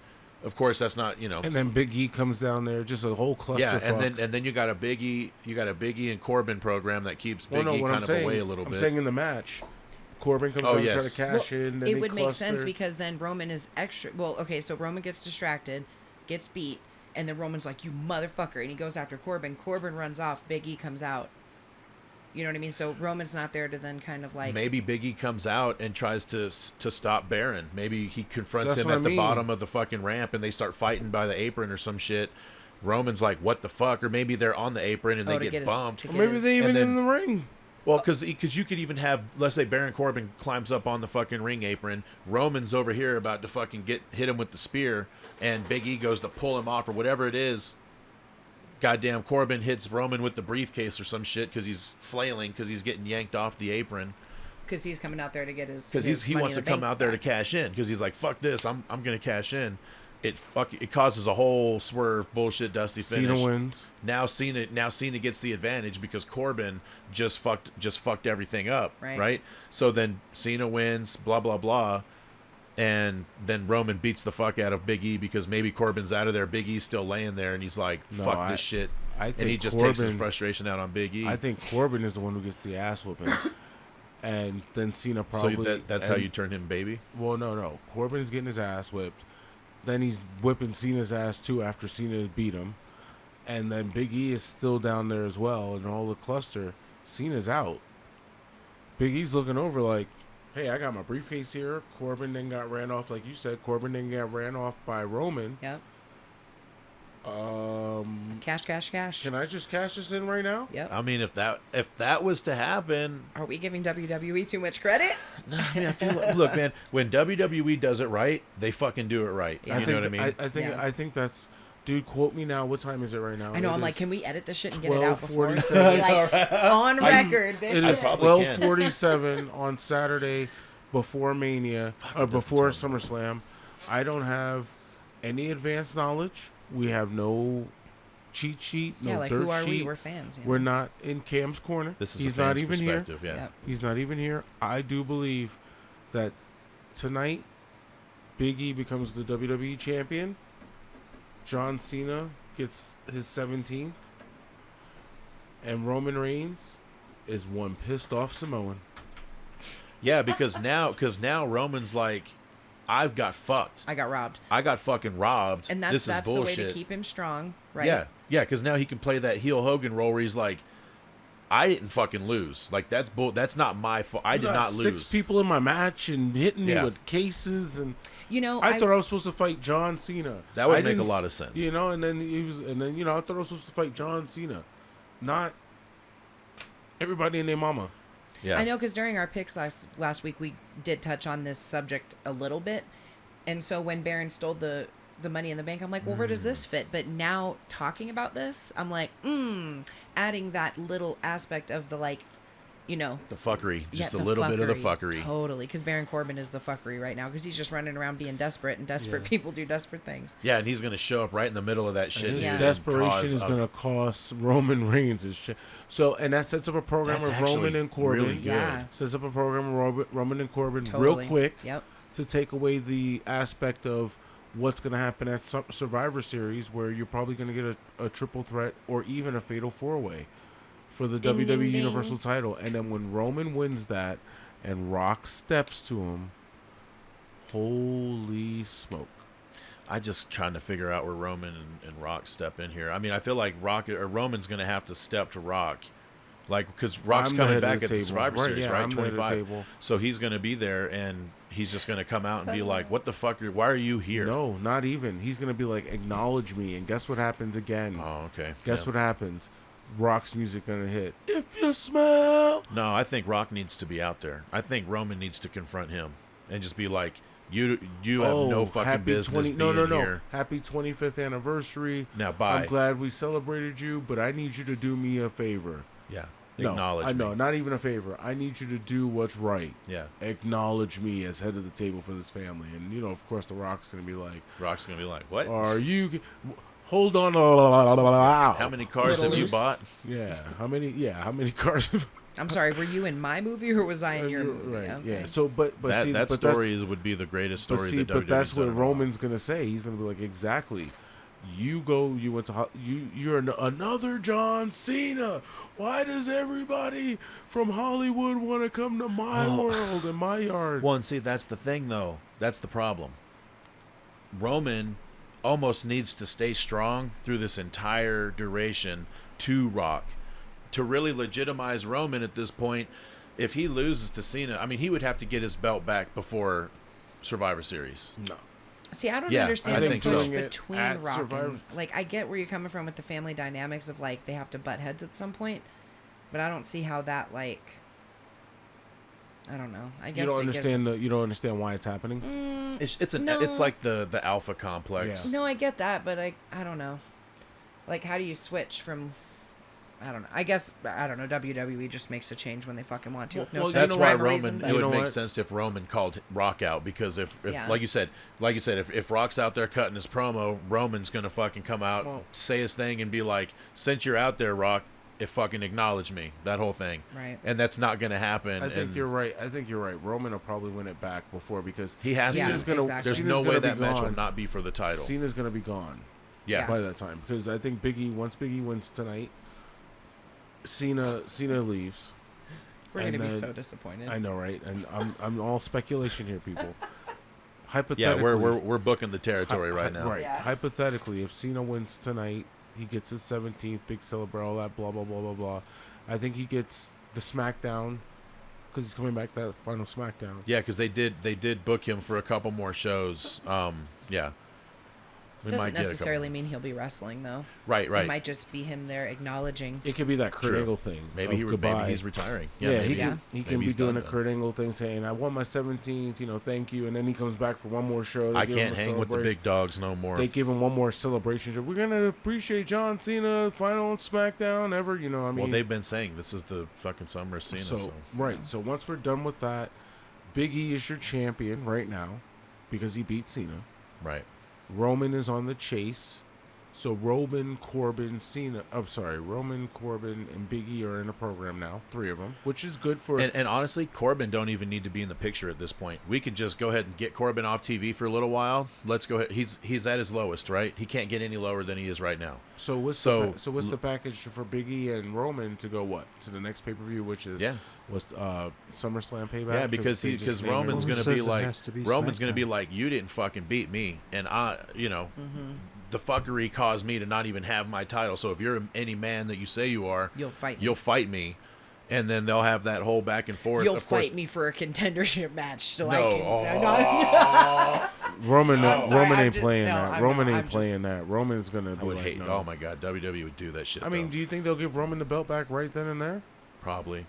Of course, that's not, you know. And then Big E comes down there, just a whole clusterfuck. yeah, and then you got a Big E, and Corbin program that keeps Big E what kind I'm of saying, away a little I'm bit. saying in the match, Corbin comes Oh, down yes. to try to cash in. Then It they would make sense cluster. because then Roman is extra. Well, okay, so Roman gets distracted, gets beat, and then Roman's like, "You motherfucker!" and he goes after Corbin. Corbin runs off. Big E comes out. You know what I mean? So Roman's not there to then kind of like. Maybe Big E comes out and tries to stop Baron. Maybe he confronts That's him what at I the mean. bottom of the fucking ramp and they start fighting by the apron or some shit. Roman's like, "What the fuck?" Or maybe they're on the apron and Oh, they to get get his- bumped. to Or get maybe his- they even and then- in the ring. Well, because you could even have, let's say Baron Corbin climbs up on the fucking ring apron. Roman's over here about to fucking hit him with the spear, and Big E goes to pull him off or whatever it is. Goddamn, Corbin hits Roman with the briefcase or some shit because he's flailing because he's getting yanked off the apron Because he's coming out there to get his. because his he Money wants in to the come Bank out there to back. cash in because he's like, fuck this, I'm gonna cash in. It causes a whole swerve bullshit dusty finish. Cena wins. Now Cena gets the advantage because Corbin just fucked everything up, Right. So then Cena wins, blah blah blah, and then Roman beats the fuck out of Big E because maybe Corbin's out of there. Big E's still laying there, and he's like, No, "Fuck this shit," I and think he just takes his Corbin- frustration out on Big E. I think Corbin is the one who gets the ass whooping. And then Cena probably. so that's how and- you turn him baby. Well, no. Corbin's getting his ass whipped. Then he's whipping Cena's ass too after Cena beat him. And then Big E is still down there as well. And all the cluster, Cena's out. Big E's looking over like, hey, I got my briefcase here. Corbin then got ran off, like you said. Corbin then got ran off by Roman. Yep. Cash. Cash. Can I just cash this in right now? Yep. I mean, if that was to happen, Are we giving WWE too much credit? I mean, I feel like, look, man, when WWE does it right, they fucking do it right. Yeah. You know what I mean? I think that's. Dude, quote me now. What time is it right now? I know. It I'm is like, can we edit this shit and get it out before? 12:47. Be like, on record, It this is shit. probably can. 12:47 on Saturday before Mania or before SummerSlam. I don't have any advanced knowledge. We have no cheat sheet, no Yeah, like dirt who are sheet. we? We're fans. You know? We're not in Cam's corner. This is He's a fan's not even here. perspective, yeah. Yep. He's not even here. I do believe that tonight Big E becomes the WWE champion. John Cena gets his 17th. And Roman Reigns is one pissed off Samoan. Yeah, because now Roman's like, I've got fucked. I got robbed. I got fucking robbed. And that's this is the way bullshit. to keep him strong, right? Yeah, because now he can play that heel Hogan role where he's like, I didn't fucking lose. Like, that's That's not my fault. I did not lose. 6 people in my match and hitting me Yeah. with cases, and You know, I thought I was supposed to fight John Cena. That would I make a didn't lot of sense. You know, and then I thought I was supposed to fight John Cena, not everybody and their mama. Yeah. I know, because during our picks last week, we did touch on this subject a little bit. And so when Baron stole the money in the bank, I'm like, well, where does this fit? But now talking about this, I'm like, adding that little aspect of the, like, you know. The fuckery. Just the a little bit of the fuckery. Totally. Because Baron Corbin is the fuckery right now, because he's just running around being desperate, and desperate people do desperate things. Yeah, and he's going to show up right in the middle of that shit. And his Yeah. desperation is going to cost Roman Reigns his shit. So, and that sets up a program That's of actually Roman and Corbin. really good. Yeah. Sets up a program of Roman and Corbin Totally. real quick. Yep. To take away the aspect of what's going to happen at Survivor Series, where you're probably going to get a triple threat or even a fatal 4-way for the Ding, WWE ding, ding. Universal title. And then when Roman wins that and Rock steps to him, holy smoke. I just trying to figure out where Roman and Rock step in here. I mean, I feel like Roman's going to have to step to Rock. Like, because Rock's I'm the coming head of back the at the table. Survivor Right, Series, yeah, right? I'm the head of the 25. table. So he's going to be there, and he's just going to come out and be like, what the fuck? Why are you here? No, not even. He's going to be like, acknowledge me. And guess what happens again? Oh, okay. Guess Yeah. what happens? Rock's music going to hit. If you smell. No, I think Rock needs to be out there. I think Roman needs to confront him and just be like, you have no fucking happy business being no. here. Happy 25th anniversary. Now, bye. I'm glad we celebrated you, but I need you to do me a favor. Yeah. No, Acknowledge I know, me. not even a favor. I need you to do what's right. Yeah. Acknowledge me as head of the table for this family. And, you know, of course, The Rock's going to be like, Rock's going to be like, what? are you... Hold on. How many cars have you bought? Yeah. How many cars have... I'm sorry, were you in my movie or was I in your movie? Right, Okay. yeah. So, but see, That but story that's, would be the greatest but story see, that but that's WWE's what done in a while. Roman's gonna say. He's gonna be like, exactly. You went to you're another John Cena. Why does everybody from Hollywood want to come to my world and my yard? Well, and see, that's the thing, though. That's the problem. Roman almost needs to stay strong through this entire duration to Rock. To really legitimize Roman at this point, if he loses to Cena, I mean, he would have to get his belt back before Survivor Series. No. See, I don't Yeah, understand I the think push so. between At Rock Survivor- and... Like, I get where you're coming from with the family dynamics of, like, they have to butt heads at some point. But I don't see how that, like... I don't know. I guess You don't understand why it's happening. It's like the alpha complex. Yeah. No, I get that, but I don't know. Like, how do you switch from... I don't know. I guess, I don't know, WWE just makes a change when they fucking want to. With no Well, sense That's or why rhyme or Roman. reason, but- It You would know make what? sense if Roman called Rock out, because if Yeah. like you said, if Rock's out there cutting his promo, Roman's gonna fucking come out, Well- say his thing, and be like, "Since you're out there, Rock, if fucking acknowledge me." That whole thing, Right. And that's not gonna happen. I think and you're right. Roman will probably win it back before, because He has to. Yeah, gonna. exactly. There's Cena's no way gonna be that match will gone. not be for the title. Cena's gonna be gone Yeah. by that time, because I think once Biggie wins tonight, Cena leaves. We're going to and be then- so disappointed. I know, right? And I'm all speculation here, people. Yeah, Hypothetically, we're booking the territory right now. Right. Yeah. Hypothetically, if Cena wins tonight, he gets his 17th big celebrate, all that blah blah blah blah blah. I think he gets the SmackDown, because he's coming back that final SmackDown. Yeah, because they did book him for a couple more shows. Yeah. We Doesn't might get a couple necessarily mean he'll be wrestling, though. Right. It might just be him there acknowledging. It could be that Kurt True. Angle thing. Maybe of goodbye. maybe he's retiring. Yeah, maybe, he can maybe be he's doing done a then. Kurt Angle thing, saying, "I won my 17th, thank you," and then he comes back for one more show. They I give him can't a hang with the celebration. big dogs no more. They give him one more celebration show. We're gonna appreciate John Cena final SmackDown ever. I mean, Well, they've been saying this is the fucking summer of Cena. So, right. So once we're done with that, Big E is your champion right now because he beat Cena. right. Roman is on the chase. So Roman, Corbin, and Big E are in the program now. 3 of them, which is good for. And honestly, Corbin don't even need to be in the picture at this point. We could just go ahead and get Corbin off TV for a little while. Let's go ahead. He's at his lowest, right? He can't get any lower than he is right now. So what's the package for Big E and Roman to go to the next pay-per-view, which is SummerSlam Payback? Yeah, because Roman's going to be like, you didn't fucking beat me, and the fuckery caused me to not even have my title. So if you're any man that you say you are, you'll fight me. And then they'll have that whole back and forth. You'll fight me for a contendership match, so Roman ain't playing that. Roman ain't playing that. Roman's gonna be like, no. Oh my god, WWE would do that shit. I mean, do you think they'll give Roman the belt back right then and there? Probably.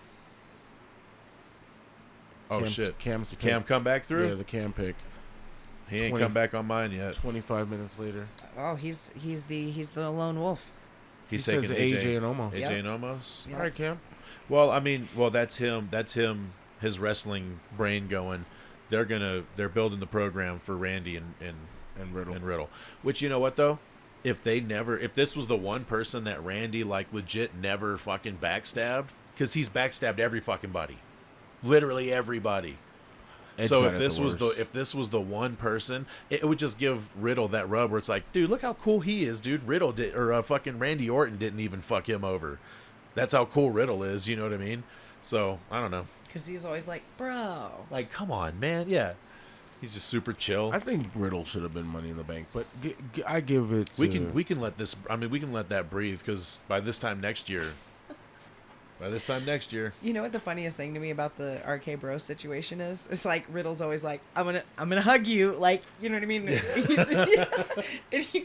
Oh shit! Cam come back through? Yeah, the Cam pick. He ain't come back on mine yet. 25 minutes later. Oh, he's the lone wolf. He's he taking says AJ and Omos. AJ and Omos. Yep. All right, Cam. Well, that's him. That's him. His wrestling brain going. They're building the program for Randy and Riddle. Which, you know what though? If this was the one person that Randy like legit never fucking backstabbed, because he's backstabbed every fucking body, literally everybody. So if this was the one person, it would just give Riddle that rub where it's like, dude, look how cool he is, dude. Riddle did, or fucking Randy Orton didn't even fuck him over. That's how cool Riddle is. You know what I mean? So I don't know. Because he's always like, bro. Like, come on, man. Yeah, he's just super chill. I think Riddle should have been Money in the Bank, but I give it. We can let this. I mean, we can let that breathe because by this time next year. You know what the funniest thing to me about the RK Bro situation is? It's like Riddle's always like, I'm gonna hug you, like, you know what I mean? And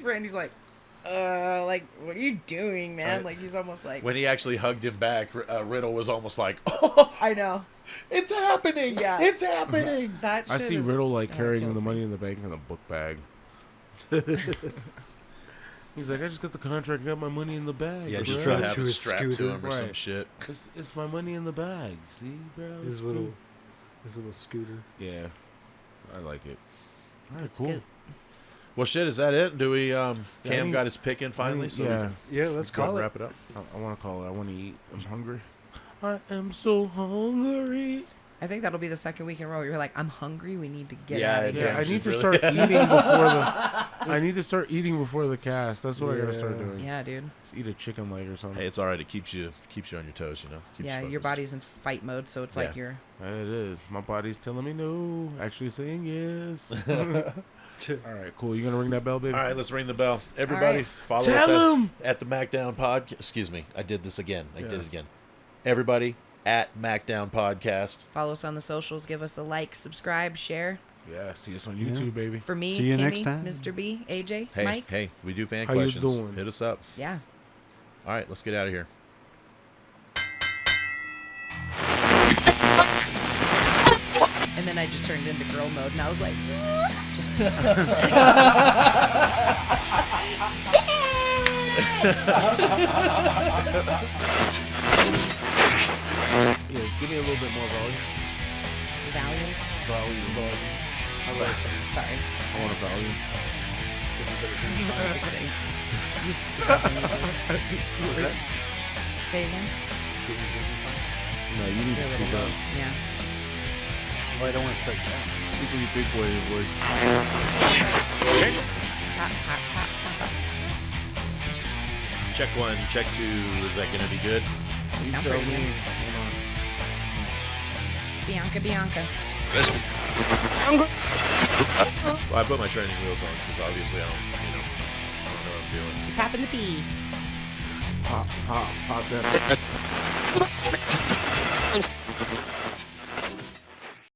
Randy's like, what are you doing, man? Like, he's almost like, when he actually hugged him back, Riddle was almost like, oh, I know, it's happening, yeah, it's happening. That I see Riddle like carrying the Money in the Bank in a book bag. He's like, I just got the contract, I got my money in the bag. Yeah, just bro. try to have it strapped to him or some shit. It's my money in the bag. See, bro? His little scooter. Yeah, I like it. All right, cool. Well, shit, is that it? Do we? Cam got his pick in finally. Let's call it. Wrap it up. I want to call it. I want to eat. I'm hungry. I am so hungry. I think that'll be the second week in a row. You're like, I'm hungry. We need to get out of here. Yeah, I need to start eating before the. I need to start eating before the cast. That's what I gotta start doing. Yeah, dude. Just eat a chicken leg or something. Hey, it's all right. It keeps you on your toes. You know. Keeps your body's in fight mode, so it's like you're. It is. My body's telling me no. Actually saying yes. All right, cool. You gonna ring that bell, baby? All right, let's ring the bell. Everybody, follow us at the MACKDOwn Podcast. Excuse me, I did this again. I did it again. Everybody at MACKDOWN Podcast. Follow us on the socials. Give us a like, subscribe, share. Yeah, see us on YouTube, baby. For me, see you Kimmy, next time. Mr. B, AJ, Hey, Mike. hey, we do fan How questions. you doing? Hit us up. Yeah. All right, let's get out of here. And then I just turned into girl mode, and I was like, Yeah, give me a little bit more volume. Volume. Sorry. I want a volume. What's that? Say again. No, you need to speak up. Yeah. Well, I don't want to expect that. Speak with your big boy voice. Check 1, check 2. Is that gonna be good? You sound pretty good. Bianca. Well, I put my training wheels on because obviously I don't know what I'm doing. Popping the pee. Pop that.